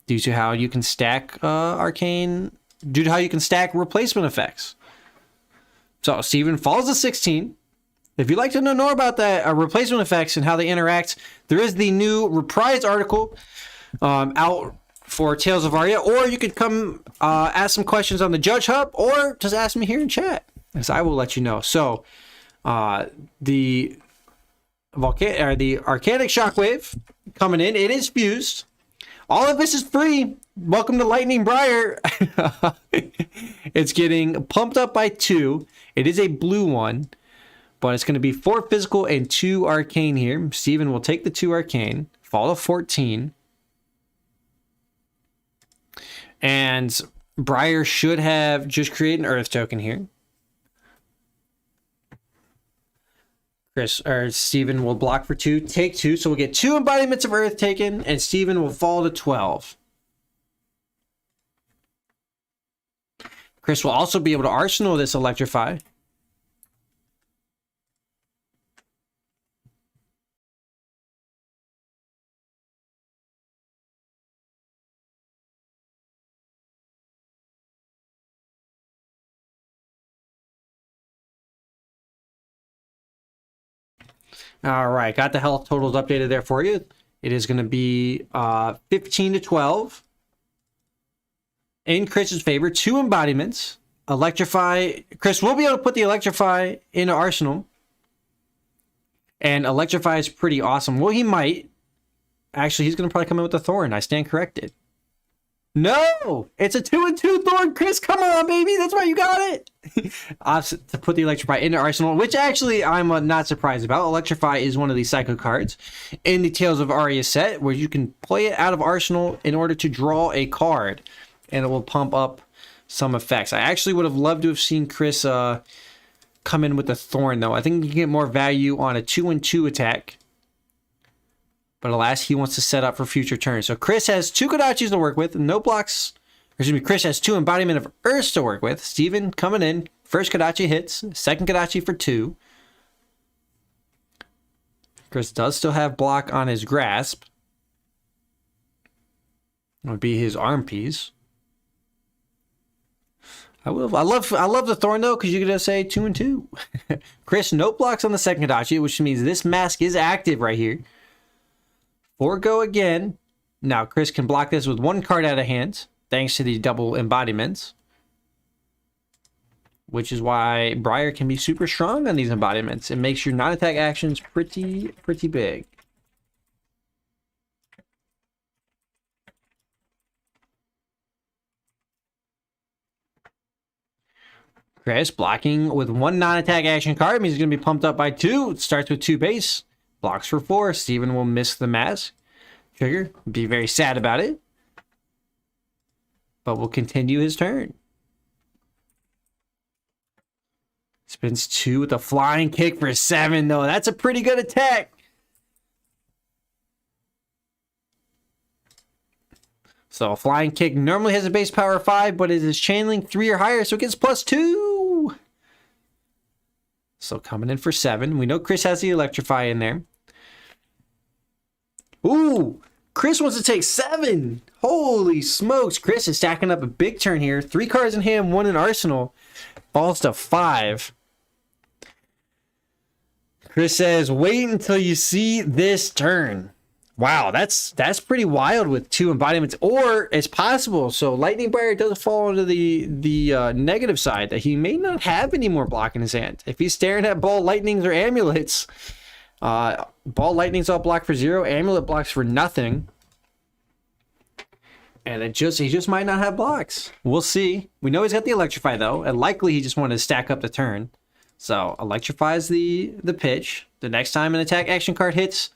due to how you can stack replacement effects. So Steven falls to 16. If you'd like to know more about that replacement effects and how they interact, there is the new Reprise article out for Tales of Aria, or you could come ask some questions on the Judge Hub, or just ask me here in chat, as I will let you know. So the Arcanic Shockwave coming in, it is fused. All of this is free. Welcome to Lightning Briar. It's getting pumped up by 2. It is a blue one, but it's going to be 4 physical and 2 arcane here. Steven will take the 2 arcane, fall to 14. And Briar should have just created an Earth token here. Steven will block for 2, take 2, so we'll get 2 embodiments of Earth taken, and Steven will fall to 12. Chris will also be able to arsenal this Electrify. All right, got the health totals updated there for you. It is going to be 15 to 12. In Chris's favor, 2 embodiments. Electrify. Chris will be able to put the Electrify into Arsenal. And Electrify is pretty awesome. Well, he might. Actually, he's going to probably come in with the Thorn. I stand corrected. No! It's a 2-2 Thorn, Chris. Come on, baby. That's why you got it. To put the Electrify into Arsenal, which actually I'm not surprised about. Electrify is one of the Psycho cards in the Tales of Aria set, where you can play it out of Arsenal in order to draw a card, and it will pump up some effects. I actually would have loved to have seen Chris come in with the Thorn, though. I think you can get more value on a 2-2 attack. But alas, he wants to set up for future turns. So Chris has 2 Kodachis to work with, no blocks. Excuse me, Chris has 2 embodiment of Earths to work with. Steven coming in. First Kodachi hits, second Kodachi for 2. Chris does still have block on his grasp. It would be his arm piece. I love the thorn though, because you could just say 2 and 2. Chris, no blocks on the second Hitachi, which means this mask is active right here. 4 go again. Now Chris can block this with 1 card out of hand, thanks to the double embodiments. Which is why Briar can be super strong on these embodiments. It makes your non-attack actions pretty big. Chris blocking with 1 non-attack action card means he's going to be pumped up by 2. It starts with 2 base. Blocks for 4. Steven will miss the mask. Trigger, be very sad about it. But will continue his turn. Spins 2 with a flying kick for 7, though. That's a pretty good attack. So a flying kick normally has a base power of 5, but it is chain link 3 or higher, so it gets +2. So coming in for 7. We know Chris has the electrify in there. Ooh, Chris wants to take 7. Holy smokes. Chris is stacking up a big turn here. 3 cards in hand, 1 in arsenal. Falls to 5. Chris says, wait until you see this turn. Wow, that's pretty wild with 2 embodiments. Or it's possible. So Lightning Briar does fall into the negative side that he may not have any more block in his hand. If he's staring at Ball Lightnings or Amulets, Ball Lightning's all blocked for 0. Amulet blocks for nothing. And he just might not have blocks. We'll see. We know he's got the Electrify, though. And likely he just wanted to stack up the turn. So Electrifies the pitch. The next time an attack action card hits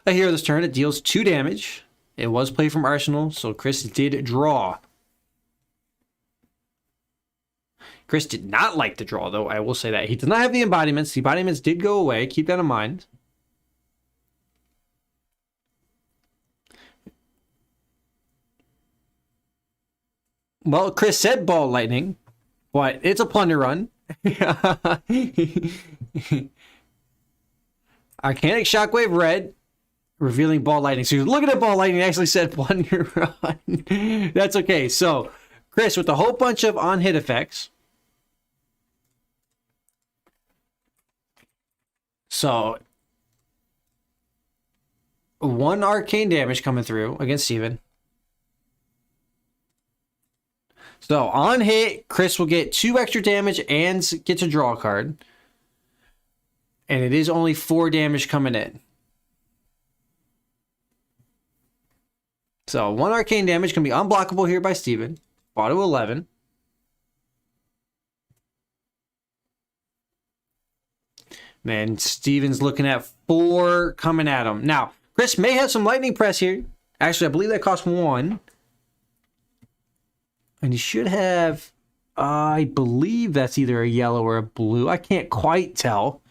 a hero this turn, it deals 2 damage. It was played from Arsenal, so Chris did draw. Chris did not like the draw, though. I will say that. He did not have the embodiments. The embodiments did go away. Keep that in mind. Well, Chris said Ball Lightning, but it's a Plunder Run. Arcanic Shockwave Red, revealing Ball Lightning. So you're looking at Ball Lightning, actually said Plunder Run. That's okay. So, Chris, with a whole bunch of on-hit effects. So, 1 arcane damage coming through against Steven. So, on hit, Chris will get 2 extra damage and gets a draw card. And it is only 4 damage coming in. So, 1 arcane damage can be unblockable here by Steven. Auto 11. Man, Steven's looking at 4 coming at him. Now, Chris may have some lightning press here. Actually, I believe that costs 1. And he should have, I believe that's either a yellow or a blue. I can't quite tell.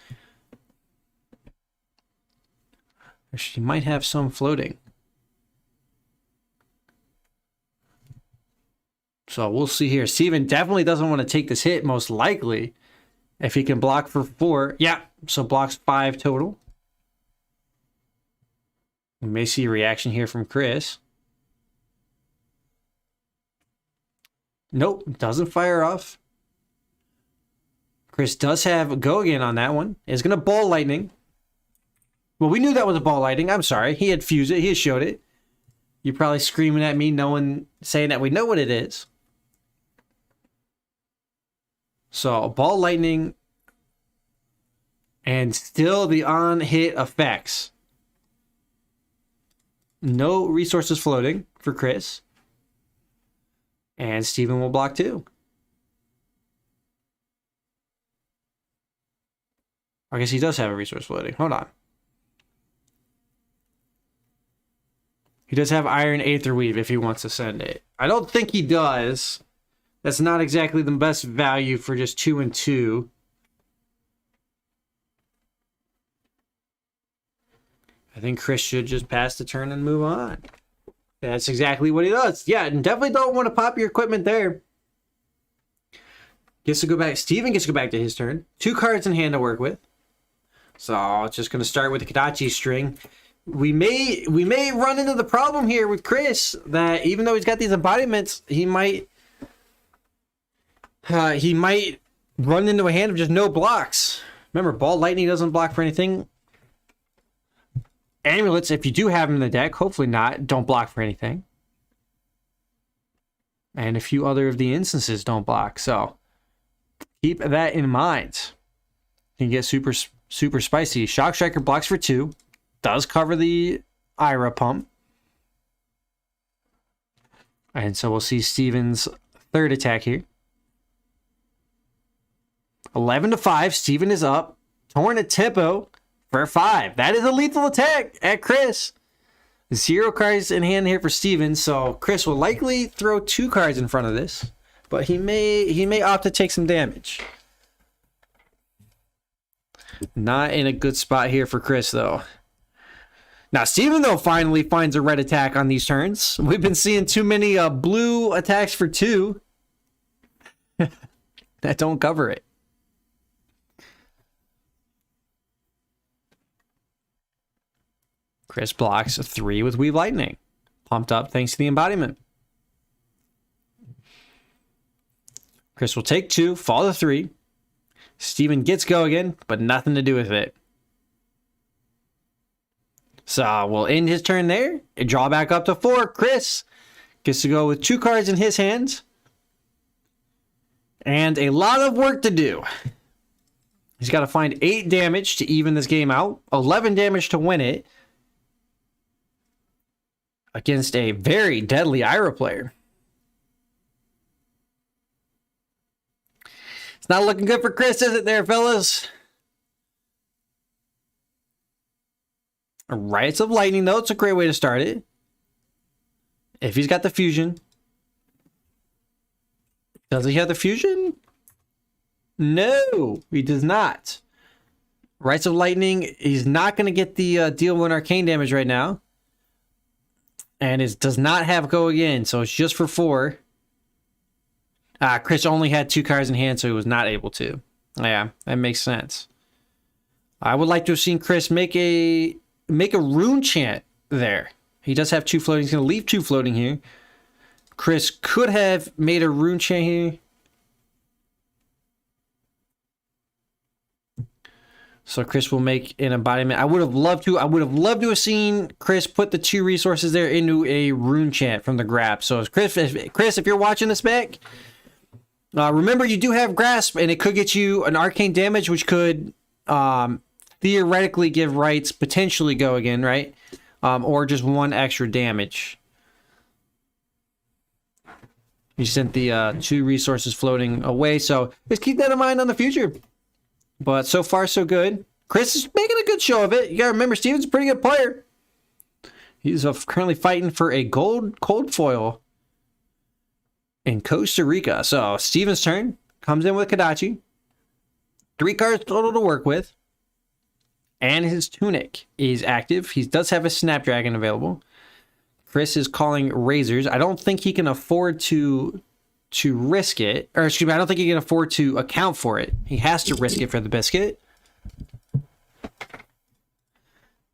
She might have some floating. So we'll see here. Steven definitely doesn't want to take this hit, most likely. If he can block for 4. Yeah, so blocks 5 total. We may see a reaction here from Chris. Nope, doesn't fire off. Chris does have a go again on that one. Is going to Ball Lightning. Well, we knew that was a Ball Lightning. I'm sorry. He had fused it. He had showed it. You're probably screaming at me, saying that we know what it is. So, Ball Lightning. And still the on-hit effects. No resources floating for Chris. And Steven will block 2. I guess he does have a resource floating. Hold on. He does have Iron Aether Weave if he wants to send it. I don't think he does. That's not exactly the best value for just 2 and 2. I think Chris should just pass the turn and move on. That's exactly what he does. Yeah, and definitely don't want to pop your equipment there. Gets to go back. Steven gets to go back to his turn. 2 cards in hand to work with. So just gonna start with the Kadachi string. We may run into the problem here with Chris that even though he's got these embodiments, he might run into a hand of just no blocks. Remember, Ball Lightning doesn't block for anything. Amulets, if you do have them in the deck, hopefully not, don't block for anything. And a few other of the instances don't block, so keep that in mind. You can get super spicy. Shock Striker blocks for 2. Does cover the Ira pump. And so we'll see Steven's third attack here. 11-5. Steven is up. Torn at tempo for 5. That is a lethal attack at Chris. 0 cards in hand here for Steven. So Chris will likely throw 2 cards in front of this. But he may opt to take some damage. Not in a good spot here for Chris, though. Now, Steven, though, finally finds a red attack on these turns. We've been seeing too many blue attacks for 2 that don't cover it. Chris blocks 3 with Weave Lightning. Pumped up thanks to the embodiment. Chris will take 2, fall to 3. Steven gets go again, but nothing to do with it. So we'll end his turn there and draw back up to 4. Chris gets to go with 2 cards in his hands. And a lot of work to do. He's got to find 8 damage to even this game out. 11 damage to win it. Against a very deadly Ira player. It's not looking good for Chris, is it there, fellas? Rites of Lightning, though, it's a great way to start it. If he's got the fusion. Does he have the fusion? No, he does not. Rites of Lightning, he's not going to get the deal 1 arcane damage right now. And it does not have go again, so it's just for 4. Chris only had 2 cards in hand, so he was not able to. Yeah, that makes sense. I would like to have seen Chris make a rune chant there. He does have 2 floating. He's going to leave 2 floating here. Chris could have made a rune chant here. So Chris will make an embodiment. I would have loved to have seen Chris put the 2 resources there into a rune chant from the grab. So Chris, if you're watching this back, remember you do have grasp, and it could get you an arcane damage, which could theoretically give rights potentially go again, right? Or just 1 extra damage. You sent the 2 resources floating away, so just keep that in mind on the future. But so far, so good. Chris is making a good show of it. You gotta remember, Steven's a pretty good player. He's currently fighting for a gold cold foil in Costa Rica. So Steven's turn. Comes in with Kadachi. 3 cards total to work with. And his Tunic is active. He does have a Snapdragon available. Chris is calling Razors. I don't think he can afford to risk it. Or excuse me, I don't think he can afford to account for it. He has to risk it for the biscuit.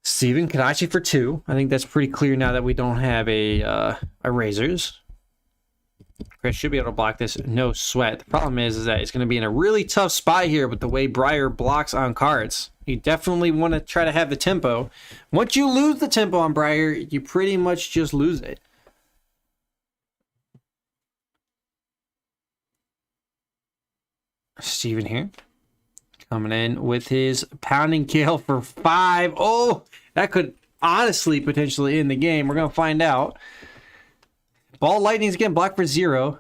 Steven, Kadachi for 2. I think that's pretty clear now that we don't have a Razors. Chris should be able to block this, no sweat. The problem is that it's going to be in a really tough spot here with the way Briar blocks on cards. You definitely want to try to have the tempo. Once you lose the tempo on Briar, you pretty much just lose it. Steven here. Coming in with his Pounding Gale for 5. Oh, that could honestly potentially end the game. We're going to find out. Ball Lightning's again blocked for 0.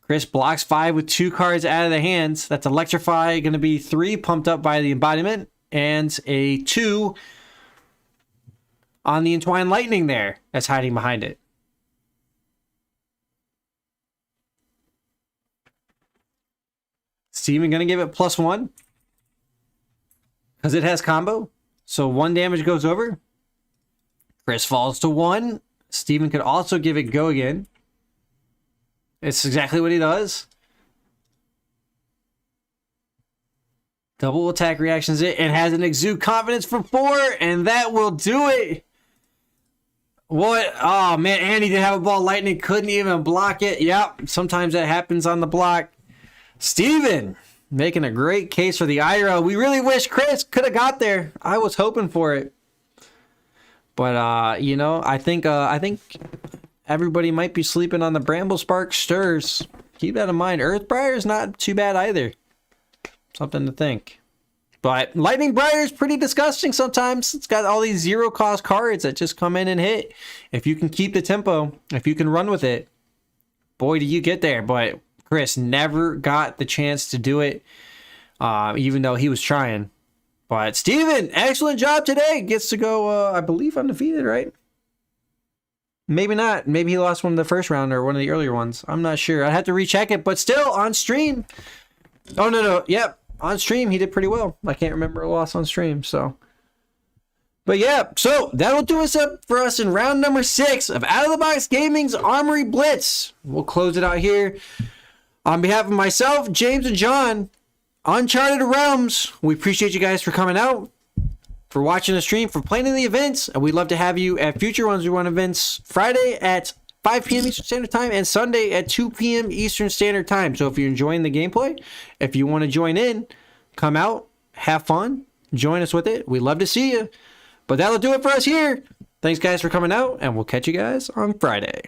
Chris blocks 5 with 2 cards out of the hands. That's Electrify, going to be 3 pumped up by the embodiment. And a 2 on the Entwined Lightning there. That's hiding behind it. Steven going to give it +1. Because it has combo. So 1 damage goes over. Chris falls to 1. Steven could also give it go again. It's exactly what he does. Double attack reactions it and has an exude confidence for 4, and that will do it. What? Oh man, Andy didn't have a ball. Lightning couldn't even block it. Yep, sometimes that happens on the block. Steven making a great case for the IRO. We really wish Chris could have got there. I was hoping for it. But you know, I think everybody might be sleeping on the Bramble Spark stirs. Keep that in mind. Earthbriar is not too bad either. Something to think. But Lightning Briar is pretty disgusting sometimes. It's got all these zero cost cards that just come in and hit. If you can keep the tempo, if you can run with it, boy, do you get there. But Chris never got the chance to do it, even though he was trying. But Steven, excellent job today. Gets to go, I believe, undefeated, right? Maybe not. Maybe he lost one in the first round or one of the earlier ones. I'm not sure. I'd have to recheck it. But still, on stream. Oh, no. Yep. On stream, he did pretty well. I can't remember a loss on stream, so. But yeah, so that'll do us up for us in round number 6 of Out of the Box Gaming's Armory Blitz. We'll close it out here. On behalf of myself, James, and John, Uncharted Realms, we appreciate you guys for coming out, for watching the stream, for playing in the events, and we'd love to have you at future ones we run events Friday at 5 p.m. Eastern Standard Time and Sunday at 2 p.m. Eastern Standard Time. So if you're enjoying the gameplay, if you want to join in, come out, have fun, join us with it. We'd love to see you. But that'll do it for us here. Thanks, guys, for coming out, and we'll catch you guys on Friday.